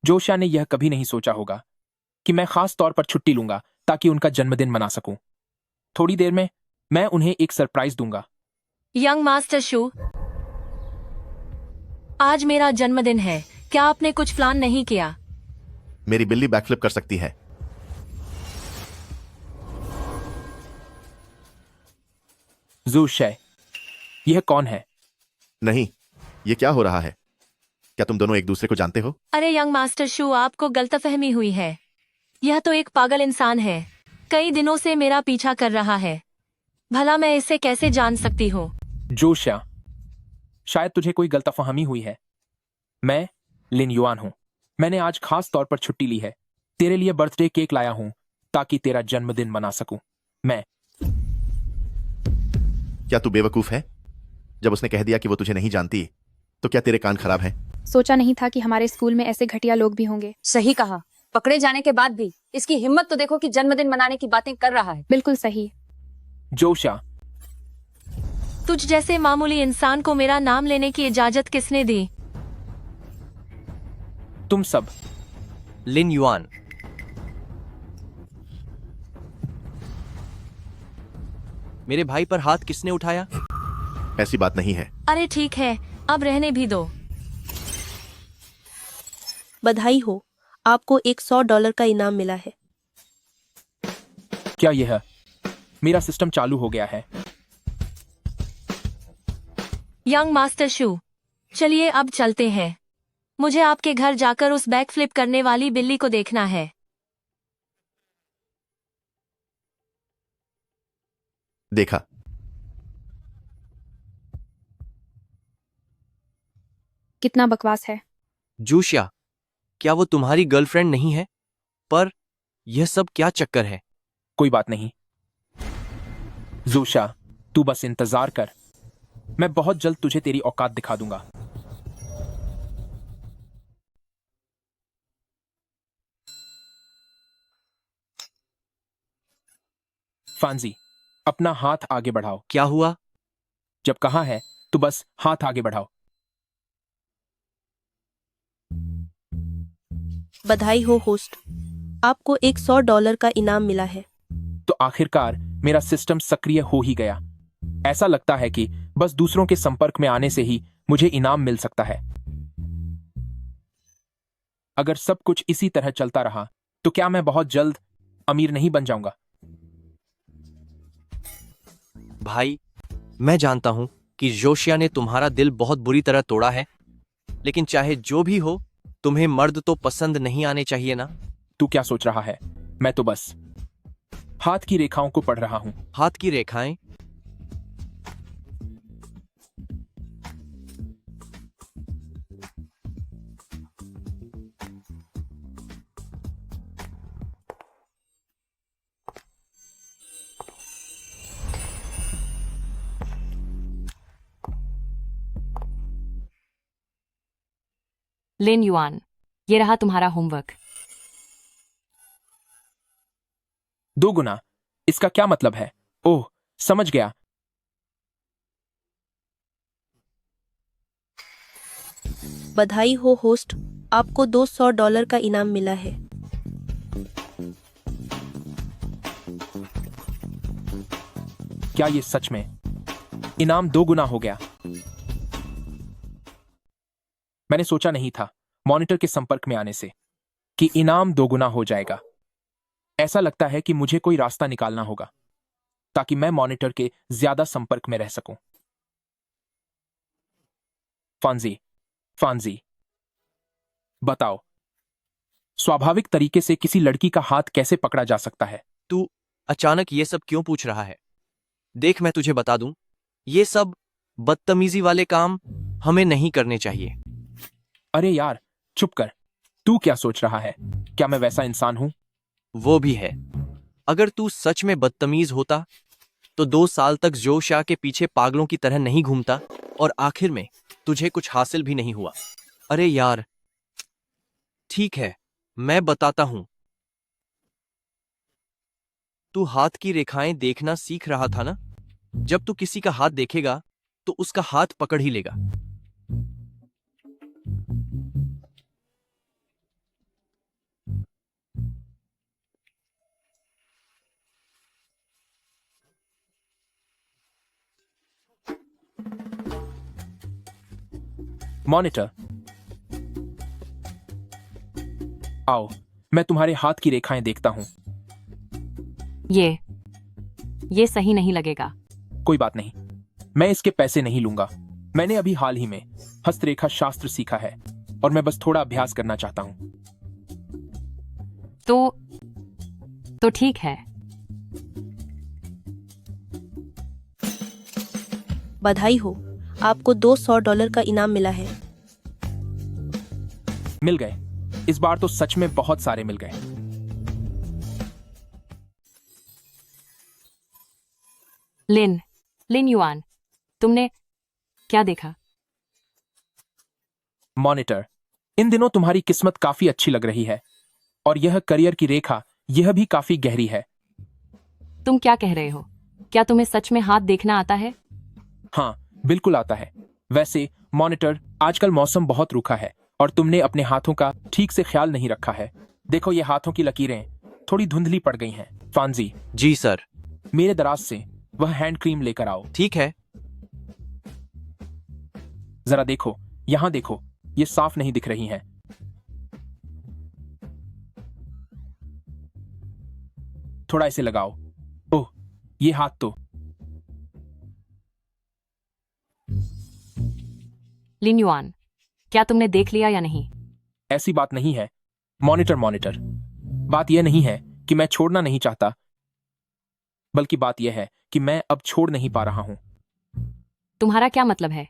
Josiah ने यह कभी नहीं सोचा होगा कि मैं खास तौर पर छुट्टी लूंगा ताकि उनका जन्मदिन मना सकूं। थोड़ी देर में मैं उन्हें एक सरप्राइज दूंगा। यंग मास्टर शू, आज मेरा जन्मदिन है। क्या आपने कुछ प्लान नहीं किया? मेरी बिल्ली बैकफ्लिप कर सकती है। जोशिया, यह कौन है? नहीं, ये क्या हो रहा है? क्या तुम दोनों एक दूसरे को जानते हो? अरे यंग मास्टर शू, आपको गलतफहमी हुई है। यह तो एक पागल इंसान है। कई दिनों से मेरा पीछा कर रहा है। भला मैं इसे कैसे जान सकती हूँ? जोशिया, शायद तुझे कोई गलतफहमी हुई है। मैं लिन युआन हूं। मैंने आज खास तौर पर छुट्टी ली है। तेरे लिए बर्थडे केक लाया हूं ताकि तेरा जन्मदिन मना सकूं। मैं क्या तू बेवकूफ है? जब उसने कह दिया कि वो तुझे नहीं जानती, तो क्या तेरे कान खराब हैं? सोचा नहीं था कि हमारे स्कूल में ऐसे घटिया लोग भी होंगे। सही कहा। पकड़े जाने के बाद भी इसकी हिम्मत तो देखो कि जन्मदिन मनाने की बातें कर रहा है। बिल्कुल सही। जोशिया, तुझ जैसे मामूली इंसान को मेरा नाम लेने की इजाजत किसने दी? तुम सब। लिन युआन, मेरे भाई पर हाथ किसने उठाया? ऐसी बात नहीं है। अरे ठीक है, अब रहने भी दो। बधाई हो, आपको एक $100 का इनाम मिला है। क्या यह मेरा सिस्टम चालू हो गया है? यंग मास्टर शू, चलिए अब चलते हैं। मुझे आपके घर जाकर उस बैक फ्लिप करने वाली बिल्ली को देखना है। देखा। कितना बकवास है। जोशिया, क्या वो तुम्हारी गर्लफ्रेंड नहीं है? पर यह सब क्या चक्कर है? कोई बात नहीं। जोशिया, तू बस इंतजार कर। मैं बहुत जल्द तुझे तेरी औकात दिखा दूंगा। फांजी, अपना हाथ आगे बढ़ाओ। क्या हुआ? जब कहा है तो बस हाथ आगे बढ़ाओ। बधाई हो होस्ट, आपको एक $100 का इनाम मिला है। तो आखिरकार मेरा सिस्टम सक्रिय हो ही गया। ऐसा लगता है कि बस दूसरों के संपर्क में आने से ही मुझे इनाम मिल सकता है। अगर सब कुछ इसी तरह चलता रहा तो क्या मैं बहुत जल्द अमीर नहीं बन जाऊंगा? भाई, मैं जानता हूं कि जोशिया ने तुम्हारा दिल बहुत बुरी तरह तोड़ा है, लेकिन चाहे जो भी हो, तुम्हें मर्द तो पसंद नहीं आने चाहिए ना? तू क्या सोच रहा है? मैं तो बस हाथ की रेखाओं को पढ़ रहा हूं। हाथ की रेखाएं? लिन युआन, ये रहा तुम्हारा होमवर्क। 2 गुना? इसका क्या मतलब है? ओह, समझ गया। बधाई हो होस्ट, आपको $200 का इनाम मिला है। क्या ये सच में इनाम 2 गुना हो गया? मैंने सोचा नहीं था मॉनिटर के संपर्क में आने से कि इनाम 2 गुना हो जाएगा। ऐसा लगता है कि मुझे कोई रास्ता निकालना होगा ताकि मैं मॉनिटर के ज्यादा संपर्क में रह सकूं। फांजी, फांजी, बताओ, स्वाभाविक तरीके से किसी लड़की का हाथ कैसे पकड़ा जा सकता है? तू अचानक ये सब क्यों पूछ रहा है? देख, मैं तुझे बता दूं, ये सब बदतमीजी वाले काम हमें नहीं करने चाहिए। अरे यार, चुप कर। तू क्या सोच रहा है? क्या मैं वैसा इंसान हूं? वो भी है। अगर तू सच में बदतमीज होता तो 2 साल तक जोशिया के पीछे पागलों की तरह नहीं घूमता और आखिर में तुझे कुछ हासिल भी नहीं हुआ। अरे यार, ठीक है, मैं बताता हूं। तू हाथ की रेखाएं देखना सीख रहा था ना? जब तू किसी का हाथ देखेगा तो उसका हाथ पकड़ ही लेगा। मॉनिटर, आओ, मैं तुम्हारे हाथ की रेखाएं देखता हूं। ये सही नहीं लगेगा। कोई बात नहीं, मैं इसके पैसे नहीं लूंगा। मैंने अभी हाल ही में हस्तरेखा शास्त्र सीखा है और मैं बस थोड़ा अभ्यास करना चाहता हूं। तो ठीक है। बधाई हो, आपको $200 का इनाम मिला है। मिल गए। इस बार तो सच में बहुत सारे मिल गए। लिन युआन, तुमने क्या देखा? मॉनिटर, इन दिनों तुम्हारी किस्मत काफी अच्छी लग रही है और यह करियर की रेखा यह भी काफी गहरी है। तुम क्या कह रहे हो? क्या तुम्हें सच में हाथ देखना आता है? हाँ, बिल्कुल आता है। वैसे मॉनिटर, आजकल मौसम बहुत रूखा है और तुमने अपने हाथों का ठीक से ख्याल नहीं रखा है। देखो, ये हाथों की लकीरें थोड़ी धुंधली पड़ गई हैं। फांजी, जी सर। मेरे दराज से वह हैंड क्रीम लेकर आओ। ठीक है। जरा देखो, यहां देखो, ये साफ नहीं दिख रही हैं। थोड़ा इसे लगाओ। ओह, ये हाथ तो। लिन युआन, क्या तुमने देख लिया या नहीं? ऐसी बात नहीं है मॉनिटर, बात यह नहीं है कि मैं छोड़ना नहीं चाहता, बल्कि बात यह है कि मैं अब छोड़ नहीं पा रहा हूं। तुम्हारा क्या मतलब है?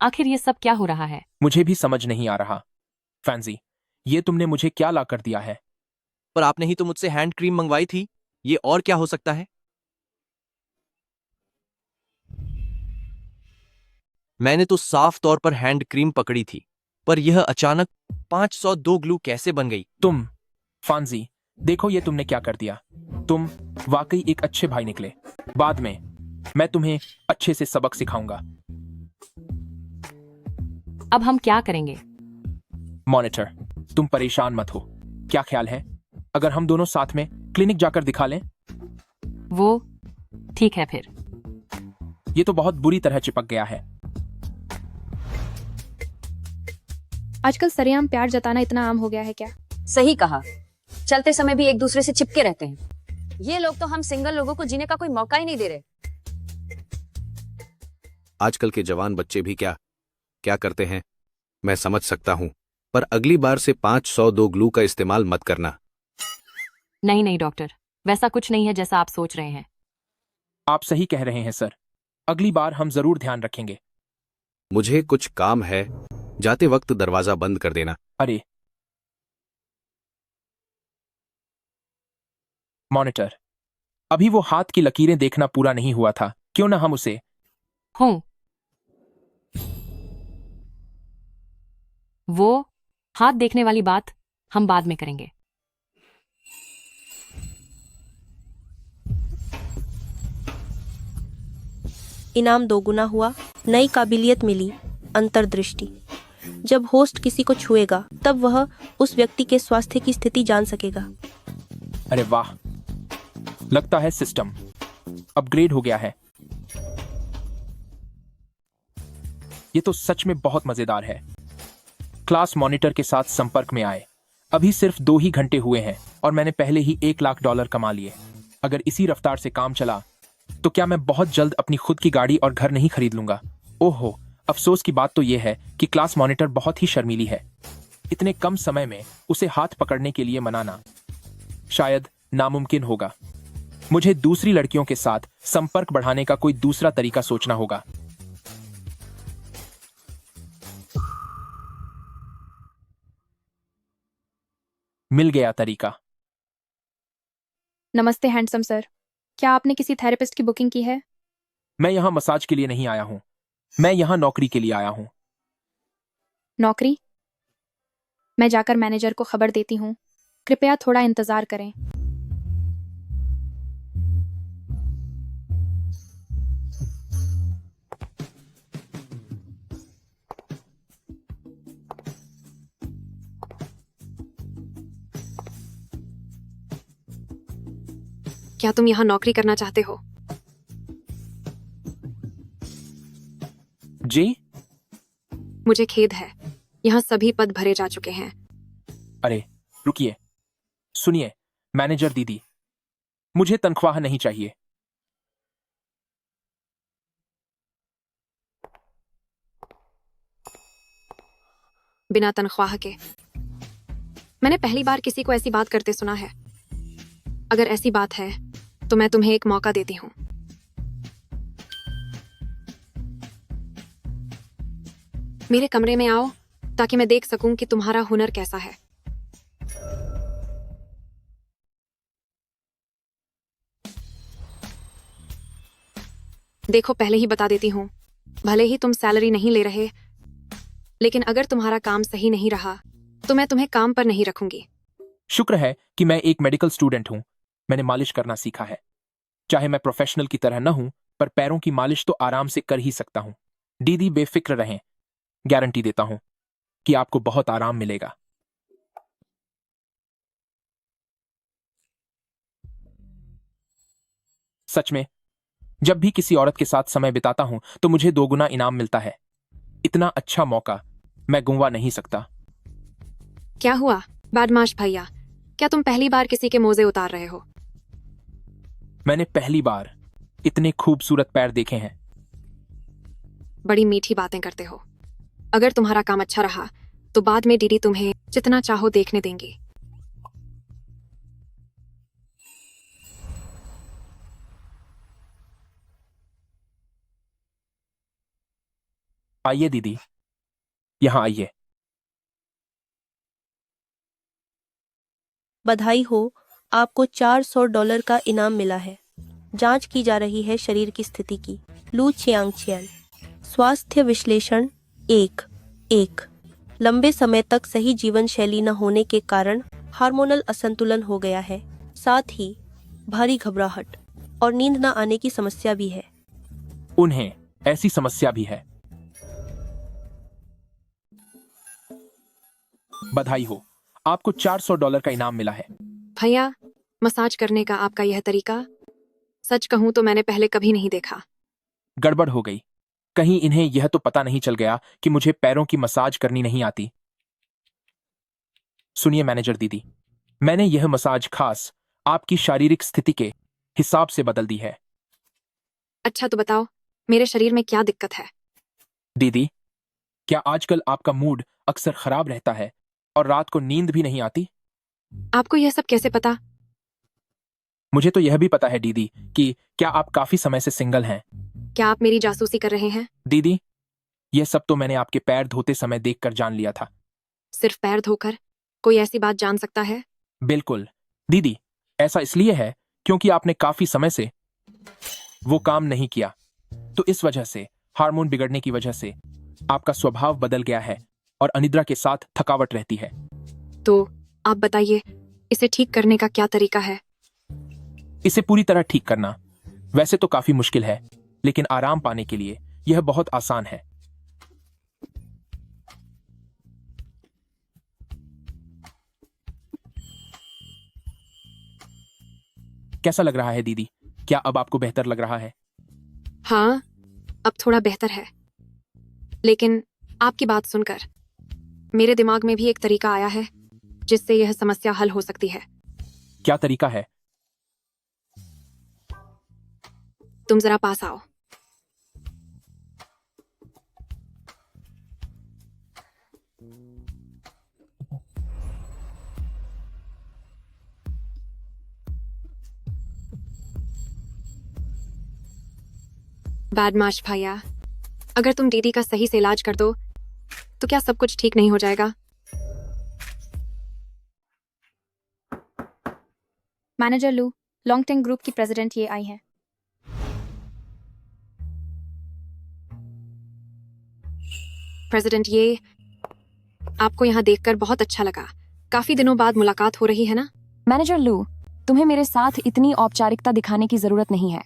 आखिर ये सब क्या हो रहा है? मुझे भी समझ नहीं आ रहा। फैंजी, ये तुमने मुझे क्या ला कर दिया है? पर आपने ही तो मुझसे हैंड क्रीम मंगवाई थी। ये और क्या हो सकता है? मैंने तो साफ तौर पर हैंड क्रीम पकड़ी थी, पर यह अचानक 502 ग्लू कैसे बन गई? तुम, फांजी, देखो ये तुमने क्या कर दिया। तुम वाकई एक अच्छे भाई निकले। बाद में मैं तुम्हें अच्छे से सबक सिखाऊंगा। अब हम क्या करेंगे? मॉनिटर, तुम परेशान मत हो। क्या ख्याल है अगर हम दोनों साथ में क्लिनिक जाकर दिखा लें? वो ठीक है फिर। ये तो बहुत बुरी तरह चिपक गया है। आजकल सरेआम प्यार जताना इतना आम हो गया है क्या? सही कहा। चलते समय भी एक दूसरे से चिपके रहते हैं। ये लोग तो हम सिंगल लोगों को जीने का कोई मौका ही नहीं दे रहे। आजकल के जवान बच्चे भी क्या क्या करते हैं, मैं समझ सकता हूं, पर अगली बार से 502 ग्लू का इस्तेमाल मत करना। नहीं डॉक्टर, वैसा कुछ नहीं है जैसा आप सोच रहे हैं। आप सही कह रहे हैं सर। अगली बार हम जरूर ध्यान रखेंगे। मुझे कुछ काम है, जाते वक्त दरवाजा बंद कर देना। अरे मॉनिटर, अभी वो हाथ की लकीरें देखना पूरा नहीं हुआ था। क्यों ना हम उसे। हूं, वो हाथ देखने वाली बात हम बाद में करेंगे। इनाम दोगुना हुआ, नई काबिलियत मिली, अंतर्दृष्टि। जब होस्ट किसी को छुएगा तब वह उस व्यक्ति के स्वास्थ्य की स्थिति जान सकेगा। अरे वाह, लगता है सिस्टम अपग्रेड हो गया है। ये तो सच में बहुत मजेदार है। क्लास मॉनिटर के साथ संपर्क में आए अभी सिर्फ 2 ही घंटे हुए हैं और मैंने पहले ही $1 लाख कमा लिए। अगर इसी रफ्तार से काम चला तो क्या मैं बहुत जल्द अपनी खुद की गाड़ी और घर नहीं खरीद लूंगा। ओहो, अफसोस की बात तो यह है कि क्लास मॉनिटर बहुत ही शर्मीली है। इतने कम समय में उसे हाथ पकड़ने के लिए मनाना शायद नामुमकिन होगा। मुझे दूसरी लड़कियों के साथ संपर्क बढ़ाने का कोई दूसरा तरीका सोचना होगा। मिल गया तरीका। नमस्ते हैंडसम सर, क्या आपने किसी थेरेपिस्ट की बुकिंग की है? मैं यहां मसाज के लिए नहीं आया हूं, मैं यहां नौकरी के लिए आया हूं। नौकरी? मैं जाकर मैनेजर को खबर देती हूँ। कृपया थोड़ा इंतजार करें। क्या तुम यहाँ नौकरी करना चाहते हो? जी? मुझे खेद है, यहाँ सभी पद भरे जा चुके हैं। अरे रुकिए, सुनिए मैनेजर दीदी, मुझे तनख्वाह नहीं चाहिए। बिना तनख्वाह के? मैंने पहली बार किसी को ऐसी बात करते सुना है। अगर ऐसी बात है तो मैं तुम्हें एक मौका देती हूँ। मेरे कमरे में आओ ताकि मैं देख सकूं कि तुम्हारा हुनर कैसा है। देखो, पहले ही बता देती हूँ, भले ही तुम सैलरी नहीं ले रहे, लेकिन अगर तुम्हारा काम सही नहीं रहा तो मैं तुम्हें काम पर नहीं रखूंगी। शुक्र है कि मैं एक मेडिकल स्टूडेंट हूं। मैंने मालिश करना सीखा है। चाहे मैं प्रोफेशनल की तरह न हूं, पर पैरों की मालिश तो आराम से कर ही सकता हूं। दीदी बेफिक्र रहें, गारंटी देता हूं कि आपको बहुत आराम मिलेगा। सच में, जब भी किसी औरत के साथ समय बिताता हूं तो मुझे 2 गुना इनाम मिलता है। इतना अच्छा मौका मैं गुंवा नहीं सकता। क्या हुआ बदमाश भैया, क्या तुम पहली बार किसी के मोजे उतार रहे हो? मैंने पहली बार इतने खूबसूरत पैर देखे हैं। बड़ी मीठी बातें करते हो। अगर तुम्हारा काम अच्छा रहा तो बाद में दीदी तुम्हें जितना चाहो देखने देंगी। आइए दीदी, यहां आइए। बधाई हो, आपको $400 का इनाम मिला है। जांच की जा रही है शरीर की स्थिति की। लू चियांगचियन। स्वास्थ्य विश्लेषण 1 लंबे समय तक सही जीवन शैली न होने के कारण हार्मोनल असंतुलन हो गया है। साथ ही भारी घबराहट और नींद न आने की समस्या भी है। उन्हें ऐसी समस्या भी है। बधाई हो, आपको $400 का इनाम मिला है। भैया, मसाज करने का आपका यह तरीका, सच कहूं तो मैंने पहले कभी नहीं देखा। गड़बड़ हो गई। कहीं इन्हें यह तो पता नहीं चल गया कि मुझे पैरों की मसाज करनी नहीं आती। सुनिए मैनेजर दीदी, मैंने यह मसाज खास आपकी शारीरिक स्थिति के हिसाब से बदल दी है। अच्छा तो बताओ, मेरे शरीर में क्या दिक्कत है? दीदी, क्या आजकल आपका मूड अक्सर खराब रहता है और रात को नींद भी नहीं आती? आपको यह सब कैसे पता? मुझे तो यह भी पता है दीदी कि क्या आप काफी समय से सिंगल हैं। क्या आप मेरी जासूसी कर रहे हैं? दीदी, यह सब तो मैंने आपके पैर धोते समय देखकर जान लिया था। सिर्फ पैर धोकर कोई ऐसी बात जान सकता है? बिल्कुल दीदी, ऐसा इसलिए है क्योंकि आपने काफी समय से वो काम नहीं किया, तो इस वजह से, हार्मोन बिगड़ने की वजह से आपका स्वभाव बदल गया है और अनिद्रा के साथ थकावट रहती है। तो आप बताइए, इसे ठीक करने का क्या तरीका है? इसे पूरी तरह ठीक करना वैसे तो काफी मुश्किल है, लेकिन आराम पाने के लिए यह बहुत आसान है। कैसा लग रहा है दीदी? क्या अब आपको बेहतर लग रहा है? हाँ, अब थोड़ा बेहतर है, लेकिन आपकी बात सुनकर मेरे दिमाग में भी एक तरीका आया है जिससे यह समस्या हल हो सकती है। क्या तरीका है? तुम जरा पास आओ। बदमाश भैया, अगर तुम दीदी का सही से इलाज कर दो तो क्या सब कुछ ठीक नहीं हो जाएगा? मैनेजर लू, लॉन्ग टर्म ग्रुप की प्रेसिडेंट ये आई हैं। प्रेसिडेंट, ये आपको यहाँ देखकर बहुत अच्छा लगा। काफी दिनों बाद मुलाकात हो रही है ना? मैनेजर लू, तुम्हें मेरे साथ इतनी औपचारिकता दिखाने की जरूरत नहीं है।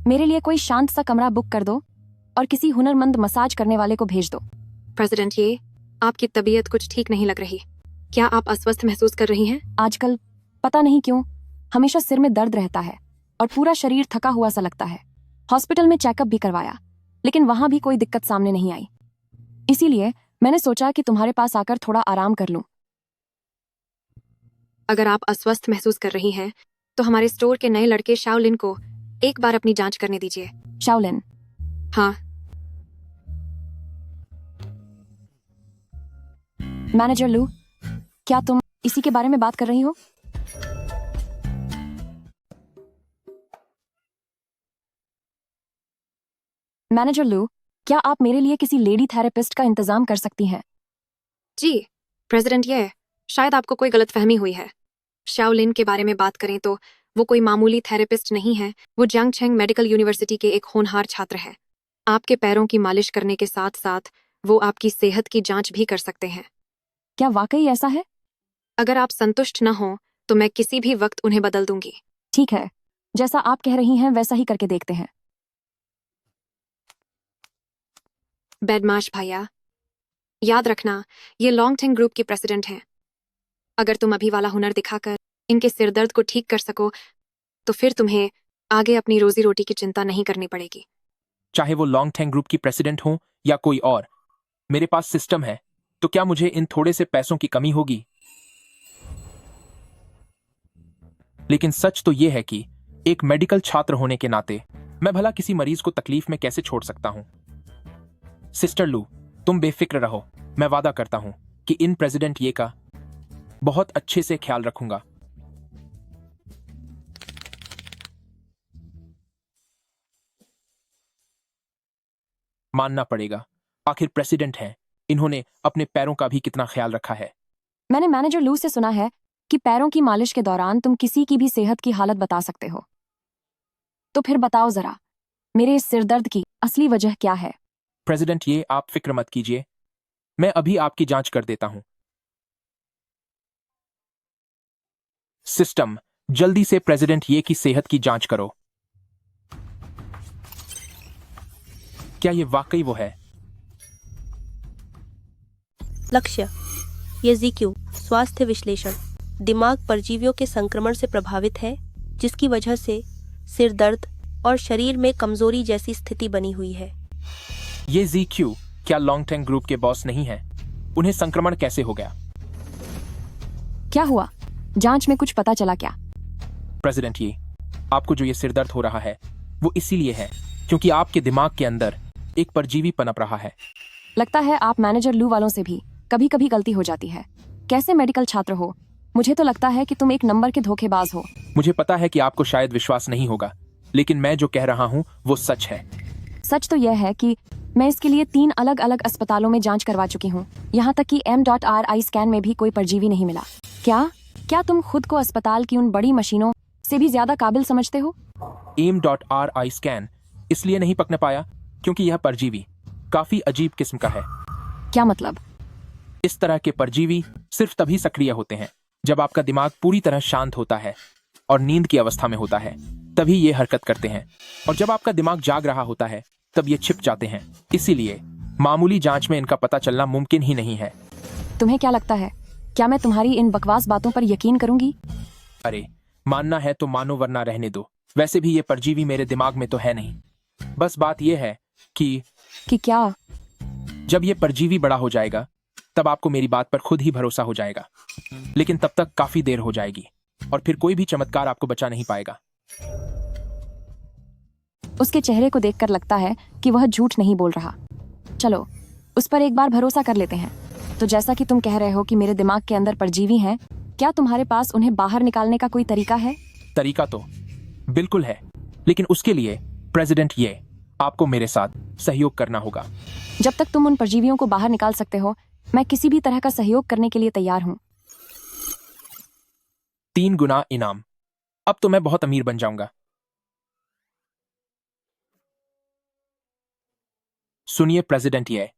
मेरे लिए कोई शांत सा कमरा बुक कर दो और किसी हुनरमंद मसाज करने वाले को भेज दो। प्रेसिडेंट, ये आपकी तबीयत कुछ ठीक नहीं लग रही। क्या आप अस्वस्थ महसूस कर रही हैं? आजकल पता नहीं क्यों हमेशा सिर में दर्द रहता है और पूरा शरीर थका हुआ सा लगता है। हॉस्पिटल में चेकअप भी करवाया, लेकिन वहां भी कोई दिक्कत सामने नहीं आई। इसीलिए मैंने सोचा कि तुम्हारे पास आकर थोड़ा आराम कर लूं। अगर आप अस्वस्थ महसूस कर रही हैं, तो हमारे स्टोर के नए लड़के शाओलिन को एक बार अपनी जांच करने दीजिए। शाओलिन, हाँ, मैनेजर लू, क्या तुम इसी के बारे में बात कर रही हो? मैनेजर लू, क्या आप मेरे लिए किसी लेडी थेरेपिस्ट का इंतजाम कर सकती हैं? जी प्रेसिडेंट, ये शायद आपको कोई गलतफहमी हुई है। शाओलिन के बारे में बात करें तो वो कोई मामूली थेरेपिस्ट नहीं है। वो जियांगछेंग मेडिकल यूनिवर्सिटी के एक होनहार छात्र है। आपके पैरों की मालिश करने के साथ साथ वो आपकी सेहत की जांच भी कर सकते हैं। क्या वाकई ऐसा है? अगर आप संतुष्ट न हो तो मैं किसी भी वक्त उन्हें बदल दूंगी। ठीक है, जैसा आप कह रही हैं वैसा ही करके देखते हैं। बेडमाश भैया, याद रखना, ये लॉन्गटिंग ग्रुप की प्रेसिडेंट हैं। अगर तुम अभी वाला हुनर दिखाकर इनके सिरदर्द को ठीक कर सको तो फिर तुम्हें आगे अपनी रोजी रोटी की चिंता नहीं करनी पड़ेगी। चाहे वो लॉन्गटेंग ग्रुप की प्रेसिडेंट हो या कोई और, मेरे पास सिस्टम है, तो क्या मुझे इन थोड़े से पैसों की कमी होगी? लेकिन सच तो यह है कि एक मेडिकल छात्र होने के नाते मैं भला किसी मरीज को तकलीफ में कैसे छोड़ सकता हूं। सिस्टर लू, तुम बेफिक्र रहो। मैं वादा करता हूं कि इन प्रेसिडेंट ये का बहुत अच्छे से ख्याल रखूंगा। मानना पड़ेगा, आखिर प्रेसिडेंट हैं, इन्होंने अपने पैरों का भी कितना ख्याल रखा है। मैंने मैनेजर लू से सुना है कि पैरों की मालिश के दौरान तुम किसी की भी सेहत की हालत बता सकते हो। तो फिर बताओ जरा, मेरे इस सिरदर्द की असली वजह क्या है? प्रेसिडेंट ये, आप फिक्र मत कीजिए, मैं अभी आपकी जांच कर देता हूं। सिस्टम, जल्दी से प्रेसिडेंट ये की सेहत की जांच करो। क्या ये वाकई वो है? लक्ष्य, ये जीक्यू स्वास्थ्य विश्लेषण दिमाग परजीवियों के संक्रमण से प्रभावित है, जिसकी वजह से सिर दर्द और शरीर में कमजोरी जैसी स्थिति बनी हुई है। ये ZQ क्या लॉन्गटेंग ग्रुप के बॉस नहीं है? उन्हें संक्रमण कैसे हो गया? क्या हुआ? जांच में कुछ पता चला क्या? प्रेसिडेंट ये, आपको जो ये सिरदर्द हो रहा है वो इसीलिए है क्योंकि आपके दिमाग के अंदर एक परजीवी पनप रहा है। लगता है आप मैनेजर लू वालों से भी कभी कभी गलती हो जाती है। कैसे मेडिकल छात्र हो? मुझे तो लगता है कि तुम एक नंबर के धोखेबाज हो। मुझे पता है कि आपको शायद विश्वास नहीं होगा, लेकिन मैं जो कह रहा हूँ वो सच है। सच तो यह है कि मैं इसके लिए 3 अलग अलग अस्पतालों में जांच करवा चुकी हूँ। यहाँ तक कि M.RI स्कैन में भी कोई परजीवी नहीं मिला। क्या तुम खुद को अस्पताल की उन बड़ी मशीनों से भी ज्यादा काबिल समझते हो? M.RI स्कैन इसलिए नहीं पकड़ पाया क्योंकि यह परजीवी काफी अजीब किस्म का है। क्या मतलब? इस तरह के परजीवी सिर्फ तभी सक्रिय होते हैं जब आपका दिमाग पूरी तरह शांत होता है और नींद की अवस्था में होता है, तभी ये हरकत करते हैं। और जब आपका दिमाग जाग रहा होता है तब ये छिप जाते हैं। इसीलिए मामूली जांच में इनका पता चलना मुमकिन ही नहीं है। तुम्हें क्या लगता है, क्या मैं तुम्हारी इन बकवास बातों पर यकीन करूंगी? अरे, मानना है तो मानो वरना रहने दो। वैसे भी ये परजीवी मेरे दिमाग में तो है नहीं। बस बात यह है कि क्या? जब ये परजीवी बड़ा हो जाएगा तब आपको मेरी बात पर खुद ही भरोसा हो जाएगा, लेकिन तब तक काफी देर हो जाएगी और फिर कोई भी चमत्कार आपको बचा नहीं पाएगा। उसके चेहरे को देखकर लगता है कि वह झूठ नहीं बोल रहा। चलो, उस पर एक बार भरोसा कर लेते हैं। तो जैसा कि तुम कह रहे हो कि मेरे दिमाग के अंदर परजीवी हैं, क्या तुम्हारे पास उन्हें बाहर निकालने का कोई तरीका है? तरीका तो बिल्कुल है, लेकिन उसके लिए प्रेसिडेंट ये, आपको मेरे साथ सहयोग करना होगा। जब तक तुम उन परजीवियों को बाहर निकाल सकते हो, मैं किसी भी तरह का सहयोग करने के लिए तैयार हूँ। 3 गुना इनाम। अब तो मैं बहुत अमीर बन जाऊंगा। सुनिए प्रेसिडेंट ये,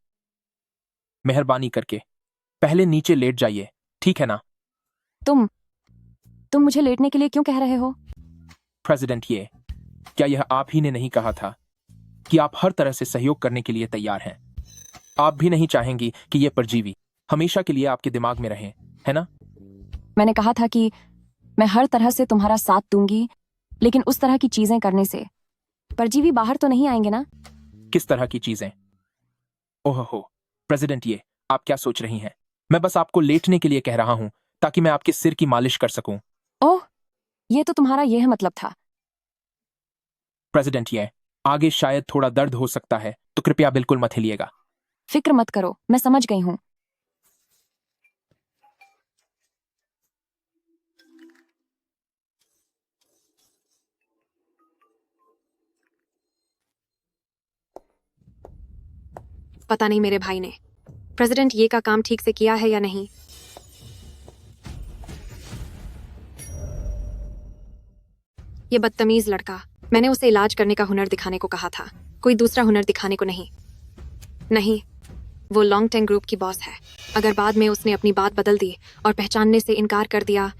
मेहरबानी करके पहले नीचे लेट जाइए, ठीक है ना? तुम मुझे लेटने के लिए क्यों कह रहे हो? प्रेसिडेंट ये, क्या यह आप ही ने नहीं कहा था कि आप हर तरह से सहयोग करने के लिए तैयार हैं? आप भी नहीं चाहेंगी कि ये परजीवी हमेशा के लिए आपके दिमाग में रहे, है ना? मैंने कहा था कि मैं हर तरह से तुम्हारा साथ दूंगी, लेकिन उस तरह की चीजें करने से परजीवी बाहर तो नहीं आएंगे ना? किस तरह की चीजें? ओह हो, प्रेसिडेंट ये आप क्या सोच रही हैं? मैं बस आपको लेटने के लिए कह रहा हूं ताकि मैं आपके सिर की मालिश कर सकूं। ओह, ये तो तुम्हारा यह मतलब था। प्रेसिडेंट ये आगे शायद थोड़ा दर्द हो सकता है, तो कृपया बिल्कुल मत हिलिएगा। फिक्र मत करो, मैं समझ गई हूँ। पता नहीं मेरे भाई ने प्रेसिडेंट ये का काम ठीक से किया है या नहीं। ये बदतमीज लड़का, मैंने उसे इलाज करने का हुनर दिखाने को कहा था, कोई दूसरा हुनर दिखाने को नहीं। नहीं, वो लॉन्ग टर्म ग्रुप की बॉस है। अगर बाद में उसने अपनी बात बदल दी और पहचानने से इनकार कर दिया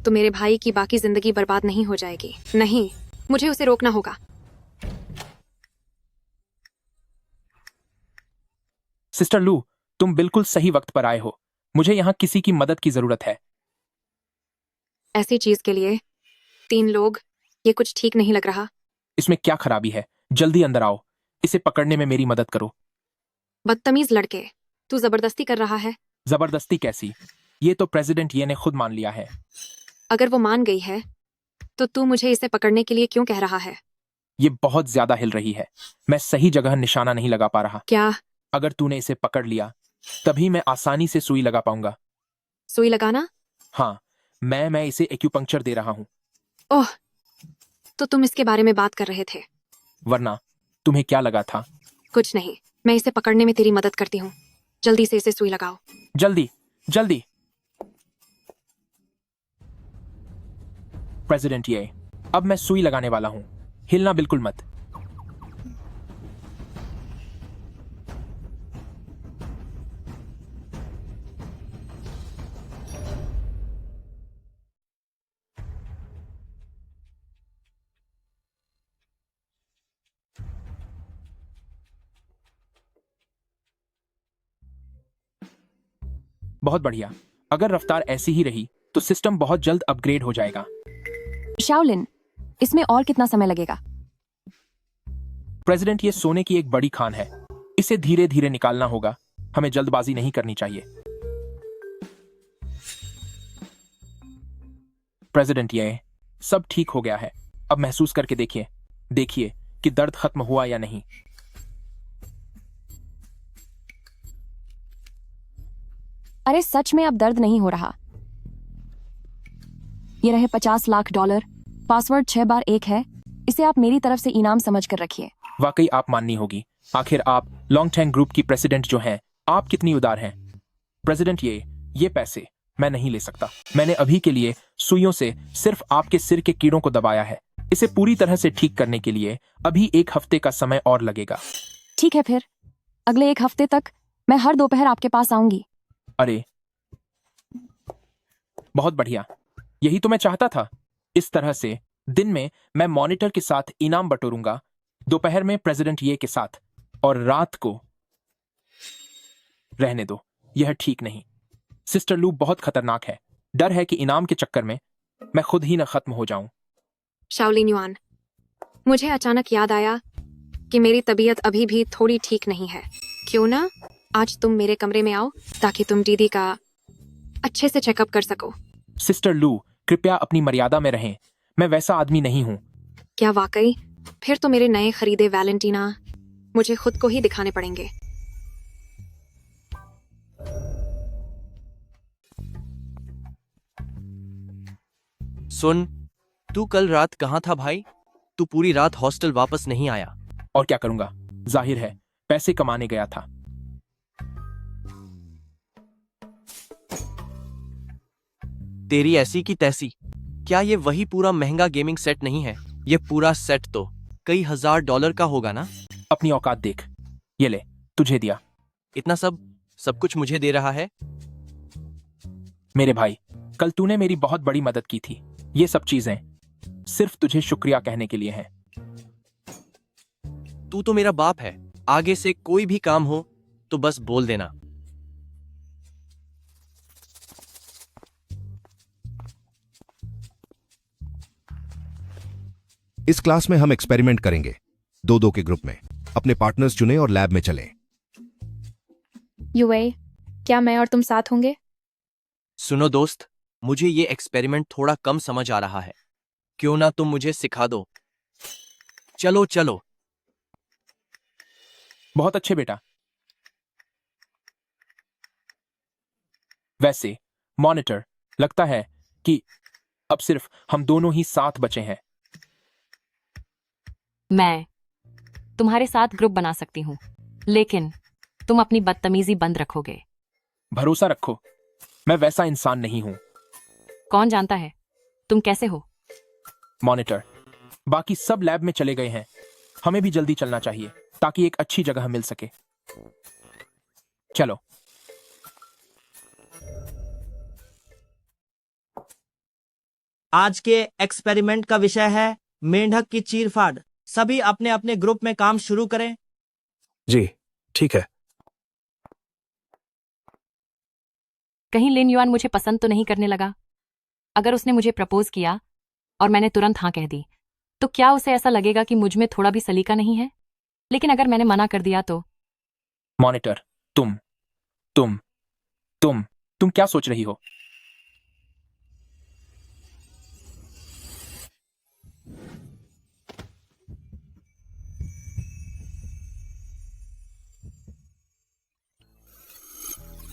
तो मेरे भाई की बाकी जिंदगी बर्बाद नहीं हो जाएगी। नहीं, मुझे उसे रोकना होगा। सिस्टर लू, तुम बिल्कुल सही वक्त पर आए हो। मुझे यहाँ किसी की मदद की जरूरत है। ऐसी चीज के लिए 3 लोग, ये कुछ ठीक नहीं लग रहा। इसमें क्या खराबी है? जल्दी अंदर आओ, इसे पकड़ने में मेरी मदद करो। बदतमीज लड़के, तू जबरदस्ती कर रहा है। जबरदस्ती कैसी? ये तो प्रेसिडेंट ये ने खुद मान लिया है। अगर वो मान गई है तो तू मुझे इसे पकड़ने के लिए क्यों कह रहा है? ये बहुत ज्यादा हिल रही है। मैं सही जगह निशाना नहीं लगा पा रहा। क्या? अगर तूने इसे पकड़ लिया तभी मैं आसानी से सुई लगा पाऊंगा। सुई लगाना? हाँ, मैं इसे एक्यूपंक्चर दे रहा हूँ। ओह, तो तुम इसके बारे में बात कर रहे थे। वरना तुम्हें क्या लगा था? कुछ नहीं, मैं इसे पकड़ने में तेरी मदद करती हूँ। जल्दी से इसे सुई लगाओ। जल्दी जल्दी। प्रेसिडेंट ये अब मैं सुई लगाने वाला हूँ, हिलना बिल्कुल मत। बहुत बढ़िया। अगर रफ्तार ऐसी ही रही तो सिस्टम बहुत जल्द अपग्रेड हो जाएगा। शाओलिन, इसमें और कितना समय लगेगा? प्रेसिडेंट ये सोने की एक बड़ी खान है, इसे धीरे धीरे निकालना होगा। हमें जल्दबाजी नहीं करनी चाहिए। प्रेसिडेंट ये सब ठीक हो गया है। अब महसूस करके देखिए देखिए कि दर्द खत्म हुआ या नहीं। अरे सच में अब दर्द नहीं हो रहा। ये रहे $50 लाख। पासवर्ड 6 बार 1 है। इसे आप मेरी तरफ से इनाम समझ कर रखिए। वाकई आप माननी होगी। आखिर आप लॉन्ग टर्म ग्रुप की प्रेसिडेंट जो हैं, आप कितनी उदार हैं। प्रेसिडेंट ये पैसे मैं नहीं ले सकता। मैंने अभी के लिए सुइयों से सिर्फ आपके सिर के कीड़ों को दबाया है। इसे पूरी तरह से ठीक करने के लिए अभी 1 हफ्ते का समय और लगेगा। ठीक है, फिर अगले 1 हफ्ते तक मैं हर दोपहर आपके पास आऊंगी। अरे बहुत बढ़िया, यही तो मैं चाहता था। इस तरह से दिन में मैं मॉनिटर के साथ इनाम बटोरूंगा, दोपहर में प्रेसिडेंट ये के साथ, और रात को रहने दो। यह ठीक नहीं। सिस्टर लू बहुत खतरनाक है। डर है कि इनाम के चक्कर में मैं खुद ही न खत्म हो जाऊं। शाओलिन युआन, मुझे अचानक याद आया कि मेरी तबीयत अभी भी थोड़ी ठीक नहीं है। क्यों ना आज तुम मेरे कमरे में आओ ताकि तुम दीदी का अच्छे से चेकअप कर सको। सिस्टर लू, कृपया अपनी मर्यादा में रहें। मैं वैसा आदमी नहीं हूं। क्या वाकई? फिर तो मेरे नए खरीदे वैलेंटीना मुझे खुद को ही दिखाने पड़ेंगे। सुन, तू कल रात कहाँ था भाई? तू पूरी रात हॉस्टल वापस नहीं आया। और क्या करूंगा, जाहिर है पैसे कमाने गया था। तेरी ऐसी की तैसी। क्या ये वही पूरा महंगा गेमिंग सेट नहीं है? ये पूरा सेट तो कई $1000 का होगा ना? अपनी औकात देख। ये ले, तुझे दिया। इतना सब कुछ मुझे दे रहा है? मेरे भाई, कल तूने मेरी बहुत बड़ी मदद की थी। ये सब चीजें सिर्फ तुझे शुक्रिया कहने के लिए हैं। तू तो मेरा बाप है। आगे से कोई भी काम हो तो बस बोल देना। इस क्लास में हम एक्सपेरिमेंट करेंगे 2-2 के ग्रुप में। अपने पार्टनर्स चुनें और लैब में चलें। यूए, क्या मैं और तुम साथ होंगे? सुनो दोस्त, मुझे ये एक्सपेरिमेंट थोड़ा कम समझ आ रहा है। क्यों ना तुम मुझे सिखा दो। चलो चलो। बहुत अच्छे बेटा। वैसे मॉनिटर, लगता है कि अब सिर्फ हम दोनों ही साथ बचे हैं। मैं तुम्हारे साथ ग्रुप बना सकती हूँ, लेकिन तुम अपनी बदतमीजी बंद रखोगे। भरोसा रखो, मैं वैसा इंसान नहीं हूं। कौन जानता है तुम कैसे हो। मॉनिटर, बाकी सब लैब में चले गए हैं। हमें भी जल्दी चलना चाहिए ताकि एक अच्छी जगह मिल सके। चलो। आज के एक्सपेरिमेंट का विषय है मेंढक की चीरफाड़। सभी अपने अपने ग्रुप में काम शुरू करें। जी ठीक है। कहीं लिन युआन मुझे पसंद तो नहीं करने लगा। अगर उसने मुझे प्रपोज किया और मैंने तुरंत हाँ कह दी, तो क्या उसे ऐसा लगेगा कि मुझ में थोड़ा भी सलीका नहीं है? लेकिन अगर मैंने मना कर दिया तो? मॉनिटर, तुम क्या सोच रही हो?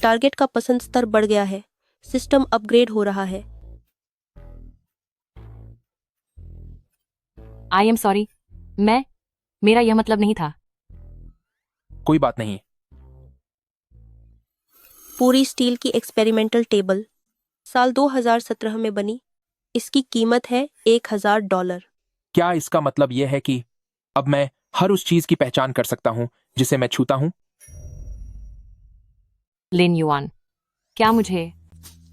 टारगेट का पसंद स्तर बढ़ गया है। सिस्टम अपग्रेड हो रहा है। आई एम सॉरी, मेरा यह मतलब नहीं था। कोई बात नहीं। पूरी स्टील की एक्सपेरिमेंटल टेबल साल 2017 में बनी। इसकी कीमत है $1000। क्या इसका मतलब यह है कि अब मैं हर उस चीज की पहचान कर सकता हूं जिसे मैं छूता हूं? लिन युआन, क्या मुझे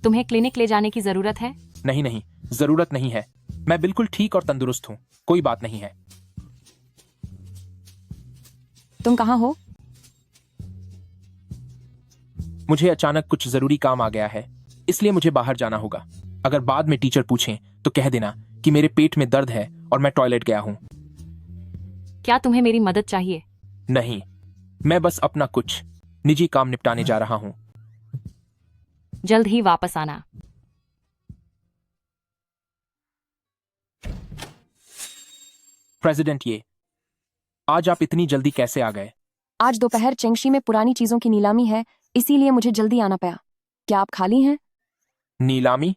तुम्हें क्लिनिक ले जाने की जरूरत है? नहीं, जरूरत नहीं है। मैं बिल्कुल ठीक और तंदुरुस्त हूं। कोई बात नहीं है। तुम कहाँ हो? मुझे अचानक कुछ जरूरी काम आ गया है, इसलिए मुझे बाहर जाना होगा। अगर बाद में टीचर पूछें तो कह देना कि मेरे पेट में दर्द है और मैं टॉयलेट गया हूं। क्या तुम्हें मेरी मदद चाहिए? नहीं, मैं बस अपना कुछ निजी काम निपटाने जा रहा हूं। जल्द ही वापस आना। प्रेसिडेंट ये, आज आप इतनी जल्दी कैसे आ गए? आज दोपहर चेंगशी में पुरानी चीजों की नीलामी है, इसीलिए मुझे जल्दी आना पड़ा। क्या आप खाली हैं? नीलामी?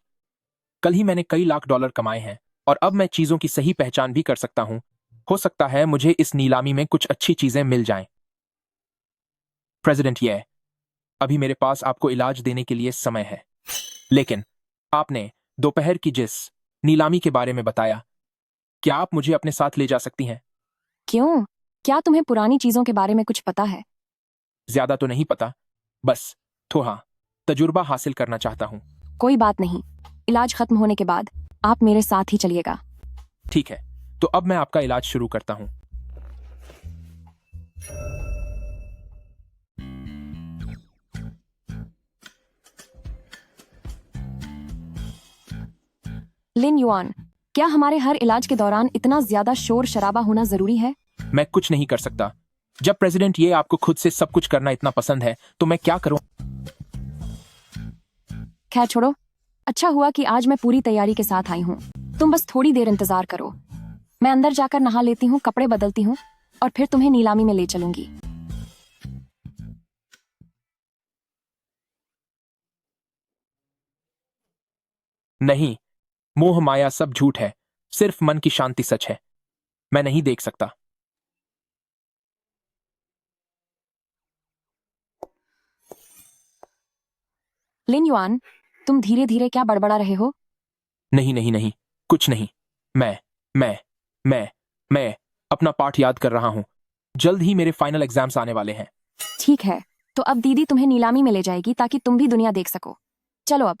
कल ही मैंने कई लाख डॉलर कमाए हैं और अब मैं चीजों की सही पहचान भी कर सकता हूं। हो सकता है मुझे इस नीलामी में कुछ अच्छी चीजें मिल जाएं। प्रेसिडेंट ये, अभी मेरे पास आपको इलाज देने के लिए समय है, लेकिन आपने दोपहर की जिस नीलामी के बारे में बताया, क्या आप मुझे अपने साथ ले जा सकती हैं? क्यों? क्या तुम्हें पुरानी चीजों के बारे में कुछ पता है? ज्यादा तो नहीं पता, बस थोड़ा तजुर्बा हासिल करना चाहता हूं। कोई बात नहीं, इलाज खत्म होने के बाद आप मेरे साथ ही चलिएगा। ठीक है, तो अब मैं आपका इलाज शुरू करता हूं। लिन युआन, क्या हमारे हर इलाज के दौरान इतना ज्यादा शोर शराबा होना जरूरी है? मैं कुछ नहीं कर सकता। जब प्रेसिडेंट ये आपको खुद से सब कुछ करना इतना पसंद है तो मैं क्या करूं? खैर छोड़ो, अच्छा हुआ कि आज मैं पूरी तैयारी के साथ आई हूँ। तुम बस थोड़ी देर इंतजार करो। मैं अंदर जाकर नहा लेती हूँ, कपड़े बदलती हूँ और फिर तुम्हें नीलामी में ले चलूंगी। नहीं, मोह माया सब झूठ है, सिर्फ मन की शांति सच है। मैं नहीं देख सकता। लिन युआन, तुम धीरे धीरे क्या बड़बड़ा रहे हो? नहीं, कुछ नहीं। मैं अपना पाठ याद कर रहा हूं। जल्द ही मेरे फाइनल एग्जाम्स आने वाले हैं। ठीक है, तो अब दीदी तुम्हें नीलामी में ले जाएगी ताकि तुम भी दुनिया देख सको। चलो अब।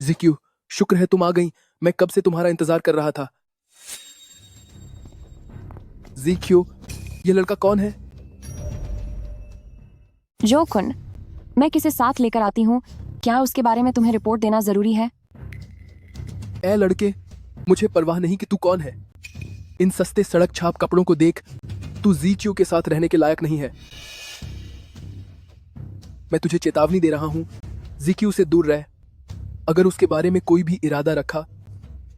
जिक्यू, शुक्र है तुम आ गई। मैं कब से तुम्हारा इंतजार कर रहा था। जिक्यू, ये लड़का कौन है? जो कुन, मैं किसे साथ लेकर आती हूँ, क्या उसके बारे में तुम्हें रिपोर्ट देना जरूरी है? ए लड़के, मुझे परवाह नहीं कि तू कौन है। इन सस्ते सड़क छाप कपड़ों को देख, तू जीचियो के साथ रहने के लायक नहीं है। मैं तुझे चेतावनी दे रहा हूँ, जीक्यू से दूर रह। अगर उसके बारे में कोई भी इरादा रखा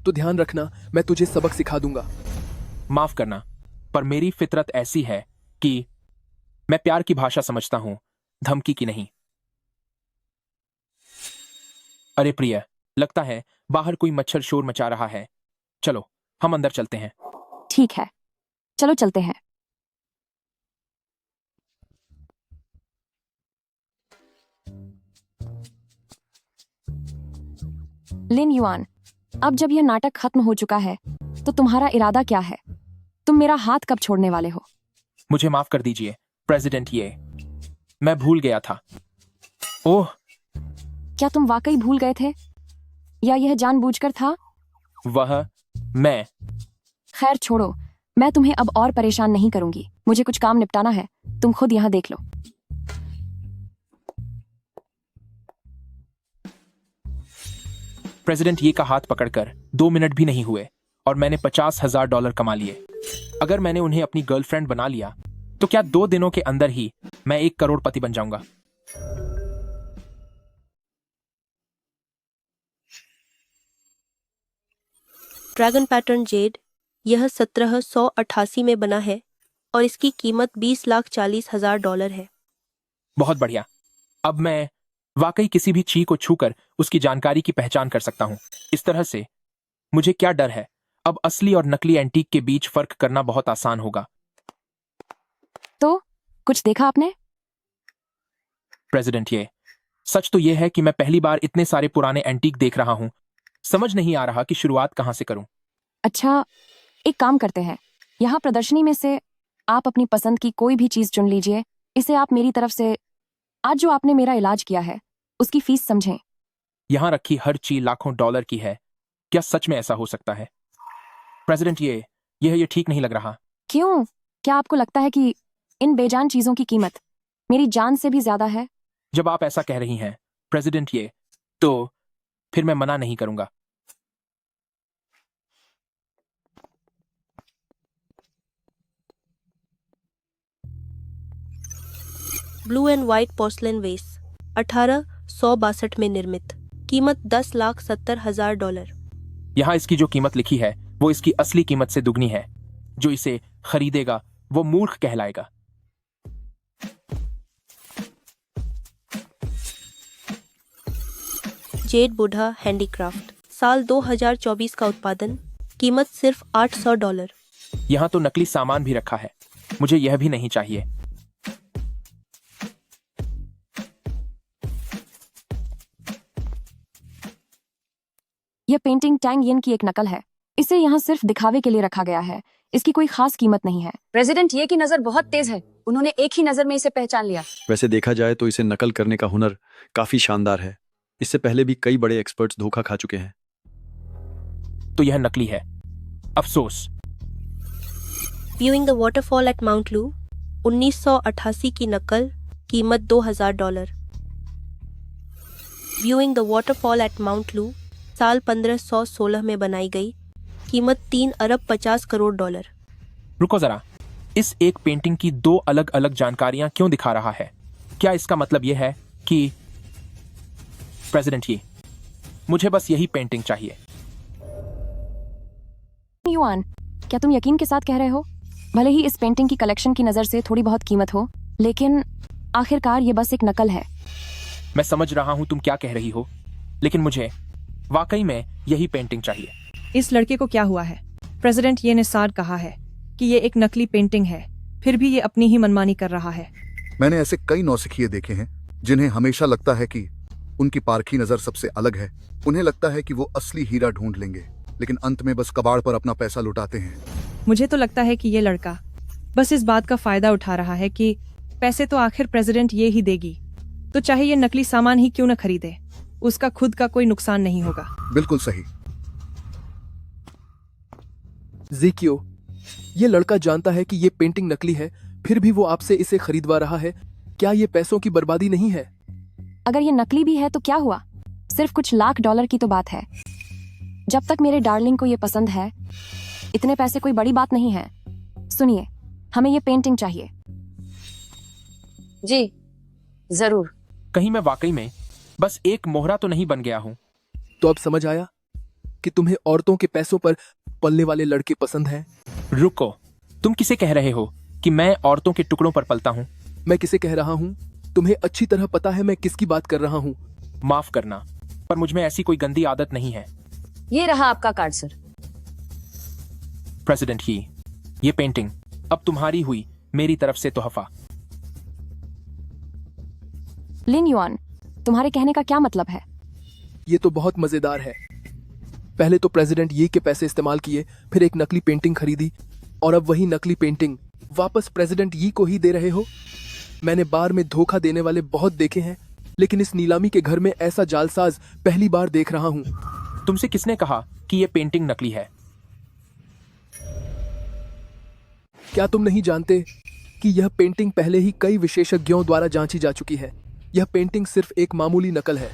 तो ध्यान रखना, मैं तुझे सबक सिखा दूंगा। माफ करना, पर मेरी फितरत ऐसी है कि मैं प्यार की भाषा समझता हूं, धमकी की नहीं। अरे प्रिय, लगता है बाहर कोई मच्छर शोर मचा रहा है। चलो हम अंदर चलते हैं। ठीक है, चलो चलते हैं। लिन युआन, अब जब यह नाटक खत्म हो चुका है तो तुम्हारा इरादा क्या है? तुम मेरा हाथ कब छोड़ने वाले हो? मुझे माफ कर दीजिए प्रेसिडेंट ये, मैं भूल गया था। ओह, क्या तुम वाकई भूल गए थे या यह जानबूझकर था? वह मैं। खैर छोड़ो, मैं तुम्हें अब और परेशान नहीं करूंगी। मुझे कुछ काम निपटाना है, तुम खुद यहाँ देख लो। प्रेसिडेंट ये का हाथ पकड़कर 2 मिनट भी नहीं हुए और मैंने $50,000 कमा लिए। अगर मैंने उन्हें अपनी गर्लफ्रेंड बना लिया तो क्या 2 दिनों के अंदर ही मैं 1 करोड़पति बन जाऊंगा? ड्रैगन पैटर्न जेड, यह 1788 में बना है और इसकी कीमत $20,40,000 है। बहुत बढ़िया। अब मैं वाकई किसी भी चीज को छूकर उसकी जानकारी की पहचान कर सकता हूं। इस तरह से मुझे क्या डर है? अब असली और नकली एंटीक के बीच फर्क करना बहुत आसान होगा। तो कुछ देखा आपने? प्रेसिडेंट ये, सच तो यह है कि मैं पहली बार इतने सारे पुराने एंटीक देख रहा हूं, समझ नहीं आ रहा कि शुरुआत कहां से करूं। अच्छा, एक काम करते हैं, यहाँ प्रदर्शनी में से आप अपनी पसंद की कोई भी चीज चुन लीजिए। इसे आप मेरी तरफ से आज जो आपने मेरा इलाज किया है उसकी फीस समझें। यहां रखी हर चीज लाखों डॉलर की है। क्या सच में ऐसा हो सकता है? प्रेसिडेंट ये ठीक नहीं लग रहा। क्यों? क्या आपको लगता है कि इन बेजान चीजों की कीमत मेरी जान से भी ज्यादा है? जब आप ऐसा कह रही हैं प्रेसिडेंट ये, तो फिर मैं मना नहीं करूंगा। ब्लू एंड व्हाइट पोर्सलेन वेस, 1862 में निर्मित, कीमत $10,70,000। यहां इसकी जो कीमत लिखी है वो इसकी असली कीमत से दुगनी है। जो इसे खरीदेगा वो मूर्ख कहलाएगा। जेड बुढ़ा हैंडीक्राफ्ट, साल 2024 का उत्पादन, कीमत सिर्फ $800। यहां तो नकली सामान भी रखा है, मुझे यह भी नहीं चाहिए। यह पेंटिंग टैंग यन की एक नकल है। इसे यहाँ सिर्फ दिखावे के लिए रखा गया है। इसकी कोई खास कीमत नहीं है। प्रेसिडेंट ये की नजर बहुत तेज है, उन्होंने एक ही नजर में इसे पहचान लिया। वैसे देखा जाए तो इसे नकल करने का हुनर काफी शानदार है। इससे पहले भी कई बड़े एक्सपर्ट्स धोखा खा चुके हैं। तो यह नकली है, अफसोस। Viewing the waterfall at Mount Lu, 1988 की नकल, कीमत $2,000। Viewing the waterfall at Mount Lu, साल 1516 में बनाई गई, कीमत $3,50,00,000। रुको जरा, इस एक पेंटिंग की 2 अलग अलग जानकारियां क्यों दिखा रहा है? क्या इसका मतलब यह है कि प्रेसिडेंट ये, मुझे बस यही पेंटिंग चाहिए। युआन, क्या तुम यकीन के साथ कह रहे हो? भले ही इस पेंटिंग की कलेक्शन की नजर से थोड़ी बहुत कीमत हो, लेकिन आखिरकार ये बस एक नकल है। मैं समझ रहा हूं तुम क्या कह रही हो, लेकिन मुझे वाकई में यही पेंटिंग चाहिए। इस लड़के को क्या हुआ है? प्रेसिडेंट ये ने सार कहा है कि ये एक नकली पेंटिंग है, फिर भी ये अपनी ही मनमानी कर रहा है। मैंने ऐसे कई नौसिखिए देखे हैं जिन्हें हमेशा लगता है कि उनकी पारखी नजर सबसे अलग है। उन्हें लगता है कि वो असली हीरा ढूंढ लेंगे, लेकिन अंत में बस कबाड़ पर अपना पैसा लुटाते हैं। मुझे तो लगता है कि ये लड़का बस इस बात का फायदा उठा रहा है कि पैसे तो आखिर प्रेसिडेंट ये ही देगी, तो चाहे ये नकली सामान ही क्यों न खरीदे, उसका खुद का कोई नुकसान नहीं होगा। बिल्कुल सही। ज़ीकियो, ये लड़का जानता है कि ये पेंटिंग नकली है, फिर भी वो आपसे इसे खरीदवा रहा है। क्या ये पैसों की बर्बादी नहीं है? अगर ये नकली भी है तो क्या हुआ, सिर्फ कुछ लाख डॉलर की तो बात है। जब तक मेरे डार्लिंग को ये पसंद है, इतने पैसे कोई बड़ी बात नहीं है। सुनिए, हमें ये पेंटिंग चाहिए। जी जरूर। कहीं मैं वाकई में बस एक मोहरा तो नहीं बन गया हूँ? तो अब समझ आया कि तुम्हें औरतों के पैसों पर पलने वाले लड़के पसंद हैं। रुको, तुम किसे कह रहे हो कि मैं औरतों के टुकड़ों पर पलता हूँ? मैं किसे कह रहा हूँ, तुम्हें अच्छी तरह पता है मैं किसकी बात कर रहा हूँ। माफ करना, पर मुझ में ऐसी कोई गंदी आदत नहीं है। ये रहा आपका कार्ड सर। प्रेसिडेंट ही, ये पेंटिंग अब तुम्हारी हुई मेरी तरफ से तोहफा। लिन युआन, तुम्हारे कहने का क्या मतलब है? ये तो बहुत मजेदार है। पहले तो प्रेसिडेंट ये के पैसे इस्तेमाल किए, फिर एक नकली पेंटिंग खरीदी, और अब वही नकली पेंटिंग वापस प्रेसिडेंट यी को ही दे रहे हो। मैंने बार में धोखा देने वाले बहुत देखे हैं, लेकिन इस नीलामी के घर में ऐसा जालसाज पहली बार देख रहा हूँ। तुमसे किसने कहा कि ये पेंटिंग नकली है? क्या तुम नहीं जानते कि यह पेंटिंग पहले ही कई विशेषज्ञों द्वारा जांची जा चुकी है? यह पेंटिंग सिर्फ एक मामूली नकल है।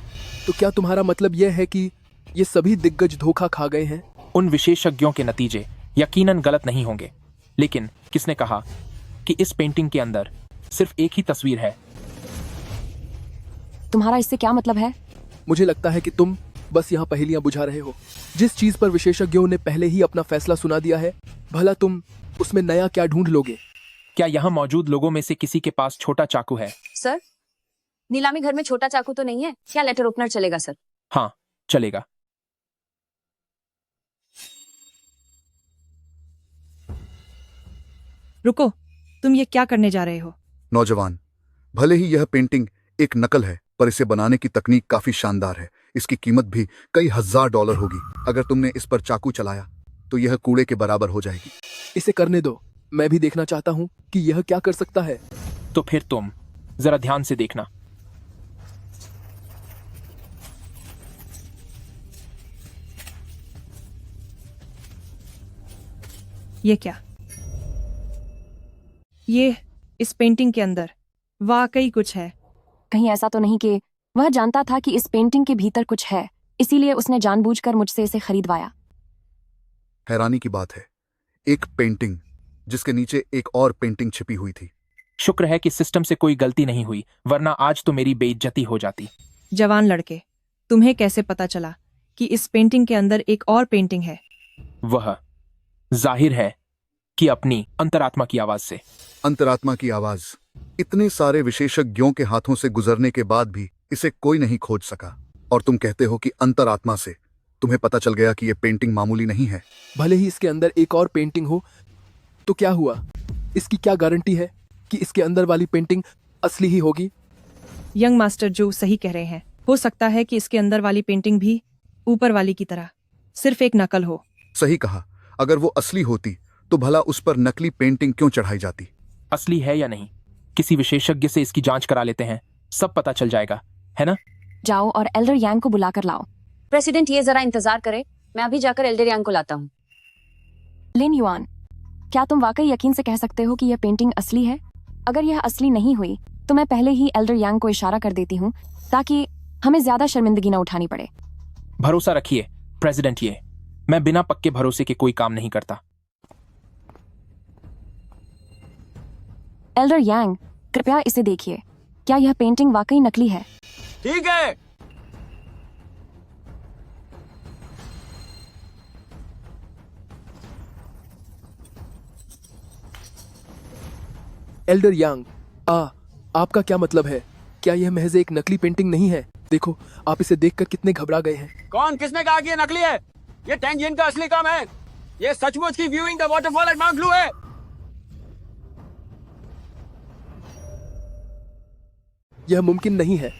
तो क्या तुम्हारा मतलब यह है कि ये सभी दिग्गज धोखा खा गए हैं? उन विशेषज्ञों के नतीजे यकीनन गलत नहीं होंगे, लेकिन किसने कहा कि इस पेंटिंग के अंदर सिर्फ एक ही तस्वीर है? तुम्हारा इससे क्या मतलब है? मुझे लगता है कि तुम बस यहाँ पहेलियां बुझा रहे हो। जिस चीज पर विशेषज्ञों ने पहले ही अपना फैसला सुना दिया है, भला तुम उसमें नया क्या ढूंढ लोगे? क्या यहाँ मौजूद लोगों में से किसी के पास छोटा चाकू है? सर, नीलामी घर में छोटा चाकू तो नहीं है क्या? लेटर ओपनर चलेगा सर? हाँ, चलेगा। रुको, तुम ये क्या करने जा रहे हो? नौजवान, भले ही यह पेंटिंग एक नकल है, पर इसे बनाने की तकनीक काफी शानदार है। इसकी कीमत भी कई हजार डॉलर होगी। अगर तुमने इस पर चाकू चलाया तो यह कूड़े के बराबर हो जाएगी। इसे करने दो, मैं भी देखना चाहता हूँ कि यह क्या कर सकता है। तो फिर तुम जरा ध्यान से देखना। ये क्या? ये इस पेंटिंग के अंदर वाकई कुछ है। कहीं ऐसा तो नहीं कि वह जानता था कि इस पेंटिंग के भीतर कुछ है, इसीलिए उसने जानबूझकर मुझसे इसे खरीदवाया? हैरानी की बात है, एक पेंटिंग जिसके नीचे एक और पेंटिंग छिपी हुई थी। शुक्र है कि सिस्टम से कोई गलती नहीं हुई, वरना आज तो मेरी बेइज्जती हो जाती। जवान लड़के, तुम्हें कैसे पता चला कि इस पेंटिंग के अंदर एक और पेंटिंग है? वह जाहिर है कि अपनी अंतरात्मा की आवाज से। अंतरात्मा की आवाज? इतने सारे विशेषज्ञों के हाथों से गुजरने के बाद भी इसे कोई नहीं खोज सका, और तुम कहते हो कि अंतरात्मा से तुम्हें पता चल गया कि यह पेंटिंग मामूली नहीं है। भले ही इसके अंदर एक और पेंटिंग हो, तो क्या हुआ? इसकी क्या गारंटी है कि इसके अंदर वाली पेंटिंग असली ही होगी? यंग मास्टर जो सही कह रहे हैं। हो सकता है कि इसके अंदर वाली पेंटिंग भी ऊपर वाली की तरह सिर्फ एक नकल हो। सही कहा। अगर वो असली होती तो भला उस पर नकली पेंटिंग क्यों चढ़ाई जाती? असली है या नहीं, किसी विशेषज्ञ से इसकी जांच करा लेते हैं, सब पता चल जाएगा, है ना? जाओ और एल्डर यांग को बुलाकर लाओ। प्रेसिडेंट ये जरा इंतजार करे, मैं अभी जाकर एल्डर यांग को लाता हूँ। लिन युआन, क्या तुम वाकई यकीन से कह सकते हो कि यह पेंटिंग असली है? अगर यह असली नहीं हुई तो मैं पहले ही एल्डर यांग को इशारा कर देती हूँ, ताकि हमें ज्यादा शर्मिंदगी न उठानी पड़े। भरोसा रखिए प्रेसिडेंट, ये मैं बिना पक्के भरोसे के कोई काम नहीं करता। एल्डर यांग, कृपया इसे देखिए। क्या यह पेंटिंग वाकई नकली है? ठीक है। एल्डर यांग, आपका क्या मतलब है? क्या यह महज एक नकली पेंटिंग नहीं है? देखो, आप इसे देखकर कितने घबरा गए हैं। कौन, किसने कहा कि ये नकली है? ये टेंजियन का असली काम है। ये सचमुच की viewing the waterfall at Mount Blue है। यह मुमकिन नहीं है।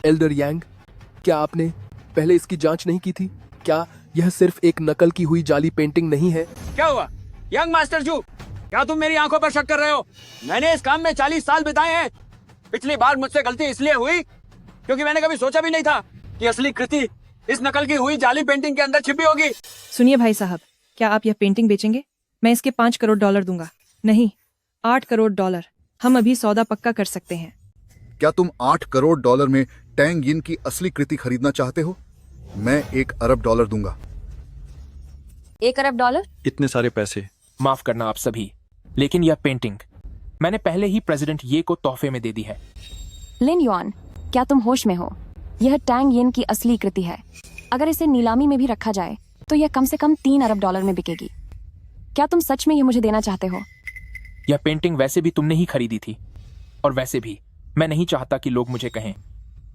एल्डर यांग, क्या आपने पहले इसकी जांच नहीं की थी? क्या यह सिर्फ एक नकल की हुई जाली पेंटिंग नहीं है? क्या हुआ यंग मास्टर जू, क्या तुम मेरी आंखों पर शक कर रहे हो? मैंने इस काम में 40 साल बिताए हैं। पिछली बार मुझसे गलती इसलिए हुई क्योंकि मैंने कभी सोचा भी नहीं था कि असली कृति इस नकल की हुई जाली पेंटिंग के अंदर छिपी होगी। सुनिए भाई साहब, क्या आप यह पेंटिंग बेचेंगे? मैं इसके 5 करोड़ डॉलर दूंगा। नहीं, 8 करोड़ डॉलर। हम अभी सौदा पक्का कर सकते हैं। क्या तुम 8 करोड़ डॉलर में टैंग यिन की असली कृति खरीदना चाहते हो? मैं $1 अरब दूंगा। $1 अरब? इतने सारे पैसे? माफ करना आप सभी, लेकिन यह पेंटिंग मैंने पहले ही प्रेसिडेंट ये को तोहफे में दे दी है। लिन युआन, क्या तुम होश में हो? यह टैंग यिन की असली कृति है। अगर इसे नीलामी में भी रखा जाए तो यह कम से कम $3 अरब में बिकेगी। क्या तुम सच में ये मुझे देना चाहते हो? यह पेंटिंग वैसे भी तुमने ही खरीदी थी, और वैसे भी मैं नहीं चाहता कि लोग मुझे कहें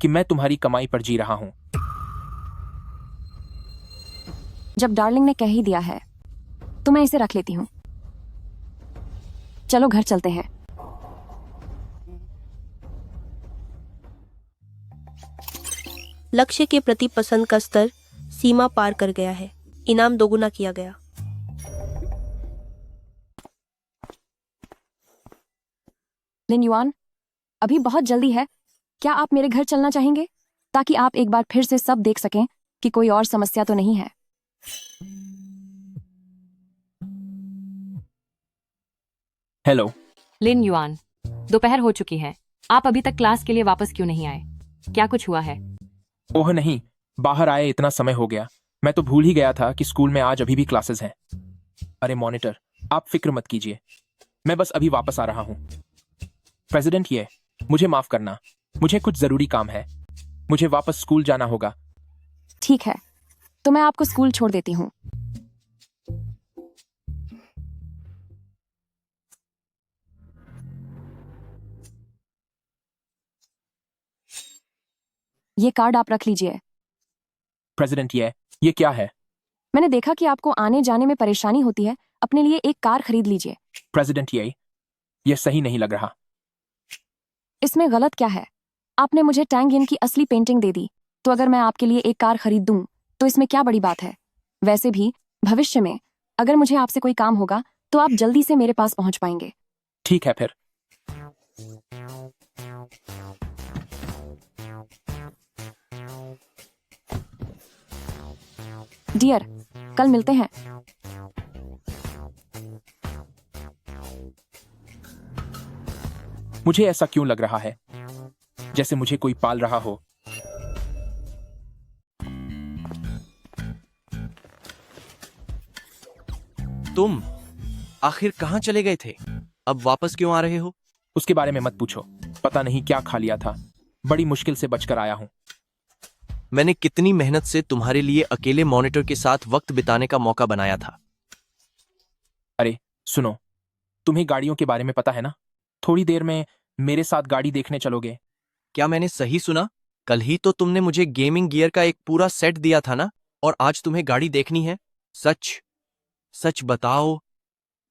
कि मैं तुम्हारी कमाई पर जी रहा हूं। जब डार्लिंग ने कह ही दिया है तो मैं इसे रख लेती हूँ। चलो घर चलते हैं। लक्ष्य के प्रति पसंद का स्तर सीमा पार कर गया है। इनाम दोगुना किया गया। लिन युआन, अभी बहुत जल्दी है। क्या आप मेरे घर चलना चाहेंगे ताकि आप एक बार फिर से सब देख सकें कि कोई और समस्या तो नहीं है? हेलो लिन युआन, दोपहर हो चुकी है। आप अभी तक क्लास के लिए वापस क्यों नहीं आए? क्या कुछ हुआ है? ओह नहीं, बाहर आए इतना समय हो गया, मैं तो भूल ही गया था कि स्कूल में आज अभी भी क्लासेस हैं। अरे आप फिक्र मत कीजिए, मैं बस अभी वापस आ रहा हूं। प्रेसिडेंट ये, मुझे माफ करना, मुझे कुछ जरूरी काम है, मुझे वापस स्कूल जाना होगा। ठीक है, तो मैं आपको स्कूल छोड़ देती हूँ। ये कार्ड आप रख लीजिए। प्रेसिडेंट ये क्या है? मैंने देखा कि आपको आने जाने में परेशानी होती है, अपने लिए एक कार खरीद लीजिए। प्रेसिडेंट ये सही नहीं लग रहा। इसमें गलत क्या है? आपने मुझे टैंग यिन की असली पेंटिंग दे दी, तो अगर मैं आपके लिए एक कार खरीद दूं तो इसमें क्या बड़ी बात है? वैसे भी भविष्य में अगर मुझे आपसे कोई काम होगा तो आप जल्दी से मेरे पास पहुंच पाएंगे। ठीक है फिर। डियर, कल मिलते हैं। मुझे ऐसा क्यों लग रहा है जैसे मुझे कोई पाल रहा हो? तुम आखिर कहाँ चले गए थे? अब वापस क्यों आ रहे हो? उसके बारे में मत पूछो, पता नहीं क्या खा लिया था, बड़ी मुश्किल से बचकर आया हूं। मैंने कितनी मेहनत से तुम्हारे लिए अकेले मॉनिटर के साथ वक्त बिताने का मौका बनाया था। अरे सुनो, तुम्हें गाड़ियों के बारे में पता है ना? थोड़ी देर में मेरे साथ गाड़ी देखने चलोगे? क्या मैंने सही सुना? कल ही तो तुमने मुझे गेमिंग गियर का एक पूरा सेट दिया था ना, और आज तुम्हें गाड़ी देखनी है? सच सच बताओ,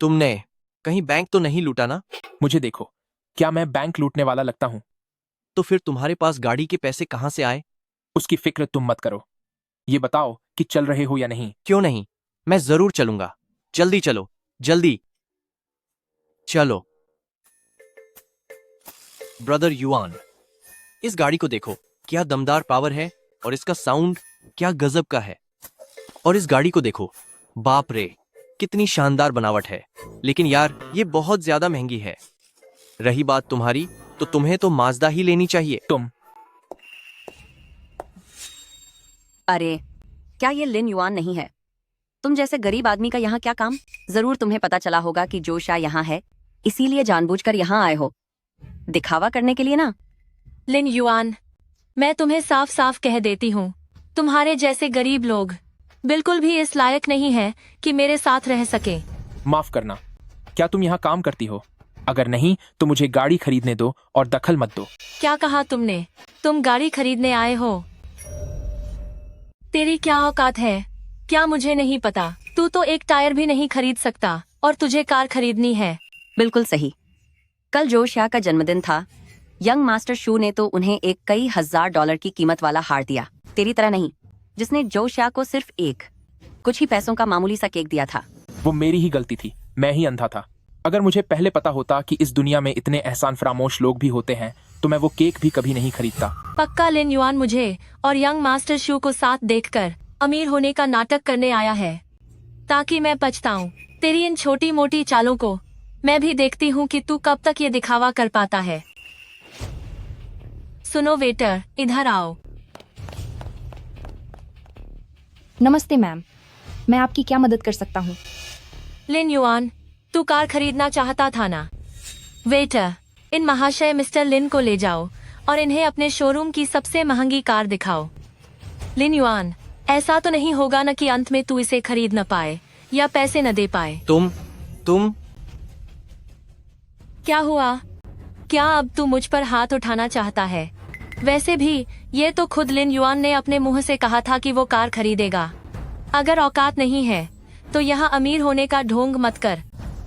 तुमने कहीं बैंक तो नहीं लूटा ना? मुझे देखो, क्या मैं बैंक लूटने वाला लगता हूं? तो फिर तुम्हारे पास गाड़ी के पैसे कहां से आए? उसकी फिक्र तुम मत करो। ये बताओ कि चल रहे हो या नहीं? क्यों नहीं, मैं जरूर चलूंगा। जल्दी चलो, जल्दी चलो। ब्रदर युआन, इस गाड़ी को देखो, क्या दमदार पावर है, और इसका साउंड क्या गजब का है। और इस गाड़ी को देखो, बाप रे, कितनी शानदार बनावट है। लेकिन यार, ये बहुत ज्यादा महंगी है। रही बात तुम्हारी, तो तुम्हें तो माजदा ही लेनी चाहिए। अरे क्या ये लिन युआन नहीं है? तुम जैसे गरीब आदमी का यहाँ क्या काम? जरूर तुम्हें पता चला होगा कि जो शाह यहाँ है, इसीलिए जानबूझकर यहाँ आए हो, दिखावा करने के लिए ना? लिन युआन, मैं तुम्हें साफ साफ कह देती हूँ, तुम्हारे जैसे गरीब लोग बिल्कुल भी इस लायक नहीं है कि मेरे साथ रह सके। माफ करना, क्या तुम यहाँ काम करती हो? अगर नहीं तो मुझे गाड़ी खरीदने दो और दखल मत दो। क्या कहा तुमने? तुम गाड़ी खरीदने आए हो? तेरी क्या औकात है? क्या मुझे नहीं पता? तू तो एक टायर भी नहीं खरीद सकता और तुझे कार खरीदनी है। बिल्कुल सही। कल जो शाह का जन्मदिन था, यंग मास्टर शू ने तो उन्हें एक कई $1000 की कीमत वाला हार दिया। तेरी तरह नहीं, जिसने जो शाह को सिर्फ कुछ ही पैसों का मामूली सा केक दिया था। वो मेरी ही गलती थी, मैं ही अंधा था। अगर मुझे पहले पता होता कि इस दुनिया में इतने एहसान फरामोश लोग भी होते हैं तो मैं वो केक भी कभी नहीं खरीदता। पक्का लिन युआन मुझे और यंग मास्टर शू को साथ देखकर अमीर होने का नाटक करने आया है, ताकि मैं पछताऊं। तेरी इन छोटी मोटी चालों को मैं भी देखती हूँ कि तू कब तक ये दिखावा कर पाता है। सुनो वेटर, इधर आओ। नमस्ते मैम, मैं आपकी क्या मदद कर सकता हूँ? लिन युआन, तू कार खरीदना चाहता था ना? वेटर, इन महाशय मिस्टर लिन को ले जाओ और इन्हें अपने शोरूम की सबसे महंगी कार दिखाओ। लिन युआन, ऐसा तो नहीं होगा न कि अंत में तू इसे खरीद न पाए या पैसे न दे पाए? तुम क्या हुआ? क्या अब तू मुझ पर हाथ उठाना चाहता है? वैसे भी ये तो खुद लिन युआन ने अपने मुंह से कहा था कि वो कार खरीदेगा। अगर औकात नहीं है तो यहाँ अमीर होने का ढोंग मत कर।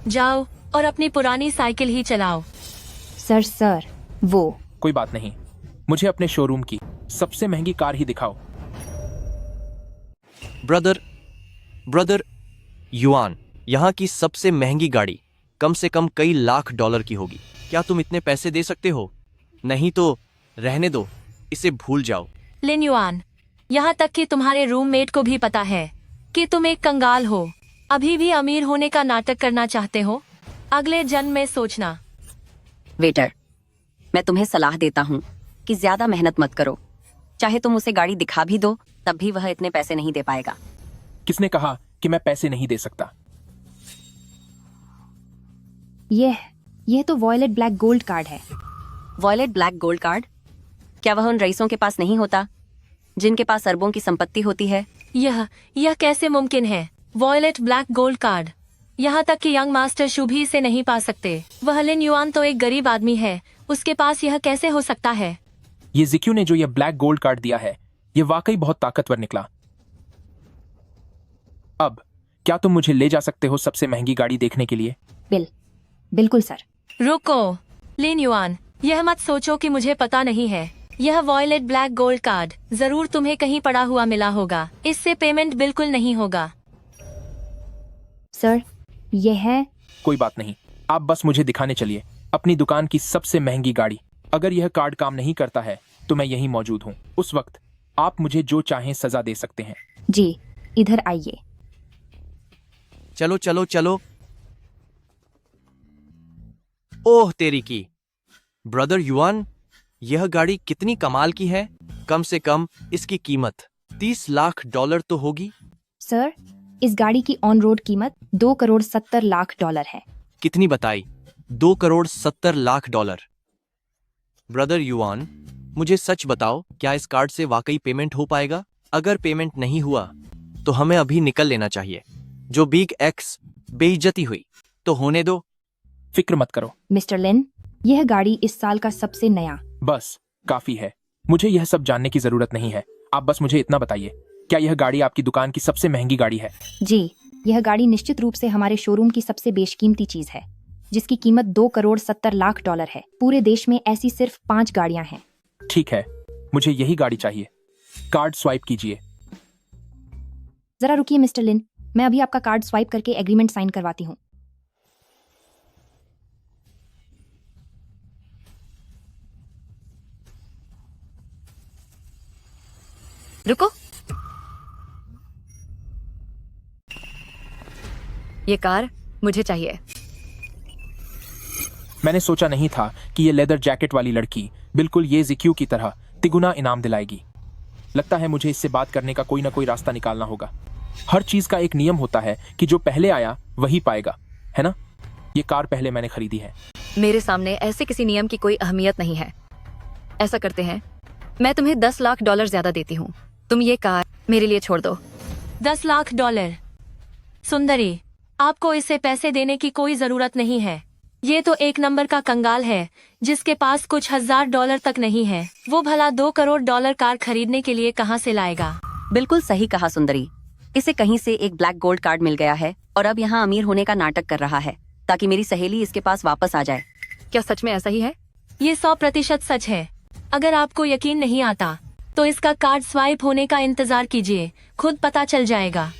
जाओ और अपनी पुरानी साइकिल ही चलाओ। सर, वो कोई बात नहीं, मुझे अपने शोरूम की सबसे महंगी कार ही दिखाओ। ब्रदर युआन, यहाँ की सबसे महंगी गाड़ी कम से कम कई लाख डॉलर की होगी। क्या तुम इतने पैसे दे सकते हो? नहीं तो रहने दो, इसे भूल जाओ। लिन युआन, यहाँ तक कि तुम्हारे रूममेट को भी पता है कि तुम एक कंगाल हो। अभी भी अमीर होने का नाटक करना चाहते हो? अगले जन्म में सोचना। वेटर, मैं तुम्हें सलाह देता हूँ कि ज्यादा मेहनत मत करो। चाहे तुम उसे गाड़ी दिखा भी दो तब भी वह इतने पैसे नहीं दे पाएगा। किसने कहा कि मैं पैसे नहीं दे सकता? ये तो वॉयलेट ब्लैक गोल्ड कार्ड है। Violet black gold card? क्या वह उन रईसों के पास नहीं होता जिनके पास अरबों की संपत्ति होती है? यह कैसे मुमकिन है? वॉयलेट ब्लैक गोल्ड कार्ड, यहाँ तक कि यंग मास्टर शू भी इसे नहीं पा सकते। वह लिन युआन तो एक गरीब आदमी है, उसके पास यह कैसे हो सकता है? ये जिक्यू ने जो यह ब्लैक गोल्ड कार्ड दिया है, ये वाकई बहुत ताकतवर निकला। अब क्या तुम मुझे ले जा सकते हो सबसे महंगी गाड़ी देखने के लिए? बिल्कुल सर। रुको लिन युआन, यह मत सोचो कि मुझे पता नहीं है। यह वॉयलेट ब्लैक गोल्ड कार्ड जरूर तुम्हें कहीं पड़ा हुआ मिला होगा। इससे पेमेंट बिल्कुल नहीं होगा। सर, ये है। कोई बात नहीं, आप बस मुझे दिखाने चलिए अपनी दुकान की सबसे महंगी गाड़ी। अगर यह कार्ड काम नहीं करता है तो मैं यहीं मौजूद हूँ। उस वक्त आप मुझे जो चाहें सजा दे सकते हैं। जी, इधर आइए। चलो। ओह तेरी की। ब्रदर युआन, यह गाड़ी कितनी कमाल की है। कम से कम इसकी कीमत 30 लाख डॉलर तो होगी। सर, इस गाड़ी की ऑन रोड कीमत 2 करोड़ 70 लाख डॉलर है। कितनी बताई? 2 crore 70 lakh dollar. Brother yuan, मुझे सच बताओ, क्या इस कार्ड से वाकई पेमेंट हो पाएगा? अगर पेमेंट नहीं हुआ तो हमें अभी निकल लेना चाहिए। जो बिग एक्स बेइज्जती हुई तो होने दो। फिक्र मत करो मिस्टर लिन, यह गाड़ी इस साल का सबसे नया। बस काफी है, मुझे यह सब जानने की जरूरत नहीं है। आप बस मुझे इतना बताइए, क्या यह गाड़ी आपकी दुकान की सबसे महंगी गाड़ी है? जी, यह गाड़ी निश्चित रूप से हमारे शोरूम की सबसे बेशकीमती चीज है, जिसकी कीमत 2 करोड़ 70 लाख डॉलर है। पूरे देश में ऐसी सिर्फ 5 गाड़ियां हैं। ठीक है, मुझे यही गाड़ी चाहिए। कार्ड स्वाइप कीजिए। जरा रुकिए मिस्टर लिन, मैं अभी आपका कार्ड स्वाइप करके एग्रीमेंट साइन करवाती हूँ। रुको, ये कार मुझे चाहिए। मैंने सोचा नहीं था कि ये लेदर जैकेट वाली लड़की बिल्कुल ये जिक्यू की तरह तिगुना इनाम दिलाएगी। लगता है मुझे इससे बात करने का कोई ना कोई रास्ता निकालना होगा। हर चीज का एक नियम होता है कि जो पहले आया वही पाएगा, है ना? ये कार पहले मैंने खरीदी है। मेरे सामने ऐसे किसी नियम की कोई अहमियत नहीं है। ऐसा करते हैं, मैं तुम्हें 10 लाख डॉलर ज्यादा देती हूँ। तुम ये कार मेरे लिए छोड़ दो। 10 लाख डॉलर? सुंदरी, आपको इसे पैसे देने की कोई जरूरत नहीं है। ये तो एक नंबर का कंगाल है जिसके पास कुछ $1000 तक नहीं है। वो भला 2 करोड़ डॉलर कार खरीदने के लिए कहाँ से लाएगा? बिल्कुल सही कहा सुंदरी। इसे कहीं से एक ब्लैक गोल्ड कार्ड मिल गया है और अब यहाँ अमीर होने का नाटक कर रहा है ताकि मेरी सहेली इसके पास वापस आ जाए। क्या सच में ऐसा ही है? ये 100% सच है। अगर आपको यकीन नहीं आता तो इसका कार्ड स्वाइप होने का इंतजार कीजिए, खुद पता चल जाएगा।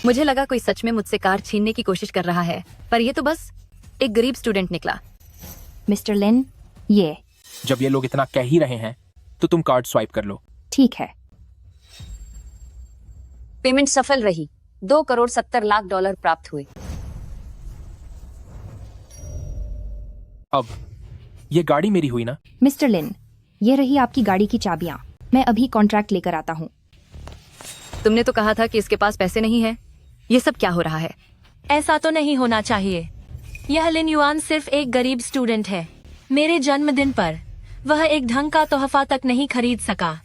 मुझे लगा कोई सच में मुझसे कार छीनने की कोशिश कर रहा है, पर ये तो बस एक गरीब स्टूडेंट निकला। मिस्टर लिन, ये जब ये लोग इतना कह ही रहे हैं तो तुम कार्ड स्वाइप कर लो। ठीक है। पेमेंट सफल रही। 2 करोड़ 70 लाख डॉलर प्राप्त हुए। अब ये गाड़ी मेरी हुई ना? मिस्टर लिन, ये रही आपकी गाड़ी की चाबियाँ। मैं अभी कॉन्ट्रैक्ट लेकर आता हूँ। तुमने तो कहा था कि इसके पास पैसे नहीं है। ये सब क्या हो रहा है? ऐसा तो नहीं होना चाहिए। यह लिन युआन सिर्फ एक गरीब स्टूडेंट है। मेरे जन्मदिन पर वह एक ढंग का तोहफा तक नहीं खरीद सका।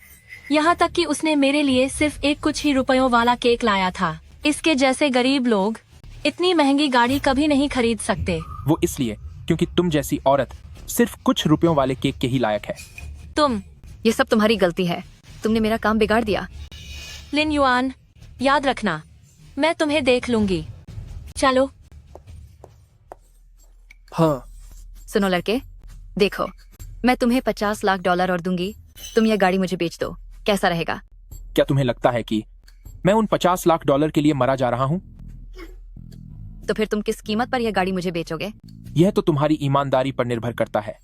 यहाँ तक कि उसने मेरे लिए सिर्फ एक कुछ ही रुपयों वाला केक लाया था। इसके जैसे गरीब लोग इतनी महंगी गाड़ी कभी नहीं खरीद सकते। वो इसलिए क्योंकि तुम जैसी औरत सिर्फ कुछ रुपयों वाले केक के ही लायक है। तुम ये सब तुम्हारी गलती है। तुमने मेरा काम बिगाड़ दिया। लिन युआन, याद रखना, मैं तुम्हें देख लूंगी। चलो। हाँ। सुनो लड़के, देखो, मैं तुम्हें $50 लाख और दूंगी। तुम यह गाड़ी मुझे बेच दो। कैसा रहेगा? क्या तुम्हें लगता है कि मैं उन $50 लाख के लिए मरा जा रहा हूँ? तो फिर तुम किस कीमत पर यह गाड़ी मुझे बेचोगे? यह तो तुम्हारी ईमानदारी पर निर्भर करता है।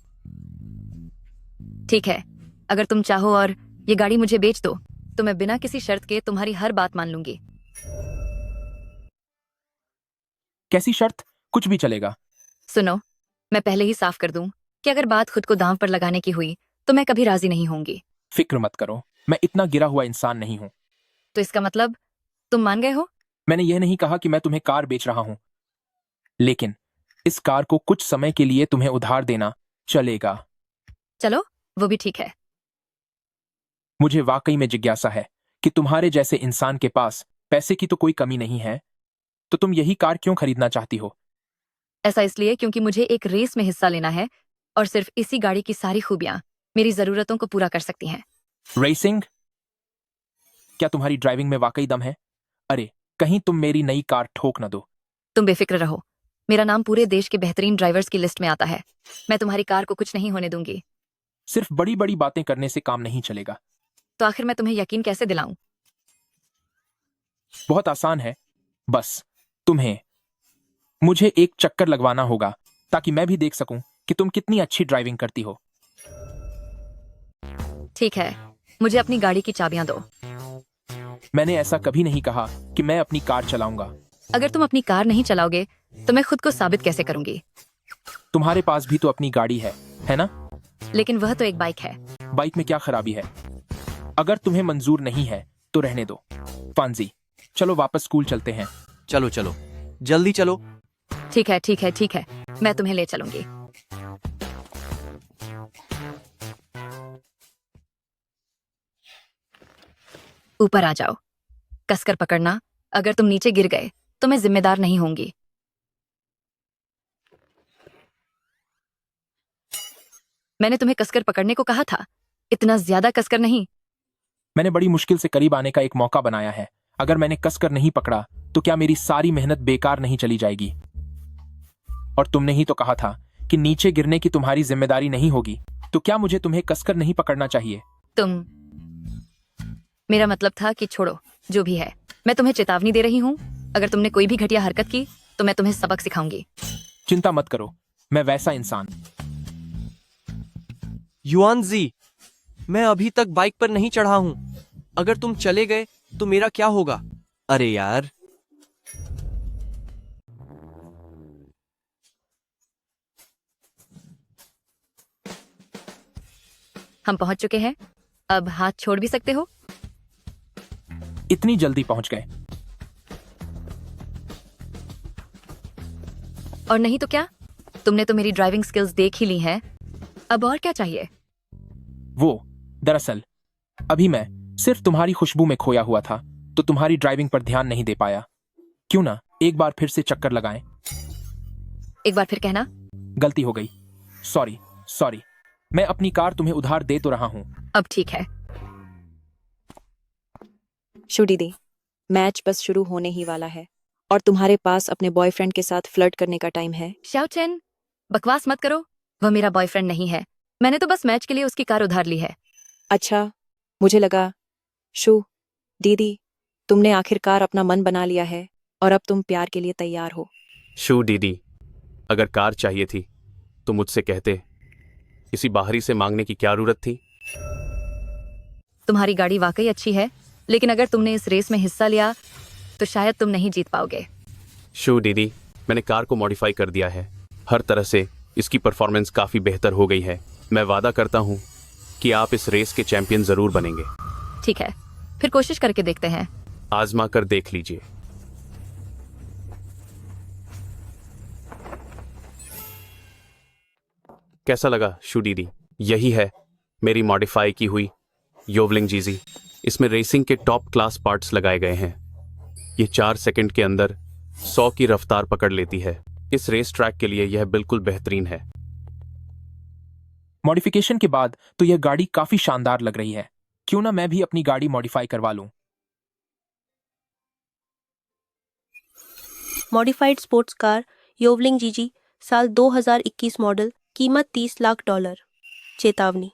ठीक है, अगर तुम चाहो और ये गाड़ी मुझे बेच दो तो मैं बिना किसी शर्त के तुम्हारी हर बात मान लूंगी। कैसी शर्त? कुछ भी चलेगा। सुनो, मैं पहले ही साफ कर दूं कि अगर बात खुद को दांव पर लगाने की हुई तो मैं कभी राजी नहीं होंगी। फिक्र मत करो, मैं इतना गिरा हुआ इंसान नहीं हूँ। तो इसका मतलब तुम मान गए हो? मैंने यह नहीं कहा कि मैं तुम्हें कार बेच रहा हूँ, लेकिन इस कार को कुछ समय के लिए तुम्हें उधार देना चलेगा। चलो, वो भी ठीक है। मुझे वाकई में जिज्ञासा है कि तुम्हारे जैसे इंसान के पास पैसे की तो कोई कमी नहीं है, तो तुम यही कार क्यों खरीदना चाहती हो? ऐसा इसलिए क्योंकि मुझे एक रेस में हिस्सा लेना है और सिर्फ इसी गाड़ी की सारी खूबियां मेरी जरूरतों को पूरा कर सकती हैं। रेसिंग? क्या तुम्हारी ड्राइविंग में वाकई दम है? अरे, कहीं तुम मेरी नई कार ठोक न दो। तुम बेफिक्र रहो, मेरा नाम पूरे देश के बेहतरीन ड्राइवर्स की लिस्ट में आता है। मैं तुम्हारी कार को कुछ नहीं होने दूंगी। सिर्फ बड़ी बड़ी बातें करने से काम नहीं चलेगा। तो आखिर मैं तुम्हें यकीन कैसे दिलाऊं? बहुत आसान है, बस तुम्हें मुझे एक चक्कर लगवाना होगा ताकि मैं भी देख सकूं कि तुम कितनी अच्छी ड्राइविंग करती हो। ठीक है, मुझे अपनी गाड़ी की चाबियां दो। मैंने ऐसा कभी नहीं कहा कि मैं अपनी कार चलाऊंगा। अगर तुम अपनी कार नहीं चलाओगे तो मैं खुद को साबित कैसे करूंगी? तुम्हारे पास भी तो अपनी गाड़ी है ना? लेकिन वह तो एक बाइक है। बाइक में क्या खराबी है? अगर तुम्हें मंजूर नहीं है तो रहने दो। फांजी, चलो वापस स्कूल चलते हैं। चलो चलो, जल्दी चलो। ठीक है, ठीक है, ठीक है, मैं तुम्हें ले चलूंगी। ऊपर आ जाओ, कसकर पकड़ना। अगर तुम नीचे गिर गए तो मैं जिम्मेदार नहीं होंगी। मैंने तुम्हें कसकर पकड़ने को कहा था, इतना ज्यादा कसकर नहीं। मैंने बड़ी मुश्किल से करीब आने का एक मौका बनाया है। अगर मैंने कसकर नहीं पकड़ा तो क्या मेरी सारी मेहनत बेकार नहीं चली जाएगी? और तुमने ही तो कहा था कि नीचे गिरने की तुम्हारी जिम्मेदारी नहीं होगी, तो क्या मुझे तुम्हें कसकर नहीं पकड़ना चाहिए? मेरा मतलब था कि छोड़ो, जो भी है। मैं तुम्हें चेतावनी दे रही हूँ, अगर तुमने कोई भी घटिया हरकत की तो मैं तुम्हें सबक सिखाऊंगी। चिंता मत करो, मैं वैसा इंसान। युआन जी, मैं अभी तक बाइक पर नहीं चढ़ा हूं। अगर तुम चले गए तो मेरा क्या होगा? अरे यार। हम पहुंच चुके हैं, अब हाथ छोड़ भी सकते हो। इतनी जल्दी पहुंच गए? और नहीं तो क्या, तुमने तो मेरी ड्राइविंग स्किल्स देख ही ली हैं। अब और क्या चाहिए? वो दरअसल अभी मैं सिर्फ तुम्हारी खुशबू में खोया हुआ था, तो तुम्हारी ड्राइविंग पर ध्यान नहीं दे पाया। क्यों ना एक बार फिर से चक्कर लगाएं? एक बार फिर कहना। गलती हो गई, सॉरी सॉरी। मैं अपनी कार तुम्हें उधार दे तो रहा हूं। अब ठीक है। शू दीदी, मैच बस शुरू होने ही वाला है और तुम्हारे पास अपने बॉयफ्रेंड के साथ फ्लर्ट करने का टाइम है। शाओ चेन, बकवास मत करो। वह मेरा बॉयफ्रेंड नहीं है। मैंने तो बस मैच के लिए उसकी कार उधार ली है। अच्छा, मुझे लगा शू दीदी तुमने आखिरकार अपना मन बना लिया है और अब तुम प्यार के लिए तैयार हो। शू दीदी, अगर कार चाहिए थी तो मुझसे कहते। किसी बाहरी से मांगने की क्या जरूरत थी? तुम्हारी गाड़ी वाकई अच्छी है, लेकिन अगर तुमने इस रेस में हिस्सा लिया तो शायद तुम नहीं जीत पाओगे। शू दीदी, मैंने कार को मॉडिफाई कर दिया है। हर तरह से इसकी परफॉर्मेंस काफ़ी बेहतर हो गई है। मैं वादा करता हूँ कि आप इस रेस के चैंपियन जरूर बनेंगे। ठीक है, फिर कोशिश करके देखते हैं। आजमा कर देख लीजिए। कैसा लगा शू दीदी? यही है मेरी मॉडिफाई की हुई योवलिंग जीजी। इसमें रेसिंग के टॉप क्लास पार्ट्स लगाए गए हैं। ये 4 सेकंड के अंदर 100 की रफ्तार पकड़ लेती है। इस रेस ट्रैक के लिए यह बिल्कुल बेहतरीन है। मॉडिफिकेशन के बाद तो यह गाड़ी काफी शानदार लग रही है। क्यों ना मैं भी अपनी गाड़ी मॉडिफाई करवा लूं। मॉडिफाइड स्पोर्ट्स कार योवलिंग जीजी साल 2021 मॉडल, कीमत $30 लाख। चेतावनी,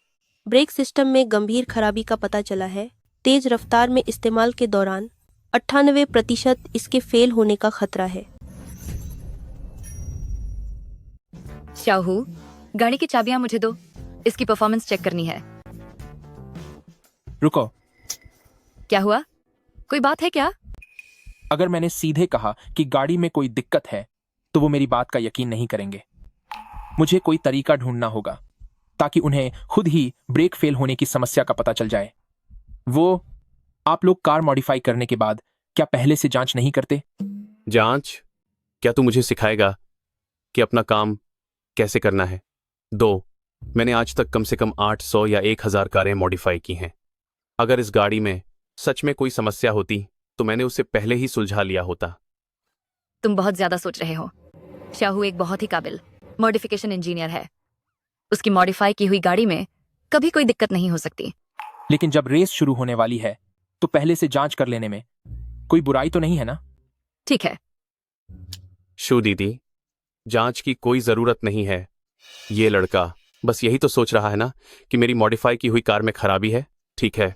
ब्रेक सिस्टम में गंभीर खराबी का पता चला है। तेज रफ्तार में इस्तेमाल के दौरान 98% इसके फेल होने का खतरा है। शाहू, गाड़ी की चाबियां मुझे दो, इसकी परफॉर्मेंस चेक करनी है। रुको, क्या हुआ? कोई बात है क्या? अगर मैंने सीधे कहा कि गाड़ी में कोई दिक्कत है तो वो मेरी बात का यकीन नहीं करेंगे। मुझे कोई तरीका ढूंढना होगा ताकि उन्हें खुद ही ब्रेक फेल होने की समस्या का पता चल जाए। आप लोग कार मॉडिफाई करने के बाद क्या पहले से जांच नहीं करते? जांच? क्या तू मुझे सिखाएगा कि अपना काम कैसे करना है? 2, मैंने आज तक कम से कम 800 या 1000 कारें मॉडिफाई की हैं। अगर इस गाड़ी में सच में कोई समस्या होती तो मैंने उसे पहले ही सुलझा लिया होता। तुम बहुत ज्यादा सोच रहे हो। शाहू एक बहुत ही काबिल मॉडिफिकेशन इंजीनियर है। उसकी मॉडिफाई की हुई गाड़ी में कभी कोई दिक्कत नहीं हो सकती। लेकिन जब रेस शुरू होने वाली है तो पहले से जांच कर लेने में कोई बुराई तो नहीं है ना? ठीक है। शू दीदी, जांच की कोई जरूरत नहीं है। ये लड़का बस यही तो सोच रहा है ना कि मेरी मॉडिफाई की हुई कार में खराबी है। ठीक है,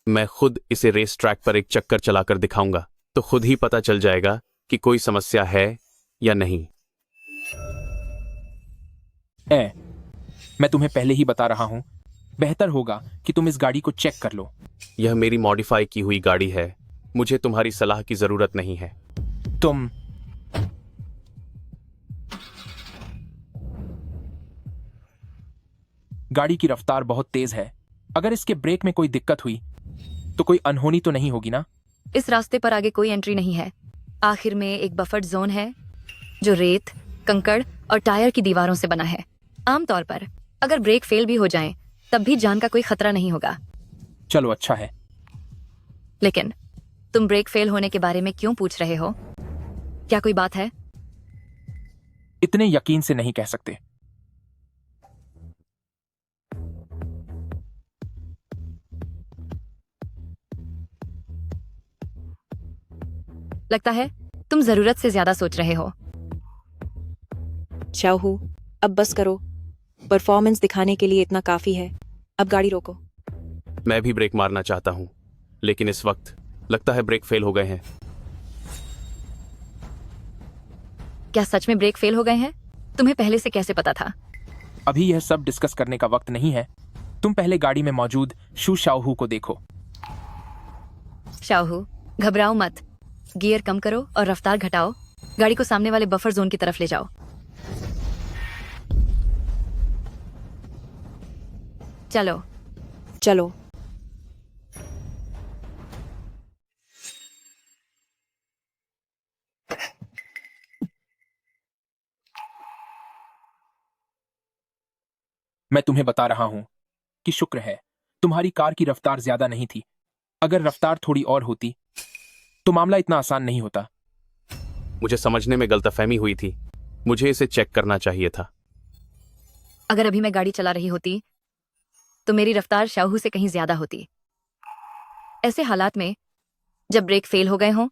मैं खुद इसे रेस ट्रैक पर एक चक्कर चलाकर दिखाऊंगा तो खुद ही पता चल जाएगा कि कोई समस्या है या नहीं। मैं तुम्हें पहले ही बता रहा हूं, बेहतर होगा कि तुम इस गाड़ी को चेक कर लो। यह मेरी मॉडिफाई की हुई गाड़ी है। मुझे तुम्हारी सलाह की जरूरत नहीं है। तुम गाड़ी की रफ्तार बहुत तेज है। अगर इसके ब्रेक में कोई दिक्कत हुई तो कोई अनहोनी तो नहीं होगी ना? इस रास्ते पर आगे कोई एंट्री नहीं है। आखिर में एक बफर जोन है जो रेत, कंकड़ और टायर की दीवारों से बना है। आमतौर पर अगर ब्रेक फेल भी हो जाए तब भी जान का कोई खतरा नहीं होगा। चलो अच्छा है। लेकिन तुम ब्रेक फेल होने के बारे में क्यों पूछ रहे हो? क्या कोई बात है? इतने यकीन से नहीं कह सकते। लगता है तुम जरूरत से ज्यादा सोच रहे हो। शाहू, अब बस करो। परफॉर्मेंस दिखाने के लिए इतना काफी है। अब गाड़ी रोको। मैं भी ब्रेक मारना चाहता हूं, लेकिन इस वक्त लगता है ब्रेक फेल हो गए हैं। क्या सच में ब्रेक फेल हो गए हैं? तुम्हें पहले से कैसे पता था? अभी यह सब डिस्कस करने का वक्त नहीं है। तुम पहले गाड़ी में मौजूद शू शाहू को देखो। शाहू, घबराओ मत। गियर कम करो और रफ्तार घटाओ। गाड़ी को सामने वाले बफर जोन की तरफ ले जाओ। चलो चलो। मैं तुम्हें बता रहा हूं कि शुक्र है तुम्हारी कार की रफ्तार ज्यादा नहीं थी। अगर रफ्तार थोड़ी और होती तो मामला इतना आसान नहीं होता। मुझे समझने में गलतफहमी हुई थी। मुझे इसे चेक करना चाहिए था। अगर अभी मैं गाड़ी चला रही होती तो मेरी रफ्तार शाहू से कहीं ज्यादा होती। ऐसे हालात में जब ब्रेक फेल हो गए हों,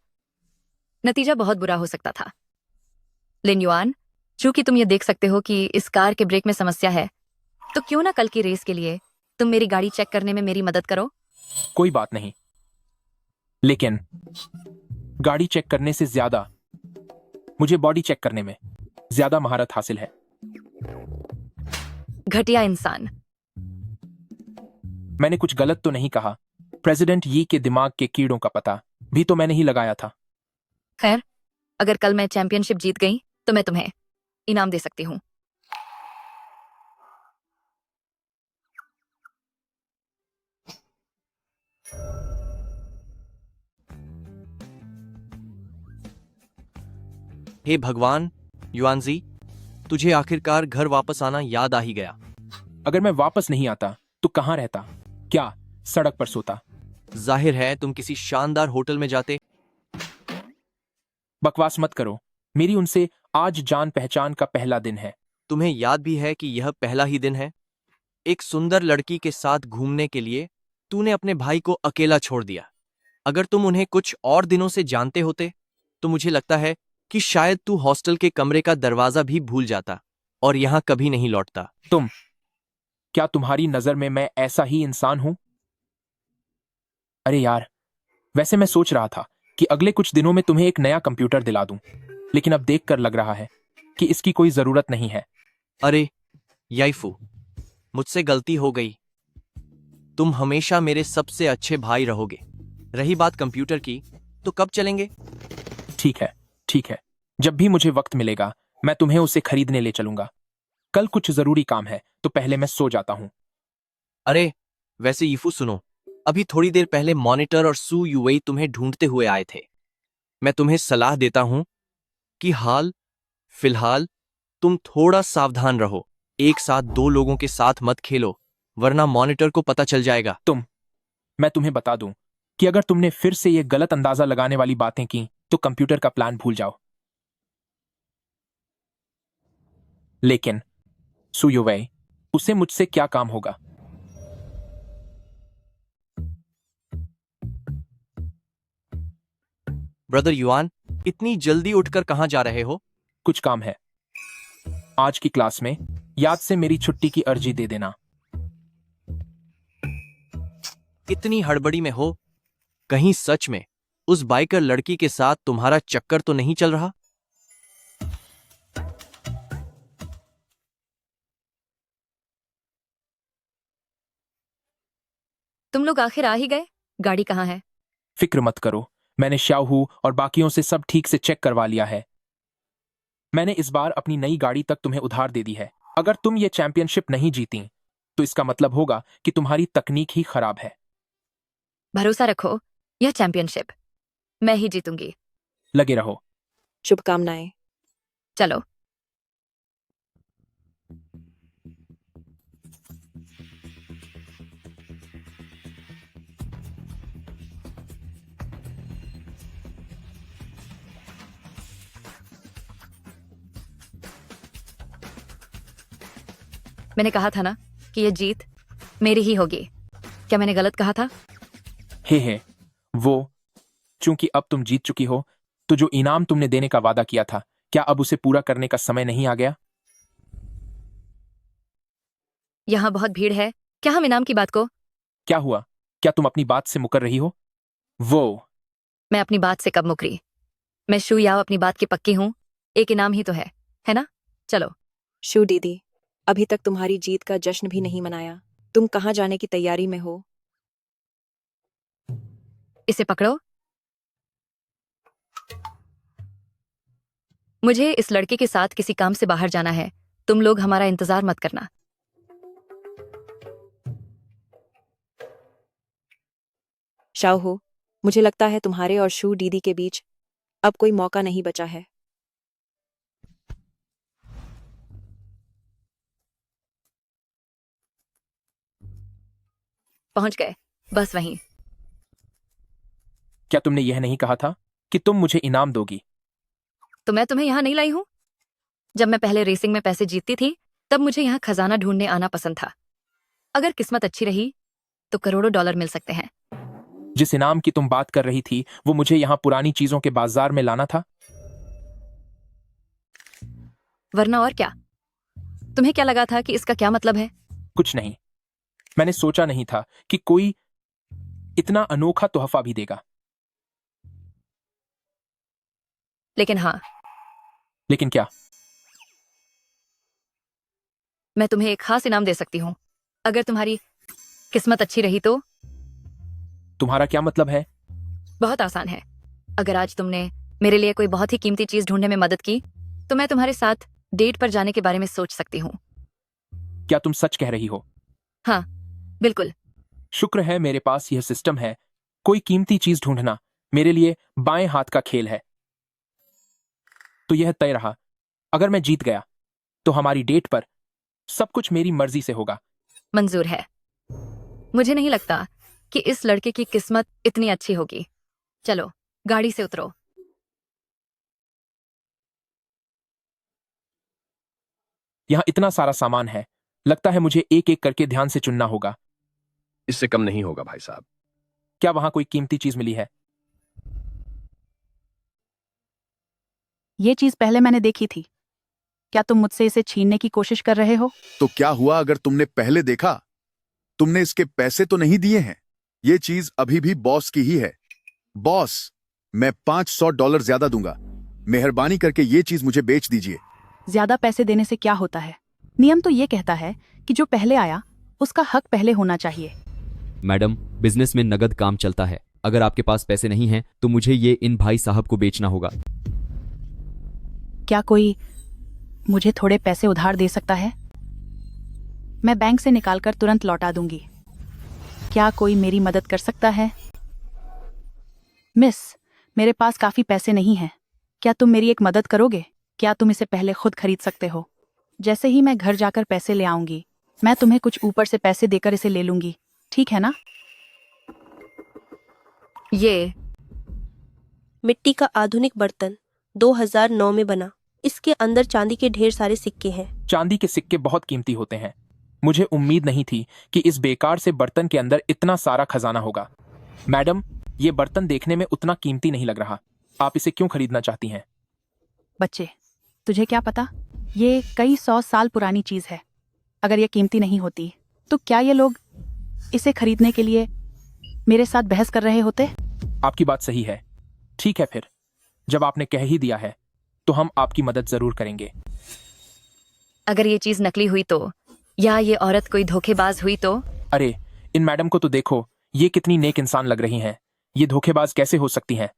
नतीजा बहुत बुरा हो सकता था। लिन युआन, चूंकि तुम ये देख सकते हो कि इस कार के ब्रेक में समस्या है, तो क्यों ना कल की रेस के लिए तुम मेरी गाड़ी चेक करने में मेरी मदद करो? कोई बात नहीं, लेकिन गाड़ी चेक करने से ज्यादा मुझे बॉडी चेक करने में ज्यादा महारत हासिल है। घटिया इंसान। मैंने कुछ गलत तो नहीं कहा। प्रेसिडेंट यी के दिमाग के कीड़ों का पता भी तो मैंने ही लगाया था। खैर, अगर कल मैं चैंपियनशिप जीत गई तो मैं तुम्हें इनाम दे सकती हूँ। हे भगवान, युआनजी, तुझे आखिरकार घर वापस आना याद आ ही गया। अगर मैं वापस नहीं आता तो कहाँ रहता? क्या सड़क पर सोता? जाहिर है तुम किसी शानदार होटल में जाते। बकवास मत करो, मेरी उनसे आज जान पहचान का पहला दिन है। तुम्हें याद भी है कि यह पहला ही दिन है? एक सुंदर लड़की के साथ घूमने के लिए तूने अपने भाई को अकेला छोड़ दिया। अगर तुम उन्हें कुछ और दिनों से जानते होते तो मुझे लगता है कि शायद तू हॉस्टल के कमरे का दरवाजा भी भूल जाता और यहां कभी नहीं लौटता। क्या तुम्हारी नजर में मैं ऐसा ही इंसान हूं? अरे यार, वैसे मैं सोच रहा था कि अगले कुछ दिनों में तुम्हें एक नया कंप्यूटर दिला दूं, लेकिन अब देखकर लग रहा है कि इसकी कोई जरूरत नहीं है। अरे याइफू, मुझसे गलती हो गई। तुम हमेशा मेरे सबसे अच्छे भाई रहोगे। रही बात कंप्यूटर की, तो कब चलेंगे? ठीक है, ठीक है, जब भी मुझे वक्त मिलेगा मैं तुम्हें उसे खरीदने ले चलूंगा। कल कुछ जरूरी काम है तो पहले मैं सो जाता हूं। अरे वैसे यीफू सुनो, अभी थोड़ी देर पहले मॉनिटर और सू यूई तुम्हें ढूंढते हुए आए थे। मैं तुम्हें सलाह देता हूं कि फिलहाल तुम थोड़ा सावधान रहो। एक साथ दो लोगों के साथ मत खेलो, वरना मॉनिटर को पता चल जाएगा। मैं तुम्हें बता दूं कि अगर तुमने फिर से ये गलत अंदाजा लगाने वाली बातें की तो कंप्यूटर का प्लान भूल जाओ। लेकिन सुयुवै, उसे मुझसे क्या काम होगा? ब्रदर युआन, इतनी जल्दी उठकर कहां जा रहे हो? कुछ काम है। आज की क्लास में याद से मेरी छुट्टी की अर्जी दे देना। इतनी हड़बड़ी में हो? कहीं सच में उस बाइकर लड़की के साथ तुम्हारा चक्कर तो नहीं चल रहा? तुम लोग आखिर आ ही गए? गाड़ी कहाँ है? फिक्र मत करो, मैंने श्याहू और बाकियों से सब ठीक से चेक करवा लिया है। मैंने इस बार अपनी नई गाड़ी तक तुम्हें उधार दे दी है। अगर तुम ये चैंपियनशिप नहीं जीती तो इसका मतलब होगा कि तुम्हारी तकनीक ही खराब है। भरोसा रखो, यह चैंपियनशिप मैं ही जीतूंगी। लगे रहो। शुभकामनाएं। चलो। मैंने कहा था ना कि यह जीत मेरी ही होगी। क्या मैंने गलत कहा था? हे वो, चूंकि अब तुम जीत चुकी हो तो जो इनाम तुमने देने का वादा किया था, क्या अब उसे पूरा करने का समय नहीं आ गया? यहाँ बहुत भीड़ है, क्या हम इनाम की बात को? क्या हुआ? क्या तुम अपनी बात से मुकर रही हो? मैं अपनी बात से कब मुकरी? मैं शू याओ अपनी बात की पक्की हूँ। एक इनाम ही तो है ना? चलो। शू दीदी, अभी तक तुम्हारी जीत का जश्न भी नहीं मनाया। तुम कहाँ जाने की तैयारी में हो? इसे पकड़ो। मुझे इस लड़के के साथ किसी काम से बाहर जाना है। तुम लोग हमारा इंतजार मत करना। शाओहू, मुझे लगता है तुम्हारे और शू दीदी के बीच अब कोई मौका नहीं बचा है। पहुंच गए, बस वहीं। क्या तुमने यह नहीं कहा था कि तुम मुझे इनाम दोगी? तो मैं तुम्हें यहां नहीं लाई हूं। जब मैं पहले रेसिंग में पैसे जीतती थी तब मुझे यहां खजाना ढूंढने आना पसंद था। अगर किस्मत अच्छी रही तो करोड़ों डॉलर मिल सकते हैं। जिस इनाम की तुम बात कर रही थी वो मुझे यहाँ पुरानी चीजों के बाजार में लाना था। वरना और क्या? तुम्हें क्या लगा था कि इसका क्या मतलब है? कुछ नहीं, मैंने सोचा नहीं था कि कोई इतना अनोखा तोहफा भी देगा। लेकिन हाँ। लेकिन क्या? मैं तुम्हें एक खास इनाम दे सकती हूँ। अगर तुम्हारी किस्मत अच्छी रही तो। तुम्हारा क्या मतलब है? बहुत आसान है। अगर आज तुमने मेरे लिए कोई बहुत ही कीमती चीज ढूंढने में मदद की तो मैं तुम्हारे साथ डेट पर जाने के बारे में सोच सकती हूँ। क्या तुम सच कह रही हो? हाँ, बिल्कुल। शुक्र है मेरे पास यह सिस्टम है। कोई कीमती चीज ढूंढना मेरे लिए बाएं हाथ का खेल है। तो यह तय रहा, अगर मैं जीत गया तो हमारी डेट पर सब कुछ मेरी मर्जी से होगा। मंजूर है। मुझे नहीं लगता कि इस लड़के की किस्मत इतनी अच्छी होगी। चलो गाड़ी से उतरो। यहाँ इतना सारा सामान है, लगता है मुझे एक एक करके ध्यान से चुनना होगा। इससे कम नहीं होगा भाई साहब। क्या वहां कोई कीमती चीज मिली है? ये चीज पहले मैंने देखी थी। क्या तुम मुझसे इसे छीनने की कोशिश कर रहे हो? तो क्या हुआ अगर तुमने पहले देखा? तुमने इसके पैसे तो नहीं दिए हैं। ये चीज अभी भी बॉस की ही है। बॉस, मैं $500 ज्यादा दूंगा। मेहरबानी करके ये चीज मुझे बेच दीजिए। ज्यादा पैसे देने से क्या होता है? नियम तो ये कहता है कि जो पहले आया उसका हक पहले होना चाहिए। मैडम, बिजनेस में नगद काम चलता है। अगर आपके पास पैसे नहीं हैं तो मुझे ये इन भाई साहब को बेचना होगा। क्या कोई मुझे थोड़े पैसे उधार दे सकता है? मैं बैंक से निकालकर तुरंत लौटा दूंगी। क्या कोई मेरी मदद कर सकता है? मिस, मेरे पास काफी पैसे नहीं हैं। क्या तुम मेरी एक मदद करोगे? क्या तुम इसे पहले खुद खरीद सकते हो? जैसे ही मैं घर जाकर पैसे ले आऊंगी, मैं तुम्हें कुछ ऊपर से पैसे देकर इसे ले लूंगी, ठीक है ना? ये मिट्टी का आधुनिक बर्तन 2009 में बना। इसके अंदर चांदी के ढेर सारे सिक्के हैं। चांदी के सिक्के बहुत कीमती होते हैं। मुझे उम्मीद नहीं थी कि इस बेकार से बर्तन के अंदर इतना सारा खजाना होगा। मैडम, ये बर्तन देखने में उतना कीमती नहीं लग रहा। आप इसे क्यों खरीदना चाहती हैं? बच्चे, तुझे क्या पता? ये कई 100 साल पुरानी चीज है। अगर ये कीमती नहीं होती तो क्या ये लोग इसे खरीदने के लिए मेरे साथ बहस कर रहे होते? आपकी बात सही है। ठीक है, फिर जब आपने कह ही दिया है तो हम आपकी मदद जरूर करेंगे। अगर ये चीज नकली हुई तो, या ये औरत कोई धोखेबाज हुई तो? अरे, इन मैडम को तो देखो, ये कितनी नेक इंसान लग रही हैं। ये धोखेबाज कैसे हो सकती हैं?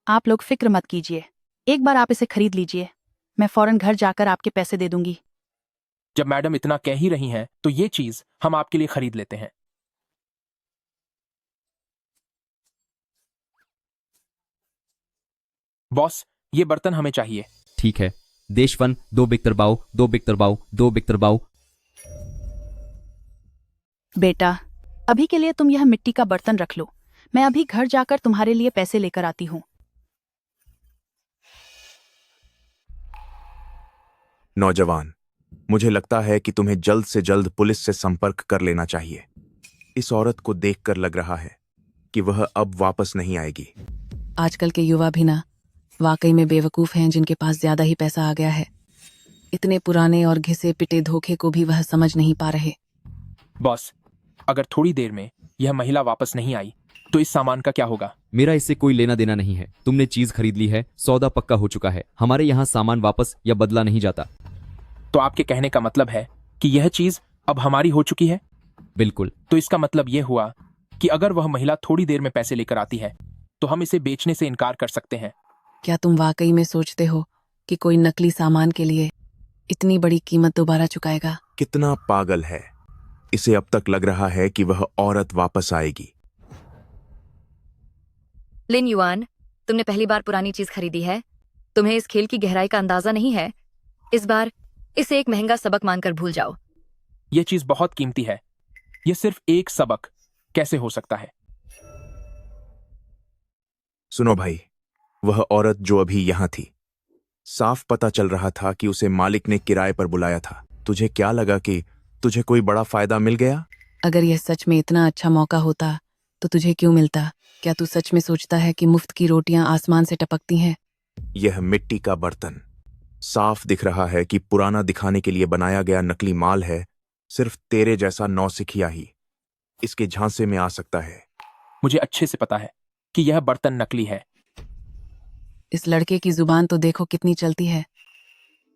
आप लोग फिक्र मत कीजिए। एक बार आप इसे खरीद लीजिए, मैं फौरन घर जाकर आपके पैसे दे दूंगी। जब मैडम इतना कह ही रही हैं तो ये चीज हम आपके लिए खरीद लेते हैं। बॉस, ये बर्तन हमें चाहिए। ठीक है। देशवन 2 बिक्तरबाऊ 2 बिक्तरबाऊ 2 बिक्तरबाऊ। बेटा, अभी के लिए तुम यह मिट्टी का बर्तन रख लो। मैं अभी घर जाकर तुम्हारे लिए पैसे लेकर आती हूँ। नौजवान, मुझे लगता है कि तुम्हें जल्द से जल्द पुलिस से संपर्क कर लेना चाहिए। इस औरत को देखकर लग रहा है कि वह अब वापस नहीं आएगी। आजकल के युवा भी ना वाकई में बेवकूफ हैं, जिनके पास ज्यादा ही पैसा आ गया है। इतने पुराने और घिसे पिटे धोखे को भी वह समझ नहीं पा रहे। बॉस, अगर थोड़ी देर में यह महिला वापस नहीं आई तो इस सामान का क्या होगा? मेरा इससे कोई लेना देना नहीं है। तुमने चीज खरीद ली है, सौदा पक्का हो चुका है। हमारे यहाँ सामान वापस या बदला नहीं जाता। तो आपके कहने का मतलब है कि यह चीज अब हमारी हो चुकी है? बिल्कुल। तो इसका मतलब यह हुआ कि अगर वह महिला थोड़ी देर में पैसे लेकर आती है तो हम इसे बेचने से इनकार कर सकते हैं। क्या तुम वाकई में सोचते हो कि कोई नकली सामान के लिए इतनी बड़ी कीमत दोबारा चुकाएगा? कितना पागल है। इसे अब तक लग रहा है कि वह औरत वापस आएगी। लिन युआन, तुमने पहली बार पुरानी चीज खरीदी है। तुम्हें इस खेल की गहराई का अंदाजा नहीं है। इस बार इसे एक महंगा सबक मानकर भूल जाओ। यह चीज बहुत कीमती है। यह सिर्फ एक सबक कैसे हो सकता है? सुनो भाई, वह औरत जो अभी यहां थी, साफ पता चल रहा था कि उसे मालिक ने किराए पर बुलाया था। तुझे क्या लगा कि तुझे कोई बड़ा फायदा मिल गया? अगर यह सच में इतना अच्छा मौका होता तो तुझे क्यों मिलता? क्या तू सच में सोचता है कि मुफ्त की रोटियां आसमान से टपकती हैं? यह मिट्टी का बर्तन साफ दिख रहा है कि पुराना दिखाने के लिए बनाया गया नकली माल है। सिर्फ तेरे जैसा नौसिखिया ही इसके झांसे में आ सकता है। मुझे अच्छे से पता है कि यह बर्तन नकली है। इस लड़के की जुबान तो देखो कितनी चलती है।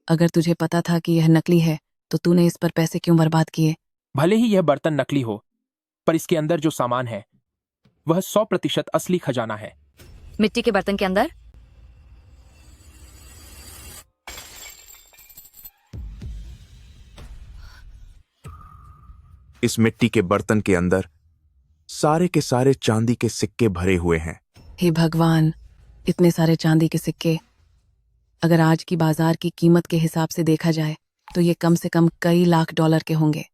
अगर तुझे पता था कि यह नकली है तो तूने इस पर पैसे क्यों बर्बाद किए? भले ही यह बर्तन नकली हो, पर इसके अंदर जो सामान है वह 100% असली खजाना है। मिट्टी के बर्तन के अंदर? इस मिट्टी के बर्तन के अंदर सारे के सारे चांदी के सिक्के भरे हुए हैं। हे भगवान, इतने सारे चांदी के सिक्के। अगर आज की बाजार की कीमत के हिसाब से देखा जाए तो ये कम से कम कई लाख डॉलर के होंगे।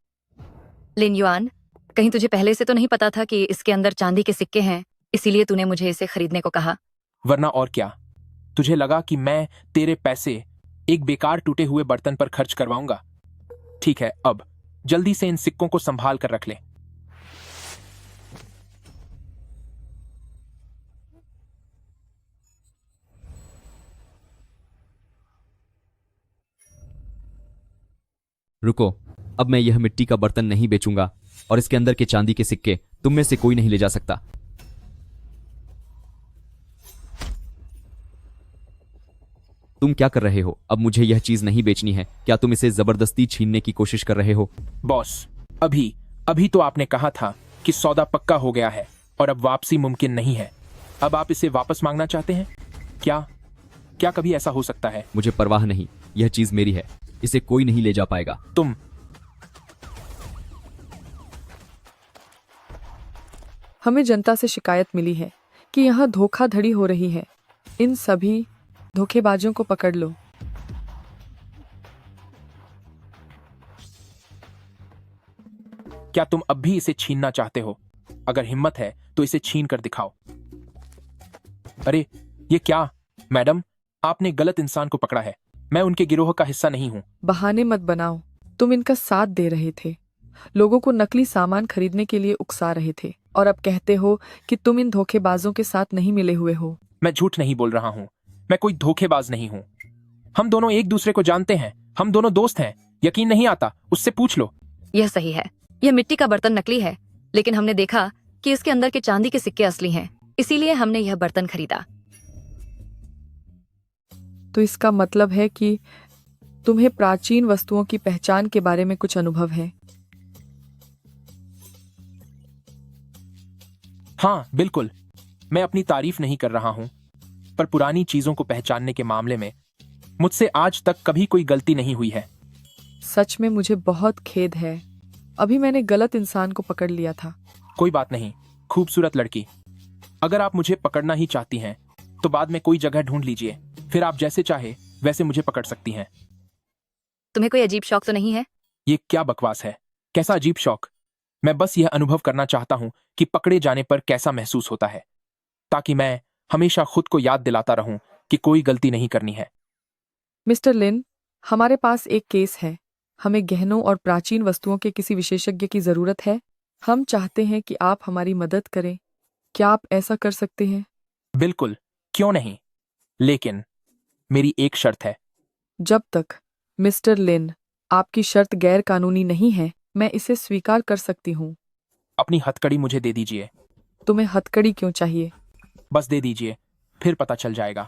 लिन युआन, कहीं तुझे पहले से तो नहीं पता था कि इसके अंदर चांदी के सिक्के हैं, इसीलिए तूने मुझे इसे खरीदने को कहा? वरना और क्या, तुझे लगा कि मैं तेरे पैसे एक बेकार टूटे हुए बर्तन पर खर्च करवाऊंगा? ठीक है, अब जल्दी से इन सिक्कों को संभाल कर रख ले। रुको, अब मैं यह मिट्टी का बर्तन नहीं बेचूंगा और इसके अंदर के चांदी के सिक्के तुम में से कोई नहीं ले जा सकता। तुम क्या कर रहे हो? अब मुझे यह चीज नहीं बेचनी है। क्या तुम इसे जबरदस्ती छीनने की कोशिश कर रहे हो? बॉस, अभी तो आपने कहा था कि सौदा पक्का हो गया है और अब वापसी मुमकिन नहीं है। अब आप इसे वापस मांगना चाहते हैं? क्या कभी ऐसा हो सकता है? मुझे परवाह नहीं, यह चीज मेरी है, इसे कोई नहीं ले जा पाएगा। तुम हमें जनता से शिकायत मिली है कि यहाँ धोखाधड़ी हो रही है। इन सभी धोखेबाजों को पकड़ लो। क्या तुम अब भी इसे छीनना चाहते हो? अगर हिम्मत है तो इसे छीन कर दिखाओ। अरे ये क्या मैडम, आपने गलत इंसान को पकड़ा है। मैं उनके गिरोह का हिस्सा नहीं हूं। बहाने मत बनाओ, तुम इनका साथ दे रहे थे, लोगों को नकली सामान खरीदने के लिए उकसा रहे थे और अब कहते हो कि तुम इन धोखेबाजों के साथ नहीं मिले हुए हो। मैं झूठ नहीं बोल रहा हूं, मैं कोई धोखेबाज नहीं हूं। हम दोनों एक दूसरे को जानते हैं, हम दोनों दोस्त हैं। यकीन नहीं आता? उससे पूछ लो। यह सही है, यह मिट्टी का बर्तन नकली है, लेकिन हमने देखा कि इसके अंदर के चांदी के सिक्के असली हैं, इसीलिए हमने यह बर्तन खरीदा। तो इसका मतलब है कि तुम्हें प्राचीन वस्तुओं की पहचान के बारे में कुछ अनुभव है? हाँ बिल्कुल, मैं अपनी तारीफ नहीं कर रहा हूं, पर पुरानी चीजों को पहचानने के मामले में मुझसे आज तक कभी कोई गलती नहीं हुई है। सच में मुझे बहुत खेद है, अभी मैंने गलत इंसान को पकड़ लिया था। कोई बात नहीं, खूबसूरत लड़की, अगर आप मुझे पकड़ना ही चाहती हैं तो बाद में कोई जगह ढूंढ लीजिए, फिर आप जैसे चाहे वैसे मुझे पकड़ सकती हैं। तुम्हें कोई अजीब शौक तो नहीं है? ये क्या बकवास है? कैसा अजीब शौक? मैं बस यह अनुभव करना चाहता हूं कि पकड़े जाने पर कैसा महसूस होता है, ताकि मैं हमेशा खुद को याद दिलाता रहूं कि कोई गलती नहीं करनी है। मिस्टर लिन, हमारे पास एक केस है। हमें गहनों और प्राचीन वस्तुओं के किसी विशेषज्ञ की जरूरत है। हम चाहते हैं कि आप हमारी मदद करें। क्या आप ऐसा कर सकते हैं? बिल्कुल, क्यों नहीं, लेकिन मेरी एक शर्त है। जब तक मिस्टर लिन आपकी शर्त गैर कानूनी नहीं है, मैं इसे स्वीकार कर सकती हूँ। अपनी हथकड़ी मुझे दे दीजिए। तुम्हें हथकड़ी क्यों चाहिए? बस दे दीजिए, फिर पता चल जाएगा।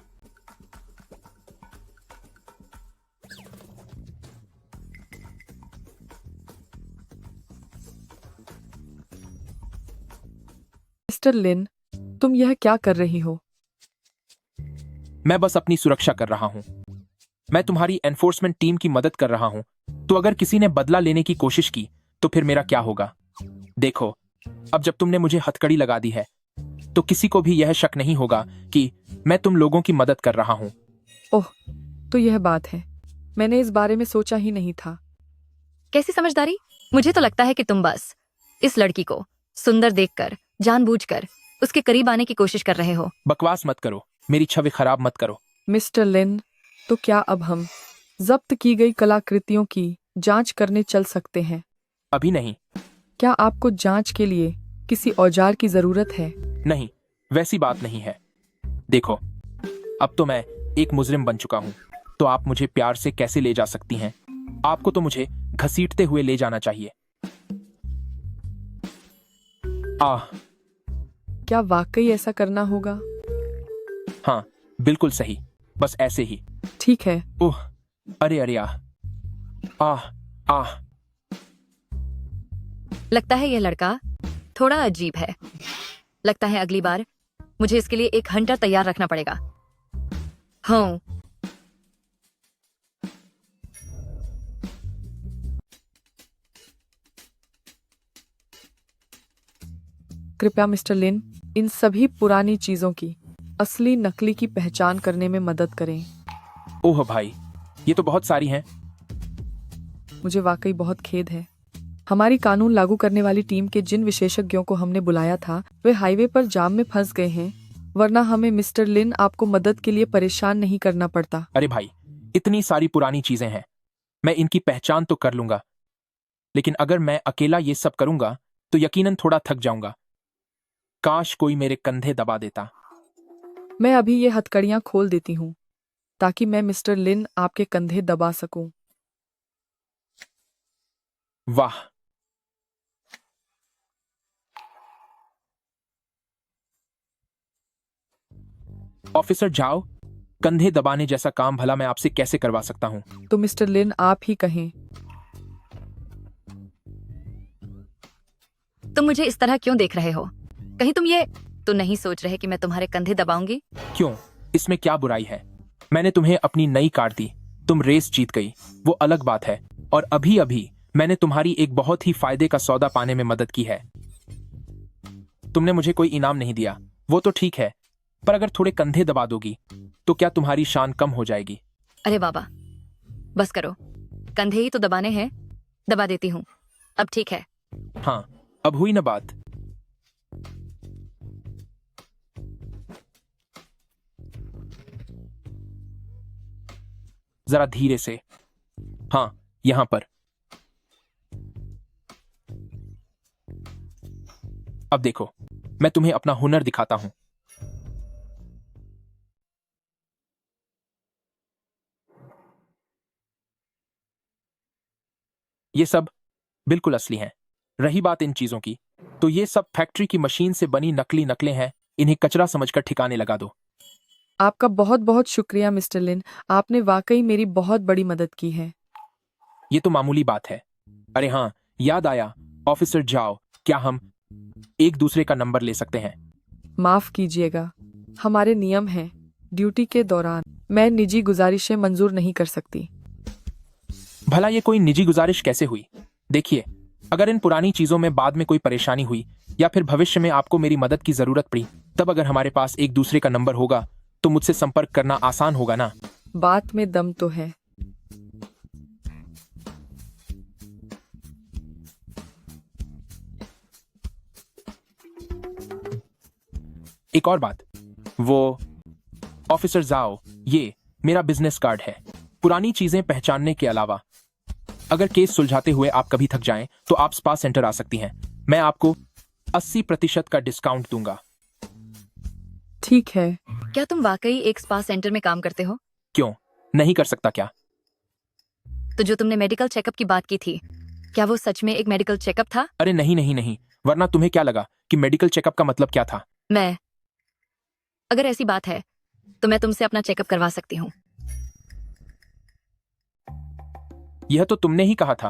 मिस्टर लिन, तुम यह क्या कर रही हो? मैं बस अपनी सुरक्षा कर रहा हूं। मैं तुम्हारी एनफोर्समेंट टीम की मदद कर रहा हूं, तो अगर किसी ने बदला लेने की कोशिश की तो फिर मेरा क्या होगा? देखो, अब जब तुमने मुझे हथकड़ी लगा दी है तो किसी को भी यह शक नहीं होगा कि मैं तुम लोगों की मदद कर रहा हूं। ओह, तो यह बात है, मैंने इस बारे में सोचा ही नहीं था। कैसी समझदारी? मुझे तो लगता है कि तुम बस इस लड़की को सुंदर देखकर जानबूझकर उसके करीब आने की कोशिश कर रहे हो। बकवास मत करो, मेरी छवि खराब मत करो। मिस्टर लिन, तो क्या अब हम जब्त की गई कलाकृतियों की जांच करने चल सकते हैं? अभी नहीं। क्या आपको जांच के लिए किसी औजार की जरूरत है? नहीं, वैसी बात नहीं है। देखो, अब तो मैं एक मुजरिम बन चुका हूं, तो आप मुझे प्यार से कैसे ले जा सकती हैं? आपको तो मुझे घसीटते हुए ले जाना चाहिए। क्या वाकई ऐसा करना होगा? हाँ, बिल्कुल सही, बस ऐसे ही। ठीक है। ओह, अरे आह। लगता है यह लड़का थोड़ा अजीब है। लगता है अगली बार मुझे इसके लिए एक हंटर तैयार रखना पड़ेगा। हाँ, कृपया मिस्टर लिन, इन सभी पुरानी चीजों की असली नकली की पहचान करने में मदद करें। ओह भाई, ये तो बहुत सारी हैं। मुझे वाकई बहुत खेद है। हमारी कानून लागू करने वाली टीम के जिन विशेषज्ञों को हमने बुलाया था वे हाईवे पर जाम में फंस गए हैं, वरना हमें मिस्टर लिन आपको मदद के लिए परेशान नहीं करना पड़ता। अरे भाई, इतनी सारी पुरानी चीजें हैं, मैं इनकी पहचान तो कर लूंगा, लेकिन अगर मैं अकेला ये सब करूंगा तो यकीनन थोड़ा थक जाऊंगा। काश कोई मेरे कंधे दबा देता। मैं अभी ये हथकड़ियां खोल देती हूँ ताकि मैं मिस्टर लिन आपके कंधे दबा सकूं। वाह, ऑफिसर जाओ, कंधे दबाने जैसा काम भला मैं आपसे कैसे करवा सकता हूं? तो मिस्टर लिन आप ही कहें। तुम मुझे इस तरह क्यों देख रहे हो? कहीं तुम ये तो नहीं सोच रहे कि मैं तुम्हारे कंधे दबाऊंगी? क्यों, इसमें क्या बुराई है? मैंने तुम्हें अपनी नई कार दी, तुम रेस जीत गई, वो अलग बात है। और अभी अभी मैंने तुम्हारी एक बहुत ही फायदे का सौदा पाने में मदद की है। तुमने मुझे कोई इनाम नहीं दिया, वो तो ठीक है, पर अगर थोड़े कंधे दबा दोगी तो क्या तुम्हारी शान कम हो जाएगी? अरे बाबा, बस करो, कंधे ही तो दबाने हैं, दबा देती हूँ। अब ठीक है? हाँ, अब हुई ना बात। जरा धीरे से। हाँ, यहां पर। अब देखो, मैं तुम्हें अपना हुनर दिखाता हूं। ये सब बिल्कुल असली हैं। रही बात इन चीजों की, तो ये सब फैक्ट्री की मशीन से बनी नकली नकलें हैं। इन्हें कचरा समझकर ठिकाने लगा दो। आपका बहुत बहुत शुक्रिया मिस्टर लिन, आपने वाकई मेरी बहुत बड़ी मदद की है। ये तो मामूली बात है। अरे हाँ, याद आया, ऑफिसर जाओ, क्या हम एक दूसरे का नंबर ले सकते हैं? माफ कीजिएगा, हमारे नियम हैं। ड्यूटी के दौरान मैं निजी गुजारिशें मंजूर नहीं कर सकती। भला ये कोई निजी गुजारिश कैसे हुई? देखिए, अगर इन पुरानी चीजों में बाद में कोई परेशानी हुई या फिर भविष्य में आपको मेरी मदद की जरूरत पड़ी, तब अगर हमारे पास एक दूसरे का नंबर होगा तो मुझसे संपर्क करना आसान होगा ना? बात में दम तो है। एक और बात, वो ऑफिसर जाओ, ये मेरा बिजनेस कार्ड है। पुरानी चीजें पहचानने के अलावा अगर केस सुलझाते हुए आप कभी थक जाएं तो आप स्पा सेंटर आ सकती हैं। मैं आपको 80% का डिस्काउंट दूंगा। ठीक है। क्या तुम वाकई एक स्पा सेंटर में काम करते हो? क्यों नहीं कर सकता क्या? तो जो तुमने मेडिकल चेकअप की बात की थी, क्या वो सच में एक मेडिकल चेकअप था? अरे नहीं नहीं नहीं, वरना तुम्हें क्या लगा कि मेडिकल चेकअप का मतलब क्या था? अगर ऐसी बात है तो मैं तुमसे अपना चेकअप करवा सकती हूँ। यह तो तुमने ही कहा था।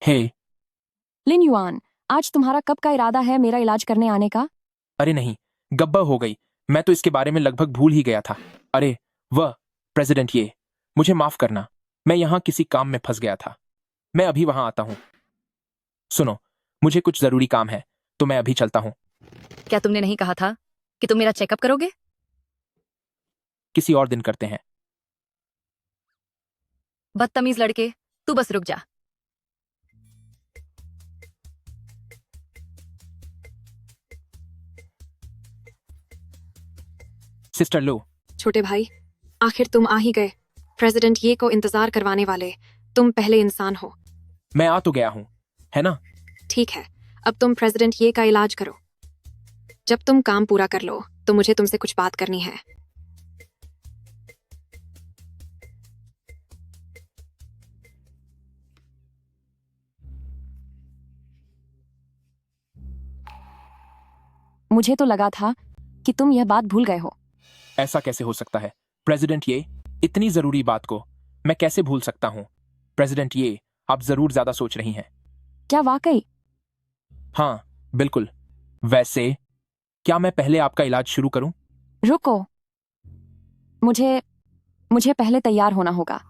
हे लिन युआन, आज तुम्हारा कब का इरादा है मेरा इलाज करने आने का? अरे नहीं, गब्बर हो गई, मैं तो इसके बारे में लगभग भूल ही गया था। अरे वह प्रेसिडेंट, ये मुझे माफ करना, मैं यहां किसी काम में फंस गया था। मैं अभी वहां आता हूं। सुनो, मुझे कुछ जरूरी काम है, तो मैं अभी चलता हूं। क्या तुमने नहीं कहा था कि तुम मेरा चेकअप करोगे? किसी और दिन करते हैं। बदतमीज लड़के, तू बस रुक जा। सिस्टर लो। छोटे भाई, आखिर तुम आ ही गए। प्रेसिडेंट ये को इंतजार करवाने वाले तुम पहले इंसान हो। मैं आ तो गया हूं, है ना? ठीक है, अब तुम प्रेसिडेंट ये का इलाज करो। जब तुम काम पूरा कर लो तो मुझे तुमसे कुछ बात करनी है। मुझे तो लगा था कि तुम यह बात भूल गए हो। ऐसा कैसे हो सकता है प्रेसिडेंट? ये इतनी जरूरी बात को मैं कैसे भूल सकता हूं? प्रेसिडेंट, ये आप जरूर ज्यादा सोच रही हैं। क्या वाकई? हाँ बिल्कुल। वैसे क्या मैं पहले आपका इलाज शुरू करूं? रुको, मुझे पहले तैयार होना होगा।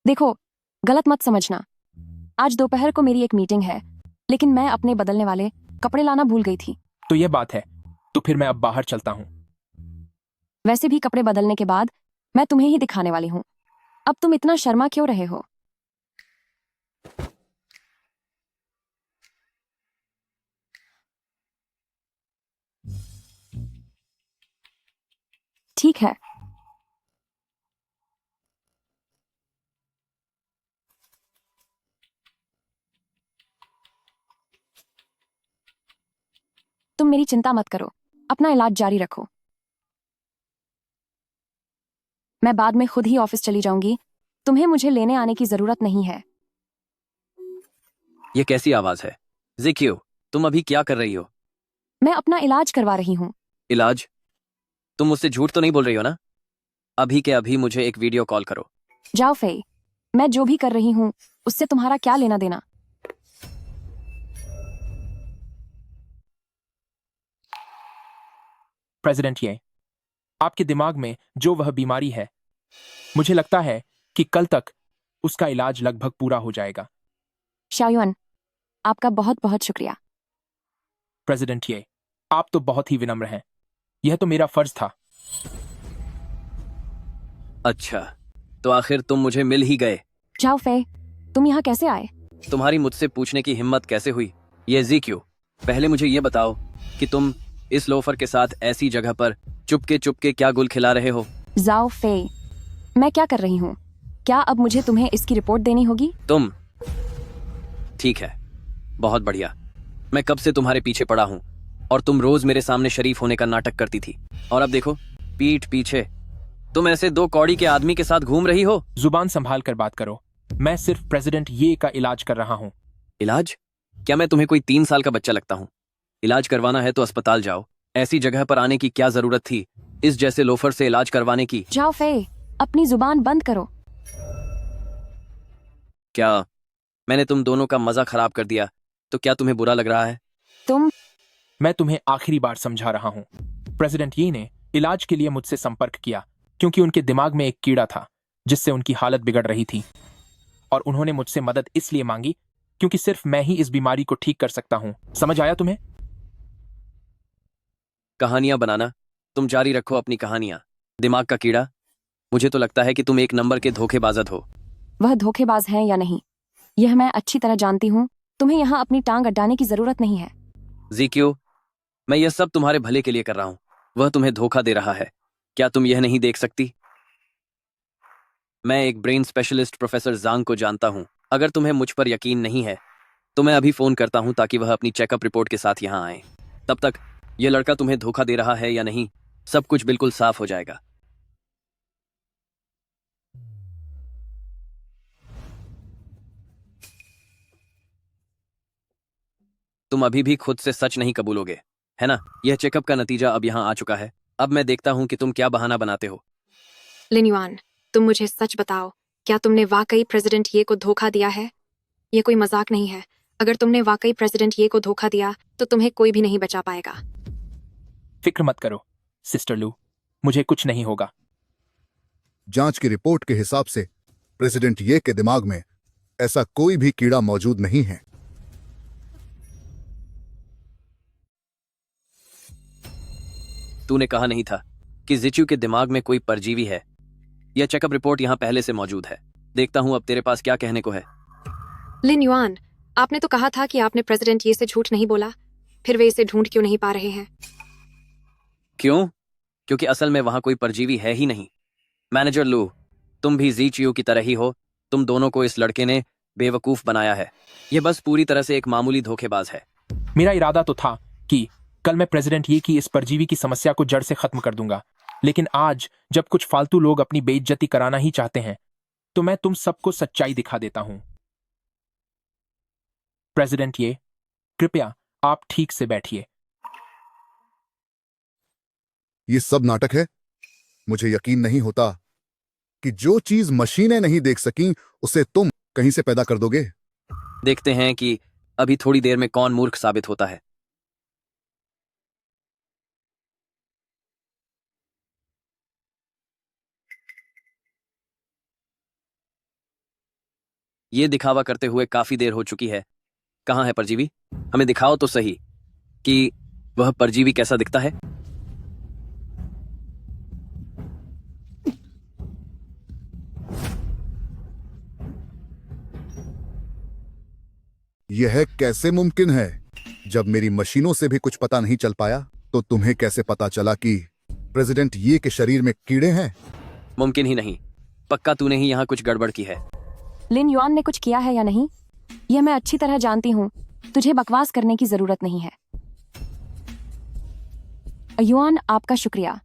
देखो, गलत मत समझना। आज दोपहर को मेरी एक मीटिंग है, लेकिन मैं अपने बदलने वाले कपड़े लाना भूल गई थी। तो यह बात है, तो फिर मैं अब बाहर चलता हूँ। वैसे भी कपड़े बदलने के बाद मैं तुम्हें ही दिखाने वाली हूँ। अब तुम इतना शर्मा क्यों रहे हो? ठीक है। तुम मेरी चिंता मत करो, अपना इलाज जारी रखो। मैं बाद में खुद ही ऑफिस चली जाऊंगी। तुम्हें मुझे लेने आने की जरूरत नहीं है। ये कैसी आवाज है? जिक्यू, तुम अभी क्या कर रही हो? मैं अपना इलाज करवा रही हूँ। इलाज? तुम मुझसे झूठ तो नहीं बोल रही हो ना? अभी के अभी मुझे एक वीडियो कॉल करो। जाओ फे, मैं जो भी कर रही हूँ उससे तुम्हारा क्या लेना देना? प्रेसिडेंट ये, आपके दिमाग में जो वह बीमारी है, मुझे लगता है कि कल तक उसका इलाज लगभग पूरा हो जाएगा। शायुअन, आपका बहुत बहुत शुक्रिया। प्रेसिडेंट ये, आप तो बहुत ही विनम्र हैं। यह तो मेरा फर्ज था। अच्छा, तो आखिर तुम मुझे मिल ही गए। जाओ फे, तुम यहाँ कैसे आए? तुम्हारी मुझसे पूछने की हिम्मत कैसे हुई? ये जिक्यू, पहले मुझे ये बताओ कि तुम इस लोफर के साथ ऐसी जगह पर चुपके चुपके क्या गुल खिला रहे हो? जाओ फे, मैं क्या कर रही हूँ? क्या अब मुझे तुम्हें इसकी रिपोर्ट देनी होगी? तुम? ठीक है, बहुत बढ़िया। मैं कब से तुम्हारे पीछे पड़ा हूँ और तुम रोज मेरे सामने शरीफ होने का नाटक करती थी, और अब देखो, पीठ पीछे तुम ऐसे दो कौड़ी के आदमी के साथ घूम रही हो। जुबान संभाल कर बात करो। मैं सिर्फ प्रेसिडेंट ये का इलाज कर रहा हूँ। इलाज? क्या मैं तुम्हें कोई 3 साल का बच्चा लगता हूँ? इलाज करवाना है तो अस्पताल जाओ। ऐसी जगह पर आने की क्या जरूरत थी इस जैसे लोफर से इलाज करवाने की? जाओ फे, अपनी जुबान बंद करो। क्या मैंने तुम दोनों का मजा खराब कर दिया? तो क्या तुम्हें बुरा लग रहा है? मैं तुम्हें आखिरी बार समझा रहा हूँ। प्रेसिडेंट ये ने इलाज के लिए मुझसे संपर्क किया क्योंकि उनके दिमाग में एक कीड़ा था जिससे उनकी हालत बिगड़ रही थी, और उन्होंने मुझसे मदद इसलिए मांगी क्योंकि सिर्फ मैं ही इस बीमारी को ठीक कर सकता हूँ। समझ आया तुम्हें? कहानियां बनाना तुम जारी रखो, अपनी कहानियां। दिमाग का कीड़ा, मुझे तो लगता है कि तुम एक नंबर के धोखेबाजत हो। वह धोखेबाज हैं या नहीं, यह मैं अच्छी तरह जानती हूँ। तुम्हें यहाँ अपनी टांग अड्डाने की जरूरत नहीं है। जिक्यू, मैं यह सब तुम्हारे भले के लिए कर रहा हूँ। वह तुम्हें धोखा दे रहा है। क्या तुम यह नहीं देख सकती? मैं एक ब्रेन स्पेशलिस्ट प्रोफेसर जांग को जानता हूँ। अगर तुम्हें मुझ पर यकीन नहीं है तो मैं अभी फोन करता हूँ ताकि वह अपनी चेकअप रिपोर्ट के साथ यहाँ आए। तब तक यह लड़का तुम्हें धोखा दे रहा है या नहीं, सब कुछ बिल्कुल साफ हो जाएगा। तुम अभी भी खुद से सच नहीं कबूलोगे, है ना? यह चेकअप का नतीजा अब यहाँ आ चुका है। अब मैं देखता हूँ कि तुम क्या बहाना बनाते हो। लिन युआन, तुम मुझे सच बताओ, क्या तुमने वाकई प्रेसिडेंट ये को धोखा दिया है? ये कोई मजाक नहीं है। अगर तुमने वाकई प्रेसिडेंट ये को धोखा दिया तो तुम्हें कोई भी नहीं बचा पाएगा। फिक्र मत करो सिस्टर लू, मुझे कुछ नहीं होगा। जांच की रिपोर्ट के हिसाब से प्रेसिडेंट ये के दिमाग में ऐसा कोई भी कीड़ा मौजूद नहीं है। तूने कहा नहीं था कि जिचू के दिमाग में कोई परजीवी है? यह चेकअप रिपोर्ट यहाँ पहले से मौजूद है। देखता हूँ अब तेरे पास क्या कहने को है। लिन युआन, आपने तो कहा था कि आपने प्रेसिडेंट ये से झूठ नहीं बोला, फिर वे इसे ढूंढ क्यों नहीं पा रहे हैं? क्यों? क्योंकि असल में वहां कोई परजीवी है ही नहीं। मैनेजर लू, तुम भी जीचयू की तरह ही हो। तुम दोनों को इस लड़के ने बेवकूफ बनाया है। यह बस पूरी तरह से एक मामूली धोखेबाज है। मेरा इरादा तो था कि कल मैं प्रेसिडेंट ये की इस परजीवी की समस्या को जड़ से खत्म कर दूंगा, लेकिन आज जब कुछ फालतू लोग अपनी बेइज्जती कराना ही चाहते हैं तो मैं तुम सबको सच्चाई दिखा देता हूं। प्रेसिडेंट ये, कृपया आप ठीक से बैठिए। ये सब नाटक है। मुझे यकीन नहीं होता कि जो चीज मशीनें नहीं देख सकी उसे तुम कहीं से पैदा कर दोगे। देखते हैं कि अभी थोड़ी देर में कौन मूर्ख साबित होता है। ये दिखावा करते हुए काफी देर हो चुकी है। कहाँ है परजीवी? हमें दिखाओ तो सही। कि वह परजीवी कैसा दिखता है? यह कैसे मुमकिन है? जब मेरी मशीनों से भी कुछ पता नहीं चल पाया तो तुम्हें कैसे पता चला कि प्रेसिडेंट ये के शरीर में कीड़े हैं? मुमकिन ही नहीं। पक्का तूने ही यहाँ कुछ गड़बड़ की है। लिन युआन ने कुछ किया है या नहीं, यह मैं अच्छी तरह जानती हूँ। तुझे बकवास करने की जरूरत नहीं है। युआन, आपका शुक्रिया।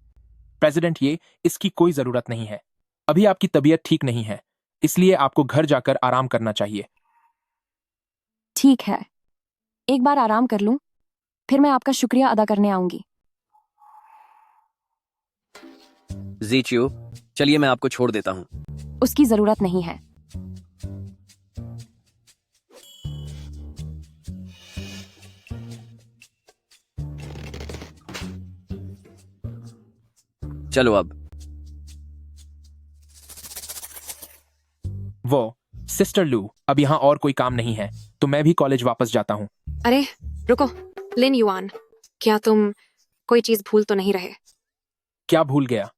प्रेसिडेंट ये इसकी कोई जरूरत नहीं है। अभी आपकी तबीयत ठीक नहीं है, इसलिए आपको घर जाकर आराम करना चाहिए। ठीक है, एक बार आराम कर लूं, फिर मैं आपका शुक्रिया अदा करने आऊंगी। जीचियो, चलिए मैं आपको छोड़ देता हूँ। उसकी जरूरत नहीं है। चलो अब। वो सिस्टर लू, अब यहाँ और कोई काम नहीं है तो मैं भी कॉलेज वापस जाता हूँ। अरे रुको, लिन युआन, क्या तुम कोई चीज भूल तो नहीं रहे? क्या भूल गया?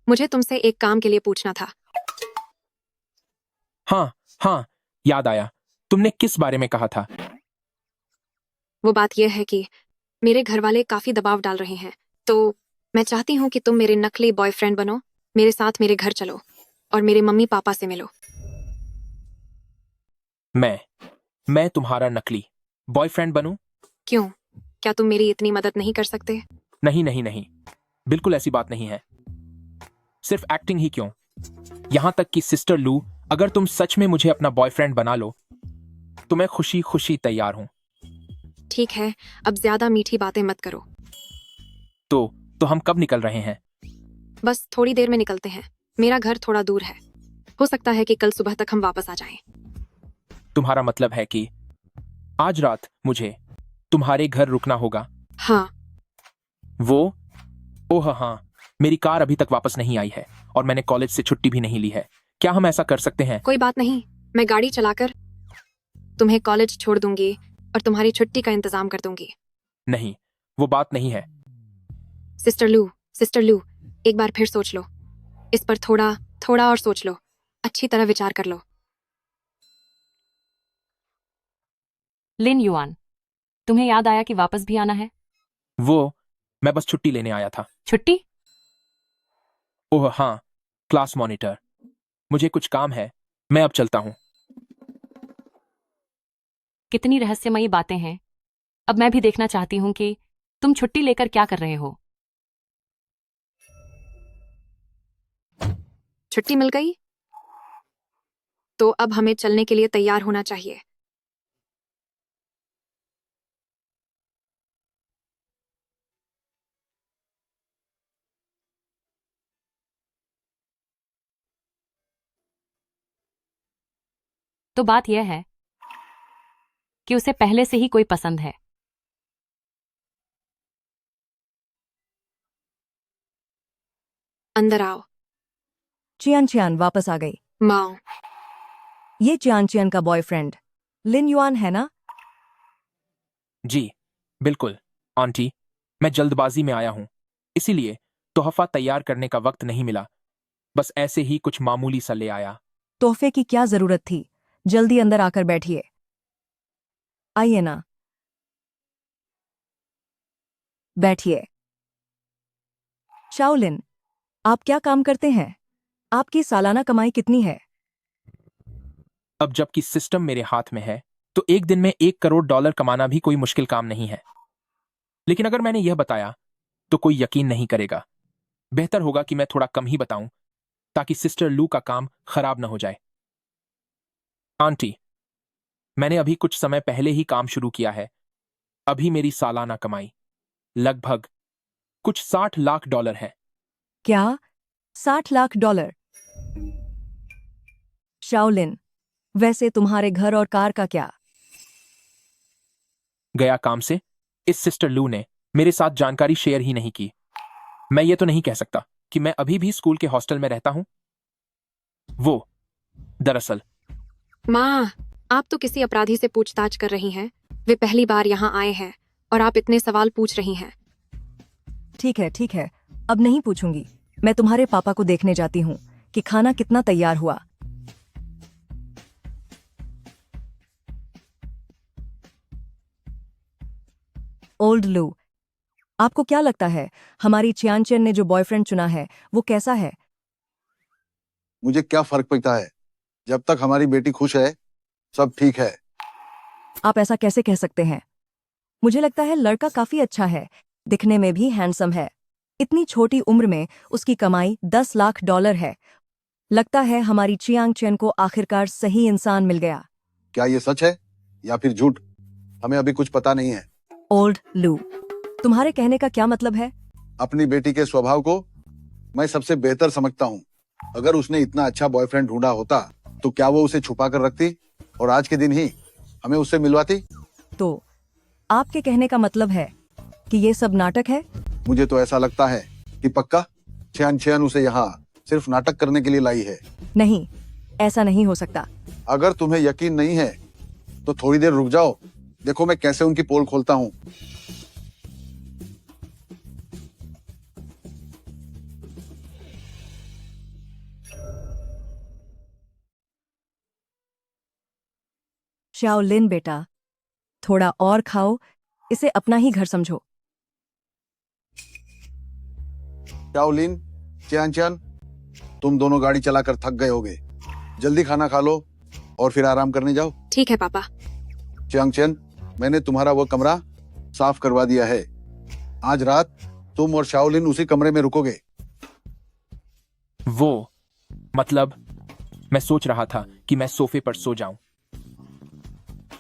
मुझे तुमसे एक काम के लिए पूछना था। हाँ हाँ, याद आया। तुमने किस बारे में कहा था? वो बात यह है कि मेरे घर वाले काफी दबाव डाल रहे हैं, तो मैं चाहती हूँ कि तुम मेरे नकली बॉयफ्रेंड बनो, मेरे साथ मेरे घर चलो और मेरे मम्मी पापा से मिलो। मैं तुम्हारा नकली बॉयफ्रेंड बनूं? क्यों? क्या तुम मेरी इतनी मदद नहीं कर सकते? नहीं नहीं नहीं, बिल्कुल ऐसी बात नहीं है। सिर्फ एक्टिंग ही क्यों, यहां तक कि सिस्टर लू, अगर तुम सच में मुझे अपना बॉयफ्रेंड बना लो तो मैं खुशी खुशी तैयार हूं। ठीक है, अब ज्यादा मीठी बातें मत करो। तो हम कब निकल रहे हैं? बस थोड़ी देर में निकलते हैं। मेरा घर थोड़ा दूर है, हो सकता है कि कल सुबह तक हम वापस आ जाएं। तुम्हारा मतलब है कि आज रात मुझे तुम्हारे घर रुकना होगा? हाँ। ओह हाँ, मेरी कार अभी तक वापस नहीं आई है और मैंने कॉलेज से छुट्टी भी नहीं ली है। क्या हम ऐसा कर सकते हैं? कोई बात नहीं, मैं गाड़ी चलाकर तुम्हें कॉलेज छोड़ दूंगी और तुम्हारी छुट्टी का इंतजाम कर दूंगी। नहीं, वो बात नहीं है। सिस्टर लू, एक बार फिर सोच लो। इस पर थोड़ा और सोच लो, अच्छी तरह विचार कर लो। लिन युआन, तुम्हें याद आया कि वापस भी आना है? मैं बस छुट्टी लेने आया था। छुट्टी? ओह हाँ, क्लास मॉनिटर, मुझे कुछ काम है, मैं अब चलता हूँ। कितनी रहस्यमयी बातें हैं। अब मैं भी देखना चाहती हूँ कि तुम छुट्टी लेकर क्या कर रहे हो। छुट्टी मिल गई तो अब हमें चलने के लिए तैयार होना चाहिए। तो बात यह है कि उसे पहले से ही कोई पसंद है। अंदर आओ। चियान वापस आ गई। माओ, ये चियान का बॉयफ्रेंड लिन युआन है ना? जी बिल्कुल आंटी, मैं जल्दबाजी में आया हूँ, इसीलिए तोहफा तैयार करने का वक्त नहीं मिला। बस ऐसे ही कुछ मामूली सा ले आया। तोहफे की क्या जरूरत थी? जल्दी अंदर आकर बैठिए। आइए ना, बैठिए। शाओलिन, आप क्या काम करते हैं? आपकी सालाना कमाई कितनी है? अब जबकि सिस्टम मेरे हाथ में है तो एक दिन में $1 करोड़ कमाना भी कोई मुश्किल काम नहीं है। लेकिन अगर मैंने यह बताया तो कोई यकीन नहीं करेगा। बेहतर होगा कि मैं थोड़ा कम ही बताऊं ताकि सिस्टर लू का काम खराब न हो जाए। आंटी, मैंने अभी कुछ समय पहले ही काम शुरू किया है। अभी मेरी सालाना कमाई लगभग कुछ $60 लाख है। क्या? $60 लाख? शाओलिन, वैसे तुम्हारे घर और कार का क्या? गया काम से इस सिस्टर लू ने मेरे साथ जानकारी शेयर ही नहीं की। मैं ये तो नहीं कह सकता कि मैं अभी भी स्कूल के हॉस्टल में रहता हूं। दरअसल माँ, आप तो किसी अपराधी से पूछताछ कर रही हैं। वे पहली बार यहाँ आए हैं और आप इतने सवाल पूछ रही हैं। ठीक है, अब नहीं पूछूंगी। मैं तुम्हारे पापा को देखने जाती हूँ कि खाना कितना तैयार हुआ। ओल्ड लू, आपको क्या लगता है हमारी चियांचेन ने जो बॉयफ्रेंड चुना है वो कैसा है? मुझे क्या फर्क पड़ता है, जब तक हमारी बेटी खुश है सब ठीक है। आप ऐसा कैसे कह सकते हैं? मुझे लगता है लड़का काफी अच्छा है, दिखने में भी हैंडसम है। इतनी छोटी उम्र में उसकी कमाई 10 लाख डॉलर है। लगता है हमारी चियांग चेन को आखिरकार सही इंसान मिल गया। क्या ये सच है या फिर झूठ, हमें अभी कुछ पता नहीं है। ओल्ड लू, तुम्हारे कहने का क्या मतलब है? अपनी बेटी के स्वभाव को मैं सबसे बेहतर समझता हूँ। अगर उसने इतना अच्छा बॉयफ्रेंड ढूंढा होता तो क्या वो उसे छुपा कर रखती और आज के दिन ही हमें उससे मिलवाती? तो आपके कहने का मतलब है कि ये सब नाटक है? मुझे तो ऐसा लगता है कि पक्का छियान छियान उसे यहाँ सिर्फ नाटक करने के लिए लाई है। नहीं, ऐसा नहीं हो सकता। अगर तुम्हें यकीन नहीं है तो थोड़ी देर रुक जाओ, देखो मैं कैसे उनकी पोल खोलता हूँ। शाओलिन बेटा, थोड़ा और खाओ, इसे अपना ही घर समझो। शाओलिन, चियान चियान, तुम दोनों गाड़ी चलाकर थक गए होगे, जल्दी खाना खा लो और फिर आराम करने जाओ। ठीक है पापा। चियांग चेन, मैंने तुम्हारा वो कमरा साफ करवा दिया है। आज रात तुम और शाओलिन उसी कमरे में रुकोगे। वो मतलब मैं सोच रहा था कि मैं सोफे पर सो जाऊं।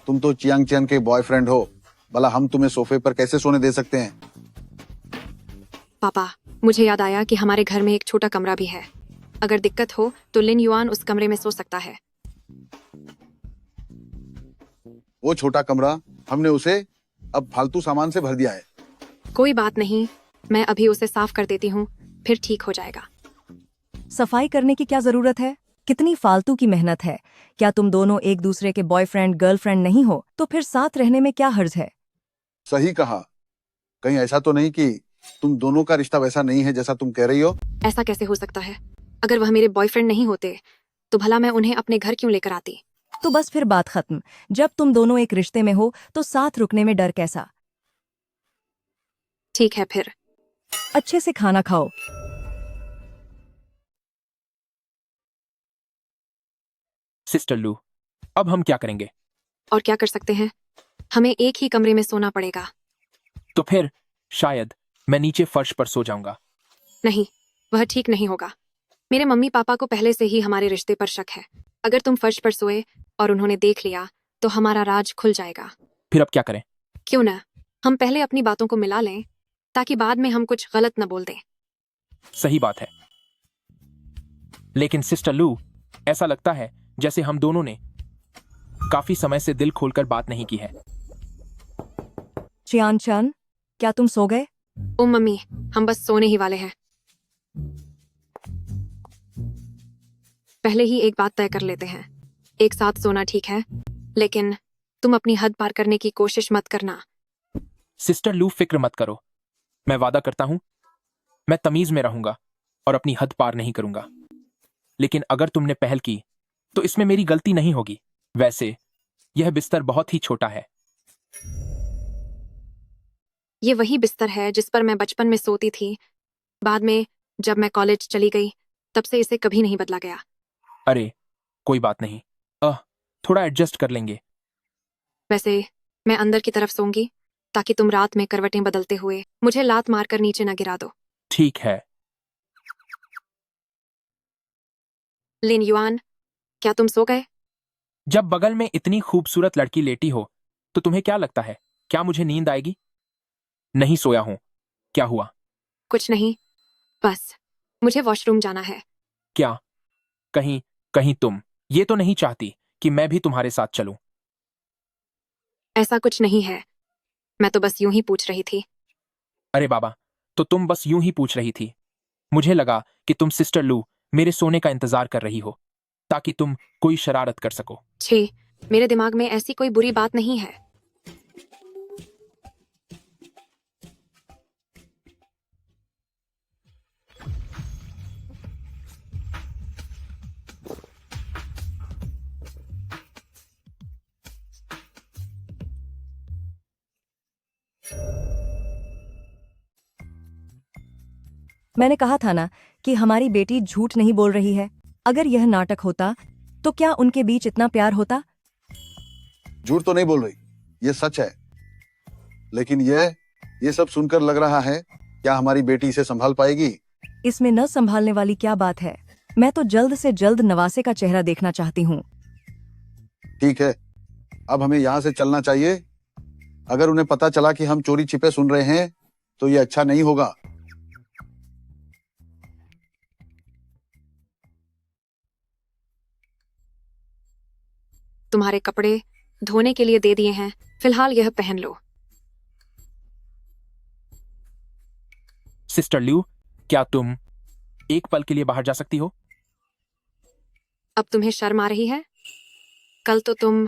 तुम तो चियांग चेन के बॉयफ्रेंड हो, भला हम तुम्हें सोफे पर कैसे सोने दे सकते हैं? पापा, मुझे याद आया कि हमारे घर में एक छोटा कमरा भी है। अगर दिक्कत हो तो लिन युआन उस कमरे में सो सकता है। वो छोटा कमरा हमने उसे अब फालतू सामान से भर दिया है। कोई बात नहीं, मैं अभी उसे साफ कर देती हूँ, फिर ठीक हो जाएगा। सफाई करने की क्या जरूरत है? कितनी फालतू की मेहनत है। क्या तुम दोनों एक दूसरे के बॉयफ्रेंड गर्लफ्रेंड नहीं हो तो फिर साथ रहने में क्या हर्ज है? सही कहा। कहीं ऐसा तो नहीं कि तुम दोनों का रिश्ता वैसा नहीं है जैसा तुम कह रही हो? ऐसा कैसे हो सकता है? अगर वह मेरे बॉयफ्रेंड नहीं होते तो भला मैं उन्हें अपने घर क्यों लेकर आती? तो बस फिर बात खत्म। जब तुम दोनों एक रिश्ते में हो तो साथ रुकने में डर कैसा? ठीक है फिर। अच्छे से खाना खाओ। सिस्टर लू, अब हम क्या करेंगे? और क्या कर सकते हैं? हमें एक ही कमरे में सोना पड़ेगा। तो फिर शायद मैं नीचे फर्श पर सो जाऊंगा। नहीं, वह ठीक नहीं होगा। मेरे मम्मी पापा को पहले से ही हमारे रिश्ते पर शक है। अगर तुम फर्श पर सोए और उन्होंने देख लिया तो हमारा राज खुल जाएगा। फिर अब क्या करें? क्यों ना हम पहले अपनी बातों को मिला लें, ताकि बाद में हम कुछ गलत न बोल दें। सही बात है। लेकिन सिस्टर लू, ऐसा लगता है जैसे हम दोनों ने काफी समय से दिल खोलकर बात नहीं की है। चियान चन, क्या तुम सो गए? ओ मम्मी, हम बस सोने ही वाले हैं। पहले ही एक बात तय कर लेते हैं, एक साथ सोना ठीक है, लेकिन तुम अपनी हद पार करने की कोशिश मत करना। सिस्टर लू, फिक्र मत करो, मैं वादा करता हूं मैं तमीज में रहूंगा और अपनी हद पार नहीं करूंगा। लेकिन अगर तुमने पहल की तो इसमें मेरी गलती नहीं होगी। वैसे यह बिस्तर बहुत ही छोटा है। ये वही बिस्तर है जिस पर मैं बचपन में सोती थी। बाद में जब मैं कॉलेज चली गई तब से इसे कभी नहीं बदला गया। अरे कोई बात नहीं, थोड़ा एडजस्ट कर लेंगे। वैसे मैं अंदर की तरफ सोऊंगी ताकि तुम रात में करवटें बदलते हुए मुझे लात मारकर नीचे न गिरा दो। ठीक है। लिन युआन, क्या तुम सो गए? जब बगल में इतनी खूबसूरत लड़की लेटी हो तो तुम्हें क्या लगता है, क्या मुझे नींद आएगी? नहीं सोया हूं। क्या हुआ? कुछ नहीं, बस मुझे वॉशरूम जाना है। क्या कहीं तुम ये तो नहीं चाहती कि मैं भी तुम्हारे साथ चलूं? ऐसा कुछ नहीं है, मैं तो बस यूं ही पूछ रही थी। अरे बाबा, तो तुम बस यूं ही पूछ रही थी। मुझे लगा कि तुम सिस्टर लू मेरे सोने का इंतजार कर रही हो ताकि तुम कोई शरारत कर सको। छी, मेरे दिमाग में ऐसी कोई बुरी बात नहीं है। मैंने कहा था ना कि हमारी बेटी झूठ नहीं बोल रही है। अगर यह नाटक होता तो क्या उनके बीच इतना प्यार होता? झूठ तो नहीं बोल रही, ये सच है। लेकिन ये सब सुनकर लग रहा है, क्या हमारी बेटी इसे संभाल पाएगी? इसमें न संभालने वाली क्या बात है? मैं तो जल्द से जल्द नवासे का चेहरा देखना चाहती हूँ। ठीक है, अब हमें यहाँ से चलना चाहिए। अगर उन्हें पता चला कि हम चोरी छिपे सुन रहे हैं तो ये अच्छा नहीं होगा। तुम्हारे कपड़े धोने के लिए दे दिए हैं, फिलहाल यह पहन लो। सिस्टर ल्यू, क्या तुम एक पल के लिए बाहर जा सकती हो? अब तुम्हें शर्म आ रही है? कल तो तुम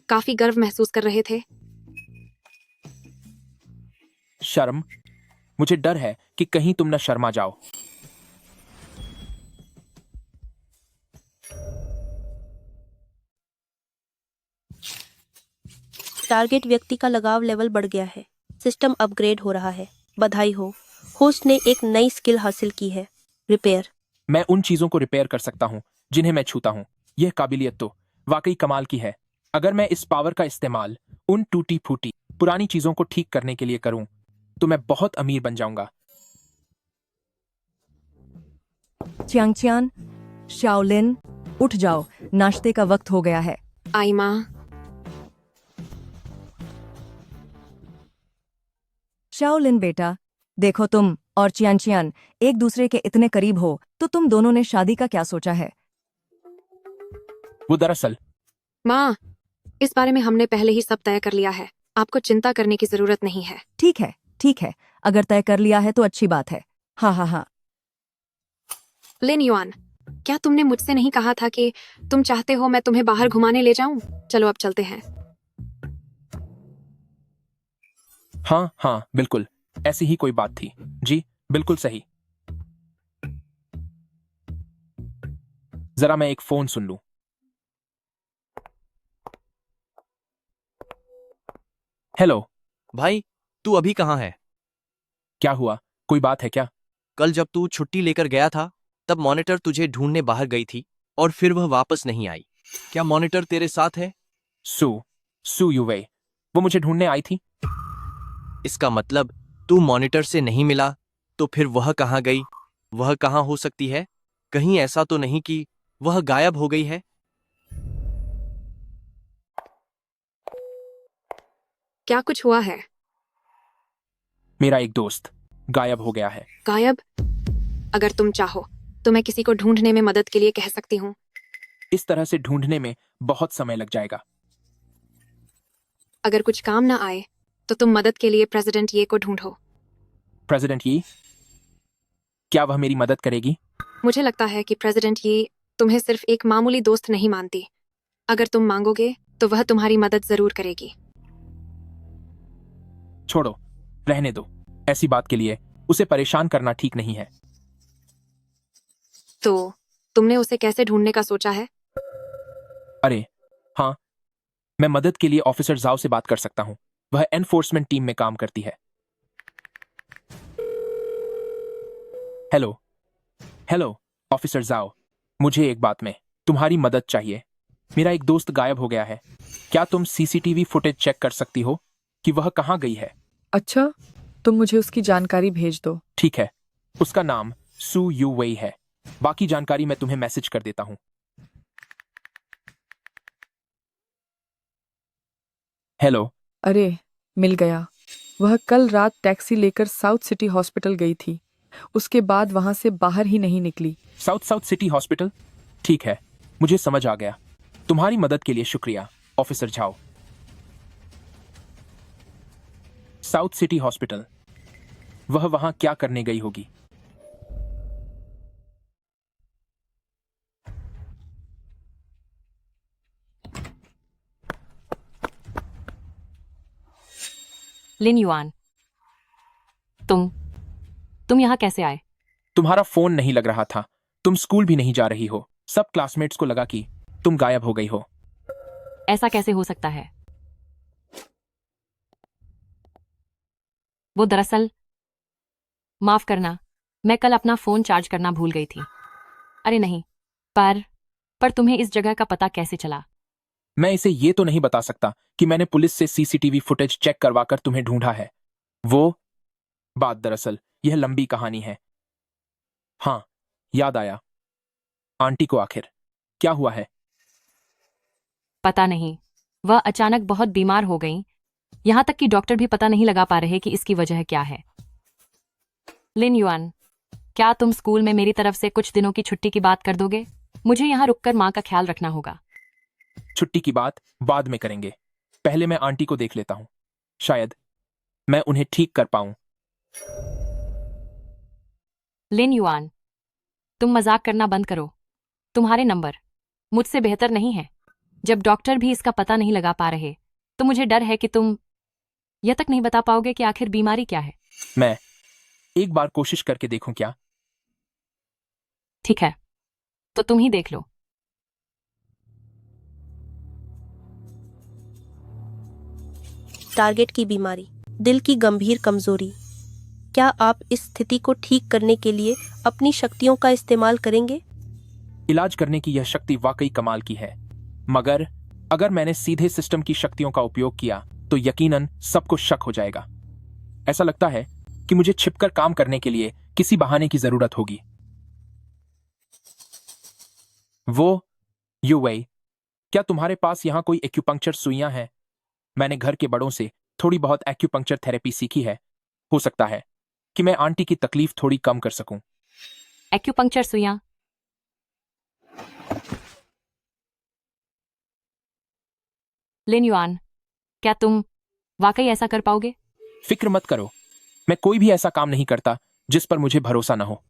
काफी गर्व महसूस कर रहे थे। शर्म? मुझे डर है कि कहीं तुम न शर्मा जाओ। टारगेट व्यक्ति का लगाव लेवल बढ़ गया है। सिस्टम अपग्रेड हो रहा है। बधाई हो, होस्ट ने एक नई स्किल हासिल की है, रिपेयर। मैं उन चीजों को रिपेयर कर सकता हूँ जिन्हें मैं छूता हूँ। यह काबिलियत तो वाकई कमाल की है। अगर मैं इस पावर का इस्तेमाल उन टूटी फूटी पुरानी चीजों को ठीक करने के लिए करूं तो मैं बहुत अमीर बन जाऊंगा। च्यांगचियान, शाओलिन, उठ जाओ, नाश्ते का वक्त हो गया है। आई माँ। शाओलिन बेटा, देखो तुम और चियानचियान एक दूसरे के इतने करीब हो तो तुम दोनों ने शादी का क्या सोचा है? वो दरअसल माँ, इस बारे में हमने पहले ही सब तय कर लिया है। आपको चिंता करने की जरूरत नहीं है। ठीक है, ठीक है, अगर तय कर लिया है तो अच्छी बात है। हाँ हाँ हाँ। लिन युआन, क्या तुमने मुझसे नहीं कहा था कि तुम चाहते हो मैं तुम्हें बाहर घुमाने ले जाऊं? चलो अब चलते हैं। हाँ हाँ, बिल्कुल ऐसी ही कोई बात थी। जी बिल्कुल सही। जरा मैं एक फोन सुन लूं। हेलो भाई, तू अभी कहाँ है? क्या हुआ, कोई बात है क्या? कल जब तू छुट्टी लेकर गया था तब मॉनिटर तुझे ढूंढने बाहर गई थी और फिर वह वापस नहीं आई। क्या मॉनिटर तेरे साथ है? सू युवे, वो मुझे ढूंढने आई थी। इसका मतलब तू मॉनिटर से नहीं मिला तो फिर वह कहाँ गई? वह कहाँ हो सकती है? कहीं ऐसा तो नहीं कि वह गायब हो गई है? क्या कुछ हुआ है? मेरा एक दोस्त गायब हो गया है। गायब? अगर तुम चाहो तो मैं किसी को ढूंढने में मदद के लिए कह सकती हूँ। इस तरह से ढूंढने में बहुत समय लग जाएगा। अगर कुछ काम ना आए तो तुम मदद के लिए प्रेसिडेंट ये को ढूंढो। प्रेसिडेंट ये? क्या वह मेरी मदद करेगी? मुझे लगता है कि प्रेसिडेंट ये तुम्हें सिर्फ एक मामूली दोस्त नहीं मानती। अगर तुम मांगोगे तो वह तुम्हारी मदद जरूर करेगी। छोड़ो, रहने दो। ऐसी बात के लिए उसे परेशान करना ठीक नहीं है। तो तुमने उसे कैसे ढूंढने का सोचा है? अरे हाँ, मैं मदद के लिए ऑफिसर जाओ से बात कर सकता हूँ। वह एनफोर्समेंट टीम में काम करती है। हेलो हेलो ऑफिसर जाओ, मुझे एक बात में तुम्हारी मदद चाहिए। मेरा एक दोस्त गायब हो गया है। क्या तुम सीसीटीवी फुटेज चेक कर सकती हो कि वह कहाँ गई है? अच्छा, तुम मुझे उसकी जानकारी भेज दो। ठीक है, उसका नाम सू यू वेई है। बाकी जानकारी मैं तुम्हें मैसेज कर देता हूं। हेलो। अरे, मिल गया। वह कल रात टैक्सी लेकर साउथ सिटी हॉस्पिटल गई थी। उसके बाद वहां से बाहर ही नहीं निकली। South city hospital? ठीक है, मुझे समझ आ गया। तुम्हारी मदद के लिए शुक्रिया officer Zhao. South city hospital, वह वहां क्या करने गई होगी? लिन युआन, तुम यहाँ कैसे आए? तुम्हारा फोन नहीं लग रहा था। तुम स्कूल भी नहीं जा रही हो। सब क्लासमेट्स को लगा कि तुम गायब हो गई हो। ऐसा कैसे हो सकता है? वो दरअसल, माफ करना, मैं कल अपना फोन चार्ज करना भूल गई थी। अरे नहीं, पर तुम्हें इस जगह का पता कैसे चला? मैं इसे ये तो नहीं बता सकता कि मैंने पुलिस से सीसीटीवी फुटेज चेक करवाकर तुम्हें ढूंढा है। वो बात दरअसल यह लंबी कहानी है। हाँ, याद आया। आंटी को आखिर क्या हुआ है? पता नहीं, वह अचानक बहुत बीमार हो गई। यहां तक कि डॉक्टर भी पता नहीं लगा पा रहे कि इसकी वजह क्या है। लिन युआन, क्या तुम स्कूल में मेरी तरफ से कुछ दिनों की छुट्टी की बात कर दोगे? मुझे यहाँ रुककर माँ का ख्याल रखना होगा। छुट्टी की बात बाद में करेंगे। पहले मैं आंटी को देख लेता हूं। शायद मैं उन्हें ठीक कर पाऊं। लिन युआन, तुम मजाक करना बंद करो। तुम्हारे नंबर मुझसे बेहतर नहीं है। जब डॉक्टर भी इसका पता नहीं लगा पा रहे, तो मुझे डर है कि तुम यह तक नहीं बता पाओगे कि आखिर बीमारी क्या है। मैं एक बार कोशिश करके देखूं क्या? ठीक है, तो तुम ही देख लो। टारगेट की बीमारी, दिल की गंभीर कमजोरी। क्या आप इस स्थिति को ठीक करने के लिए अपनी शक्तियों का इस्तेमाल करेंगे? इलाज करने की यह शक्ति वाकई कमाल की है, मगर अगर मैंने सीधे सिस्टम की शक्तियों का उपयोग किया तो यकीनन सबको शक हो जाएगा। ऐसा लगता है कि मुझे छिपकर काम करने के लिए किसी बहाने की जरूरत होगी। वो यूवेई, क्या तुम्हारे पास यहां कोई एक्यूपंक्चर सुइयां हैं? मैंने घर के बड़ों से थोड़ी बहुत एक्यूपंक्चर थेरेपी सीखी है। हो सकता है कि मैं आंटी की तकलीफ थोड़ी कम कर सकूं। एक्यूपंक्चर सुइयां? लिन युआन, क्या तुम वाकई ऐसा कर पाओगे? फिक्र मत करो, मैं कोई भी ऐसा काम नहीं करता जिस पर मुझे भरोसा न हो।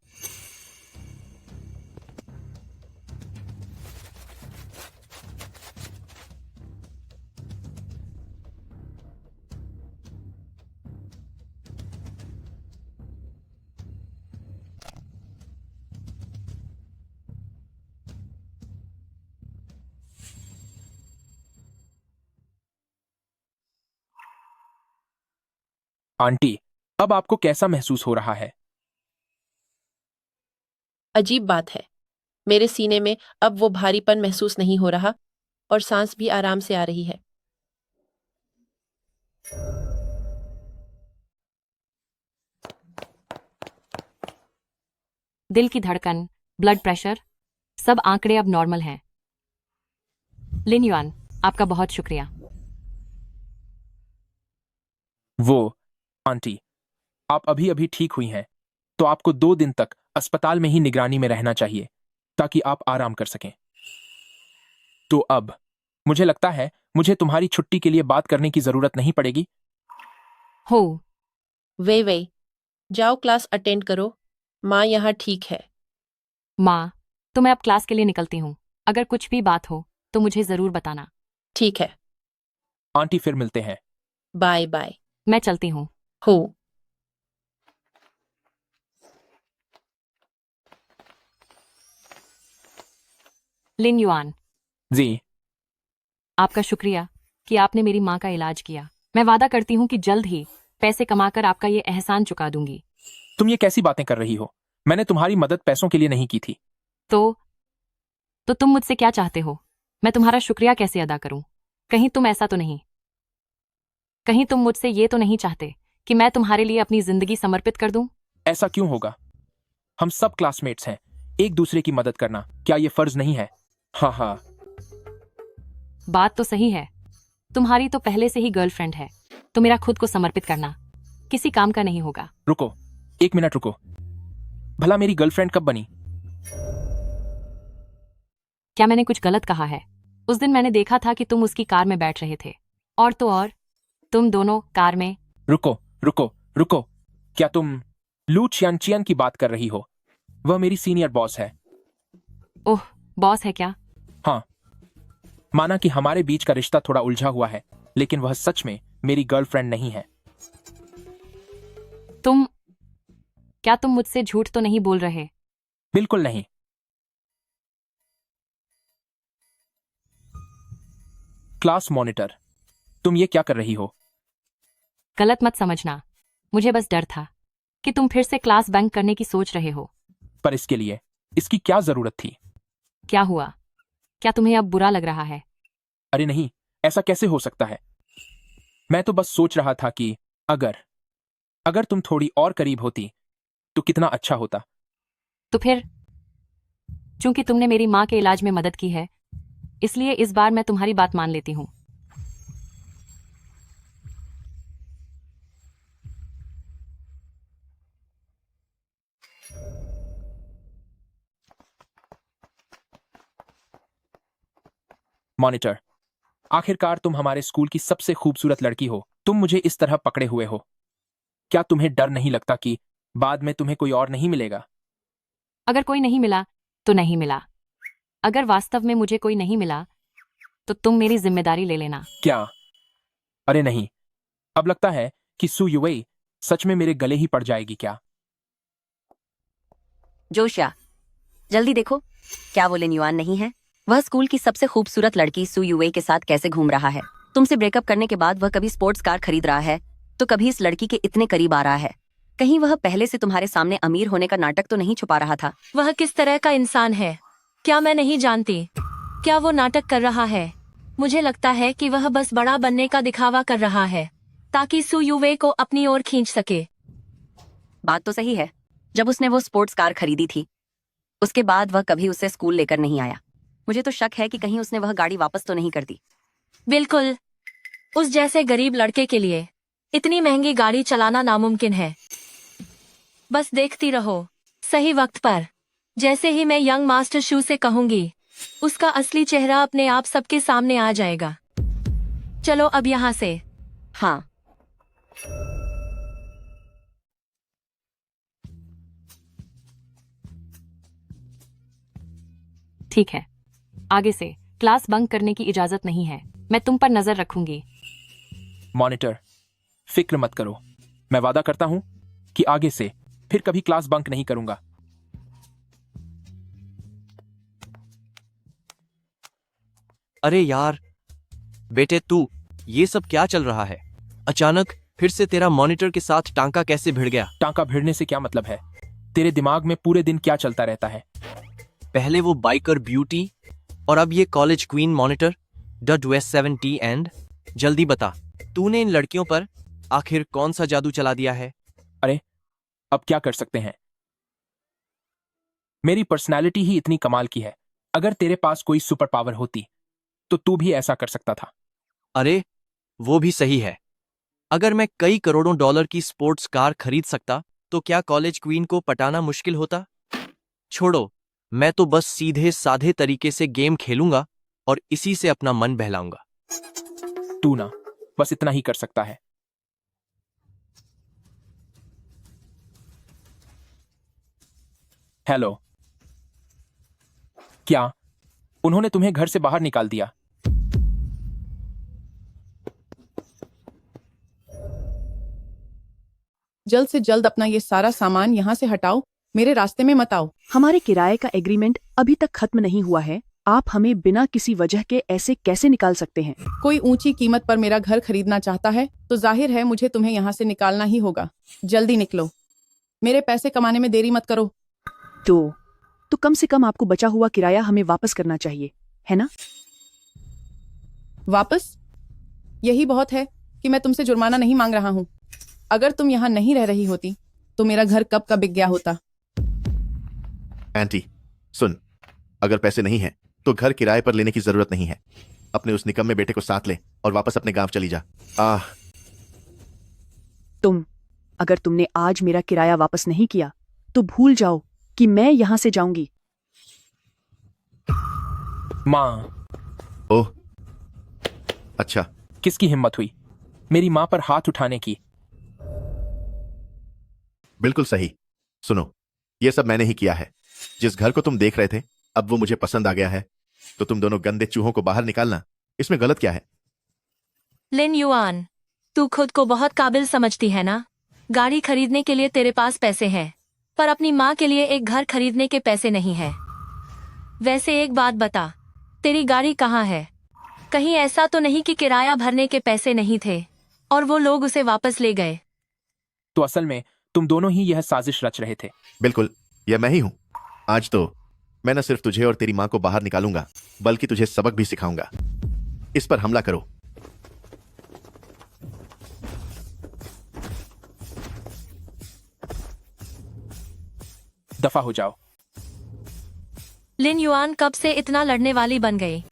आंटी, अब आपको कैसा महसूस हो रहा है? अजीब बात है, मेरे सीने में अब वो भारीपन महसूस नहीं हो रहा और सांस भी आराम से आ रही है। दिल की धड़कन, ब्लड प्रेशर, सब आंकड़े अब नॉर्मल हैं। लिन युआन, आपका बहुत शुक्रिया। वो आंटी, आप अभी अभी ठीक हुई हैं, तो आपको 2 दिन तक अस्पताल में ही निगरानी में रहना चाहिए ताकि आप आराम कर सकें। तो अब मुझे लगता है मुझे तुम्हारी छुट्टी के लिए बात करने की जरूरत नहीं पड़ेगी। हो, वे जाओ क्लास अटेंड करो, माँ यहाँ ठीक है। माँ, तो मैं अब क्लास के लिए निकलती हूँ। अगर कुछ भी बात हो तो मुझे जरूर बताना। ठीक है, आंटी फिर मिलते हैं। Bye bye. मैं चलती हूँ। हो। लिन युआन जी, आपका शुक्रिया कि आपने मेरी माँ का इलाज किया। मैं वादा करती हूँ कि जल्द ही पैसे कमाकर आपका ये एहसान चुका दूंगी। तुम ये कैसी बातें कर रही हो? मैंने तुम्हारी मदद पैसों के लिए नहीं की थी। तो तुम मुझसे क्या चाहते हो? मैं तुम्हारा शुक्रिया कैसे अदा करूं? कहीं तुम ऐसा तो नहीं, कहीं तुम मुझसे ये तो नहीं चाहते कि मैं तुम्हारे लिए अपनी जिंदगी समर्पित कर दूं? ऐसा क्यों होगा? हम सब क्लासमेट्स हैं। एक दूसरे की मदद करना क्या ये फर्ज नहीं है? हाँ हाँ, बात तो सही है। तुम्हारी तो पहले से ही गर्लफ्रेंड है, तो मेरा खुद को समर्पित करना किसी काम का नहीं होगा। रुको, 1 मिनट रुको। भला मेरी गर्लफ्रेंड कब बनी? क्या मैंने कुछ गलत कहा है? उस दिन मैंने देखा था कि तुम उसकी कार में बैठ रहे थे, और तो और तुम दोनों कार में। रुको रुको रुको, क्या तुम लू चियानचियन की बात कर रही हो? वह मेरी सीनियर बॉस है। ओह, बॉस है क्या? हाँ, माना कि हमारे बीच का रिश्ता थोड़ा उलझा हुआ है, लेकिन वह सच में मेरी गर्लफ्रेंड नहीं है। क्या तुम मुझसे झूठ तो नहीं बोल रहे? बिल्कुल नहीं। क्लास मॉनिटर, तुम ये क्या कर रही हो? गलत मत समझना, मुझे बस डर था कि तुम फिर से क्लास बंक करने की सोच रहे हो। पर इसके लिए इसकी क्या जरूरत थी? क्या हुआ? क्या तुम्हें अब बुरा लग रहा है? अरे नहीं, ऐसा कैसे हो सकता है? मैं तो बस सोच रहा था कि अगर अगर तुम थोड़ी और करीब होती तो कितना अच्छा होता। तो फिर चूंकि तुमने मेरी माँ के इलाज में मदद की है, इसलिए इस बार मैं तुम्हारी बात मान लेती हूँ। मॉनिटर, आखिरकार तुम हमारे स्कूल की सबसे खूबसूरत लड़की हो। तुम मुझे इस तरह पकड़े हुए हो। क्या तुम्हें डर नहीं लगता कि बाद में तुम्हें कोई और नहीं मिलेगा? अगर कोई नहीं मिला तो नहीं मिला। अगर वास्तव में मुझे कोई नहीं मिला तो तुम मेरी जिम्मेदारी ले लेना। क्या? अरे नहीं, अब लगता है कि सू युवई सच में मेरे गले ही पड़ जाएगी क्या? जोशिया, जल्दी देखो, क्या वो लिन युआन नहीं है? वह स्कूल की सबसे खूबसूरत लड़की सू युवे के साथ कैसे घूम रहा है। तुमसे ब्रेकअप करने के बाद वह कभी स्पोर्ट्स कार खरीद रहा है तो कभी इस लड़की के इतने करीब आ रहा है। कहीं वह पहले से तुम्हारे सामने अमीर होने का नाटक तो नहीं छुपा रहा था? वह किस तरह का इंसान है क्या मैं नहीं जानती? क्या वो नाटक कर रहा है? मुझे लगता है कि वह बस बड़ा बनने का दिखावा कर रहा है ताकि सू युवे को अपनी ओर खींच सके। बात तो सही है। जब उसने वो स्पोर्ट्स कार खरीदी थी उसके बाद वह कभी उसे स्कूल लेकर नहीं आया। मुझे तो शक है कि कहीं उसने वह गाड़ी वापस तो नहीं कर दी। बिल्कुल, उस जैसे गरीब लड़के के लिए इतनी महंगी गाड़ी चलाना नामुमकिन है। बस देखती रहो, सही वक्त पर जैसे ही मैं यंग मास्टर शू से कहूंगी उसका असली चेहरा अपने आप सबके सामने आ जाएगा। चलो अब यहाँ से। हाँ। ठीक है, आगे से क्लास बंक करने की इजाजत नहीं है। मैं तुम पर नजर रखूंगी। मॉनिटर, फिक्र मत करो। मैं वादा करता हूं कि आगे से फिर कभी क्लास बंक नहीं करूंगा। अरे यार बेटे, तू ये सब क्या चल रहा है? अचानक फिर से तेरा मॉनिटर के साथ टांका कैसे भिड़ गया? टांका भिड़ने से क्या मतलब है? तेरे दिमाग में पूरे दिन क्या चलता रहता है? पहले वो बाइकर ब्यूटी और अब ये college queen monitor .S7T and जल्दी बता, तूने इन लड़कियों पर आखिर कौन सा जादू चला दिया है? अरे अब क्या कर सकते हैं? मेरी पर्सनैलिटी ही इतनी कमाल की है। अगर तेरे पास कोई सुपर पावर होती तो तू भी ऐसा कर सकता था। अरे वो भी सही है। अगर मैं कई करोड़ों डॉलर की स्पोर्ट्स कार खरीद सकता तो क्या कॉलेज क्वीन को पटाना मुश्किल होता? छोड़ो, मैं तो बस सीधे साधे तरीके से गेम खेलूंगा और इसी से अपना मन बहलाऊंगा। तू ना बस इतना ही कर सकता है। हेलो, क्या उन्होंने तुम्हें घर से बाहर निकाल दिया? जल्द से जल्द अपना ये सारा सामान यहाँ से हटाओ, मेरे रास्ते में मत आओ। हमारे किराए का एग्रीमेंट अभी तक खत्म नहीं हुआ है। आप हमें बिना किसी वजह के ऐसे कैसे निकाल सकते हैं? कोई ऊंची कीमत पर मेरा घर खरीदना चाहता है तो जाहिर है मुझे तुम्हें यहाँ से निकालना ही होगा। जल्दी निकलो, मेरे पैसे कमाने में देरी मत करो। तो कम से कम आपको बचा हुआ किराया हमें वापस करना चाहिए, है ना? वापस? यही बहुत है कि मैं तुमसे जुर्माना नहीं मांग रहा हूँ। अगर तुम यहाँ नहीं रह रही होती तो मेरा घर कब का बिक गया होता। आंटी सुन, अगर पैसे नहीं हैं तो घर किराए पर लेने की जरूरत नहीं है। अपने उस निकम्मे बेटे को साथ ले और वापस अपने गांव चली जा। अगर तुमने आज मेरा किराया वापस नहीं किया तो भूल जाओ कि मैं यहां से जाऊंगी। माँ। ओह, अच्छा। किसकी हिम्मत हुई मेरी माँ पर हाथ उठाने की? बिल्कुल सही। सुनो, ये सब मैंने ही किया है। जिस घर को तुम देख रहे थे अब वो मुझे पसंद आ गया है, तो तुम दोनों गंदे चूहों को बाहर निकालना, इसमें गलत क्या है? लिन युआन, तू खुद को बहुत काबिल समझती है ना? गाड़ी खरीदने के लिए तेरे पास पैसे हैं, पर अपनी माँ के लिए एक घर खरीदने के पैसे नहीं है। वैसे एक बात बता, तेरी गाड़ी कहाँ है? कहीं ऐसा तो नहीं कि किराया भरने के पैसे नहीं थे और वो लोग उसे वापस ले गए? तो असल में तुम दोनों ही यह साजिश रच रहे थे। बिल्कुल, यह मैं ही हूं। आज तो मैं न सिर्फ तुझे और तेरी मां को बाहर निकालूंगा, बल्कि तुझे सबक भी सिखाऊंगा। इस पर हमला करो। दफा हो जाओ। लिन युआन कब से इतना लड़ने वाली बन गई?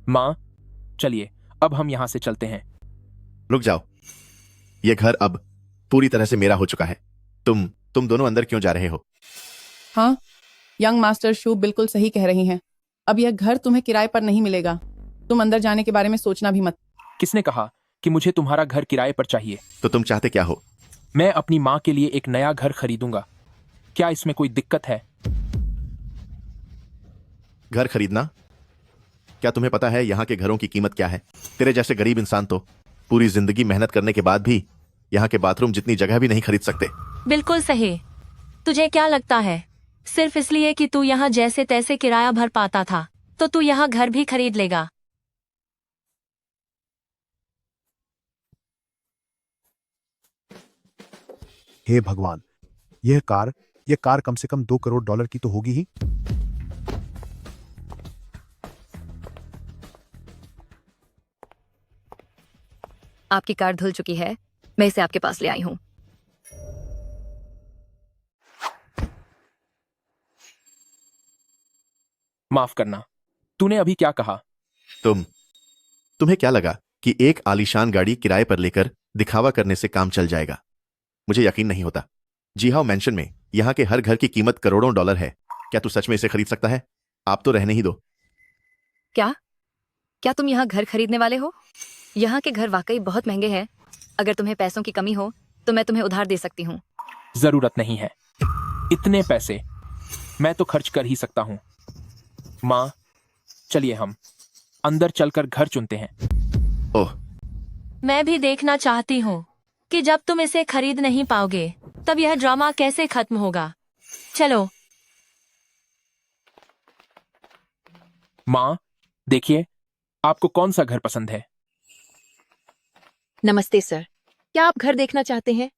माँ, चलिए अब हम यहाँ से चलते हैं। रुक जाओ, यह घर अब पूरी तरह से मेरा हो चुका है। तुम दोनों अंदर क्यों जा रहे हो? हाँ, यंग मास्टर शू बिल्कुल सही कह रही हैं। अब यह घर तुम्हें किराए पर नहीं मिलेगा। तुम अंदर जाने के बारे में सोचना भी मत। किसने कहा कि मुझे तुम्हारा घर किराए पर चाहिए? तो तुम चाहते क्या हो? मैं अपनी माँ के लिए एक नया घर खरीदूंगा। क्या इसमें कोई दिक्कत है? घर खरीदना? क्या तुम्हें पता है यहाँ के घरों की कीमत क्या है? तेरे जैसे गरीब इंसान तो पूरी जिंदगी मेहनत करने के बाद भी यहाँ के बाथरूम जितनी जगह भी नहीं खरीद सकते। बिल्कुल सही। तुझे क्या लगता है सिर्फ इसलिए कि तू यहाँ जैसे तैसे किराया भर पाता था तो तू यहाँ घर भी खरीद लेगा? हे भगवान, यह कार कम से कम 2 करोड़ डॉलर की तो होगी ही। आपकी कार धुल चुकी है, मैं इसे आपके पास ले आई हूँ। माफ करना, तूने अभी क्या कहा? तुम्हें क्या लगा कि एक आलीशान गाड़ी किराए पर लेकर दिखावा करने से काम चल जाएगा? मुझे यकीन नहीं होता। जी हाउ मेंशन में यहाँ के हर घर की कीमत करोड़ों डॉलर है। क्या तू सच में इसे खरीद सकता है? आप तो रहने ही दो। क्या तुम यहाँ घर खरीदने वाले हो? यहाँ के घर वाकई बहुत महंगे हैं। अगर तुम्हें पैसों की कमी हो तो मैं तुम्हें उधार दे सकती हूँ। जरूरत नहीं है, इतने पैसे मैं तो खर्च कर ही सकता हूँ। माँ, चलिए हम अंदर चलकर घर चुनते हैं। ओह, मैं भी देखना चाहती हूँ कि जब तुम इसे खरीद नहीं पाओगे तब यह ड्रामा कैसे खत्म होगा। चलो। माँ, देखिए आपको कौन सा घर पसंद है? नमस्ते सर, क्या आप घर देखना चाहते हैं?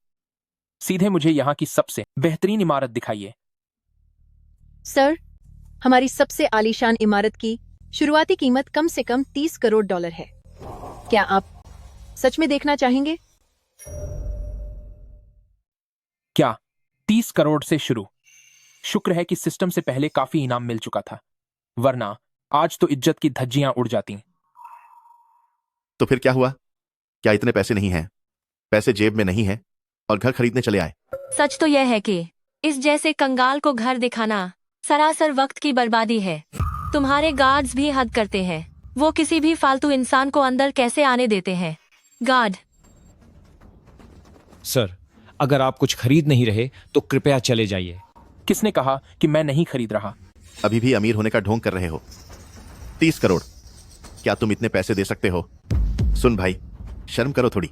सीधे मुझे यहाँ की सबसे बेहतरीन इमारत दिखाइए। सर, हमारी सबसे आलीशान इमारत की शुरुआती कीमत कम से कम 30 करोड़ डॉलर है। क्या आप सच में देखना चाहेंगे? क्या 30 करोड़ से शुरू? शुक्र है कि सिस्टम से पहले काफी इनाम मिल चुका था, वरना आज तो इज्जत की धज्जियां उड़ जाती। तो फिर क्या हुआ? क्या इतने पैसे नहीं हैं? पैसे जेब में नहीं है और घर खरीदने चले आए? सच तो यह है कि इस जैसे कंगाल को घर दिखाना सरासर वक्त की बर्बादी है। तुम्हारे गार्ड्स भी हद करते हैं। वो किसी भी फालतू इंसान को अंदर कैसे आने देते हैं? गार्ड। सर, अगर आप कुछ खरीद नहीं रहे तो कृपया चले जाइए। किसने कहा कि मैं नहीं खरीद रहा? अभी भी अमीर होने का ढोंग कर रहे हो। 30 करोड़, क्या तुम इतने पैसे दे सकते हो? सुन भाई, शर्म करो थोड़ी।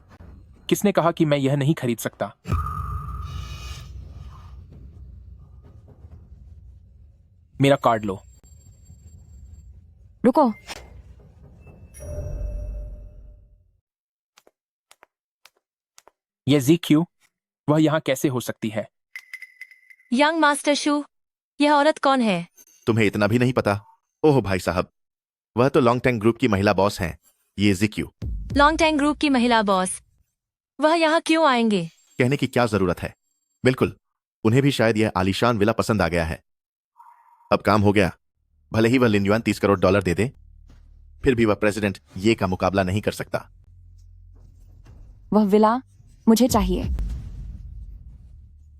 किसने कहा कि मैं यह नहीं खरीद सकता? मेरा कार्ड लो। रुको, ये ZQ, वह यहाँ कैसे हो सकती है? यंग मास्टर शू, यह औरत कौन है? तुम्हें इतना भी नहीं पता? ओह भाई साहब, वह तो लॉन्ग टैंग ग्रुप की महिला बॉस हैं। ये ZQ। लॉन्ग टैंग ग्रुप की महिला बॉस? वह यहाँ क्यों आएंगे? कहने की क्या जरूरत है? बिल्कुल, उन्हें भी शायद यह आलीशान विला पसंद आ गया है। अब काम हो गया। भले ही वह लिन युआन 30 करोड़ डॉलर दे दे, फिर भी वह प्रेसिडेंट ये का मुकाबला नहीं कर सकता। वह विला मुझे चाहिए।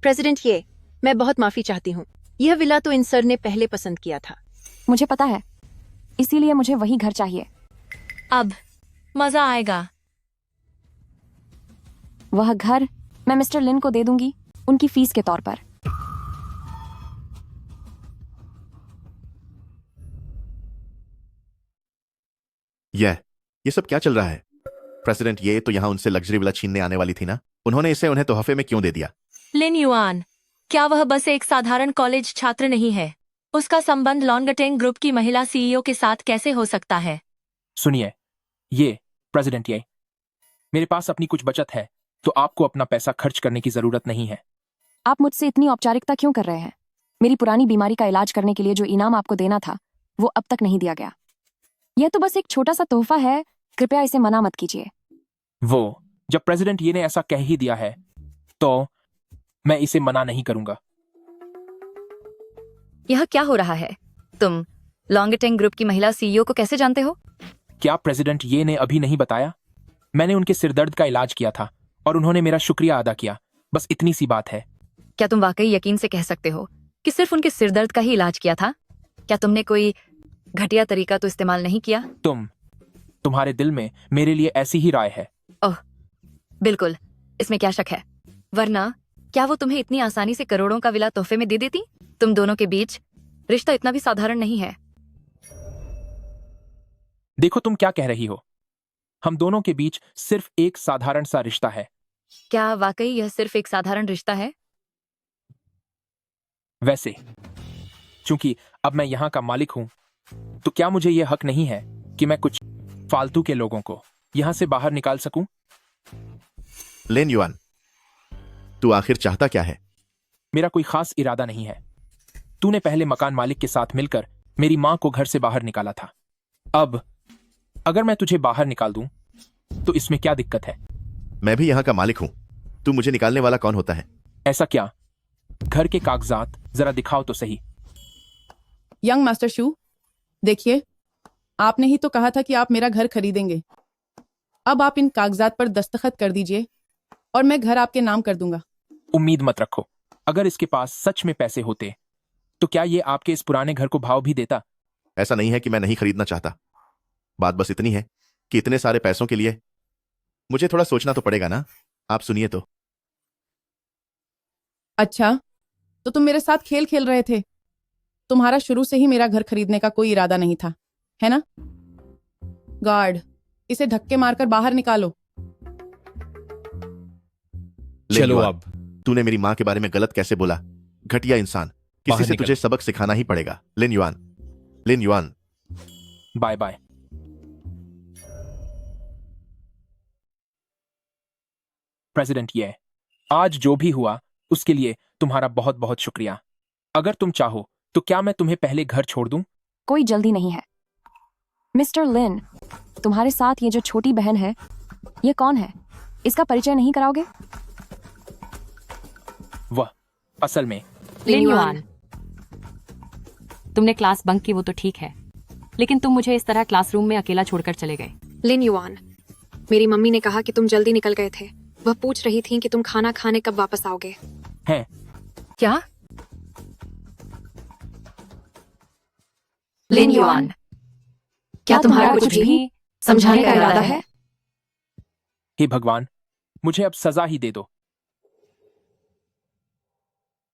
प्रेसिडेंट ये, मैं बहुत माफी चाहती हूँ। यह विला तो इन सर ने पहले पसंद किया था। मुझे पता है, इसीलिए मुझे वही घर चाहिए। अब मजा आएगा। वह घर मैं मिस्टर लिन को दे दूंगी, उनकी फीस के तौर पर। ये सब क्या चल रहा है? प्रेसिडेंट ये तो यहाँ उनसे लग्जरी विला छीनने आने वाली थी ना? उन्होंने इसे उन्हें तोहफे में क्यों दे दिया? लिन युआन, क्या वह बस एक साधारण कॉलेज छात्र नहीं है? उसका संबंध लॉन्गटेंग ग्रुप की महिला CEO के साथ कैसे हो सकता है? सुनिए, ये प्रेसिडेंट ये, मेरे पास अपनी कुछ बचत है, तो आपको अपना पैसा खर्च करने की जरूरत नहीं है। आप मुझसे इतनी औपचारिकता क्यों कर रहे हैं? मेरी पुरानी बीमारी का इलाज करने के लिए जो इनाम आपको देना था वो अब तक नहीं दिया गया। यह तो बस एक छोटा सा तोहफा है, कृपया इसे मना मत कीजिए। वो जब प्रेसिडेंट ये ने ऐसा कह ही दिया है तो मैं इसे मना नहीं करूंगा। यह क्या हो रहा है? तुम लॉन्गटेंग ग्रुप की महिला सीईओ को कैसे जानते हो? क्या प्रेसिडेंट ये ने अभी नहीं बताया? मैंने उनके सिरदर्द का इलाज किया था और उन्होंने मेरा शुक्रिया अदा किया, बस इतनी सी बात है। क्या तुम वाकई यकीन से कह सकते हो कि सिर्फ उनके सिरदर्द का ही इलाज किया था? क्या तुमने कोई घटिया तरीका तो इस्तेमाल नहीं किया? तुम्हारे दिल में मेरे लिए ऐसी ही राय है। ओह, बिल्कुल, इसमें क्या शक है? वरना क्या वो तुम्हें इतनी आसानी से करोड़ों का विला तोहफे में दे देती? तुम दोनों के बीच रिश्ता इतना भी साधारण नहीं है। देखो तुम क्या कह रही हो, हम दोनों के बीच सिर्फ एक साधारण सा रिश्ता है। क्या वाकई यह सिर्फ एक साधारण रिश्ता है? वैसे चूंकि अब मैं यहाँ का मालिक हूं, तो क्या मुझे यह हक नहीं है कि मैं कुछ फालतू के लोगों को यहाँ से बाहर निकाल सकूं? लेन युआन, तू आखिर चाहता क्या है? मेरा कोई खास इरादा नहीं है। तूने पहले मकान मालिक के साथ मिलकर मेरी माँ को घर से बाहर निकाला था। अब अगर मैं तुझे बाहर निकाल दूं, तो इसमें क्या दिक्कत है? मैं भी यहाँ का मालिक हूँ। तू मुझे निकालने वाला कौन होता है? ऐसा क्या? घर के कागजात जरा दिखाओ तो सही। यंग मास्टर शू, देखिए, आपने ही तो कहा था कि आप मेरा घर खरीदेंगे। अब आप इन कागजात पर दस्तखत कर दीजिए और मैं घर आपके नाम कर दूंगा। उम्मीद मत रखो। अगर इसके पास सच में पैसे होते तो क्या ये आपके इस पुराने घर को भाव भी देता? ऐसा नहीं है कि मैं नहीं खरीदना चाहता। बात बस इतनी है कि इतने सारे पैसों के लिए मुझे थोड़ा सोचना तो पड़ेगा ना। आप सुनिए तो। अच्छा, तो तुम मेरे साथ खेल खेल रहे थे। तुम्हारा शुरू से ही मेरा घर खरीदने का कोई इरादा नहीं था, है ना? गार्ड, इसे धक्के मारकर बाहर निकालो। चलो अब। तूने मेरी माँ के बारे में गलत कैसे बोला? घटिया इंसान। किसी से तुझे सबक सिखाना ही पड़ेगा। Lin Yuan, Lin Yuan. Bye bye. President ये, आज जो भी हुआ उसके लिए तुम्हारा बहुत बहुत शुक्रिया। अगर तुम चाहो तो क्या मैं तुम्हें पहले घर छोड़ दूं? कोई जल्दी नहीं है। मिस्टर लिन, तुम्हारे साथ ये जो छोटी बहन है, ये कौन है? इसका परिचय नहीं कराओगे? वह असल में लिन युआन, तुमने क्लास बंक की वो तो ठीक है, लेकिन तुम मुझे इस तरह क्लासरूम में अकेला छोड़कर चले गए। लिन युआन, मेरी मम्मी ने कहा कि तुम जल्दी निकल गए थे। वह पूछ रही थी कि तुम खाना खाने कब वापस आओगे। हैं? क्या? लिन युआन, क्या तुम्हारा कुछ भी समझाने का इरादा है? हे भगवान, मुझे अब सजा ही दे दो।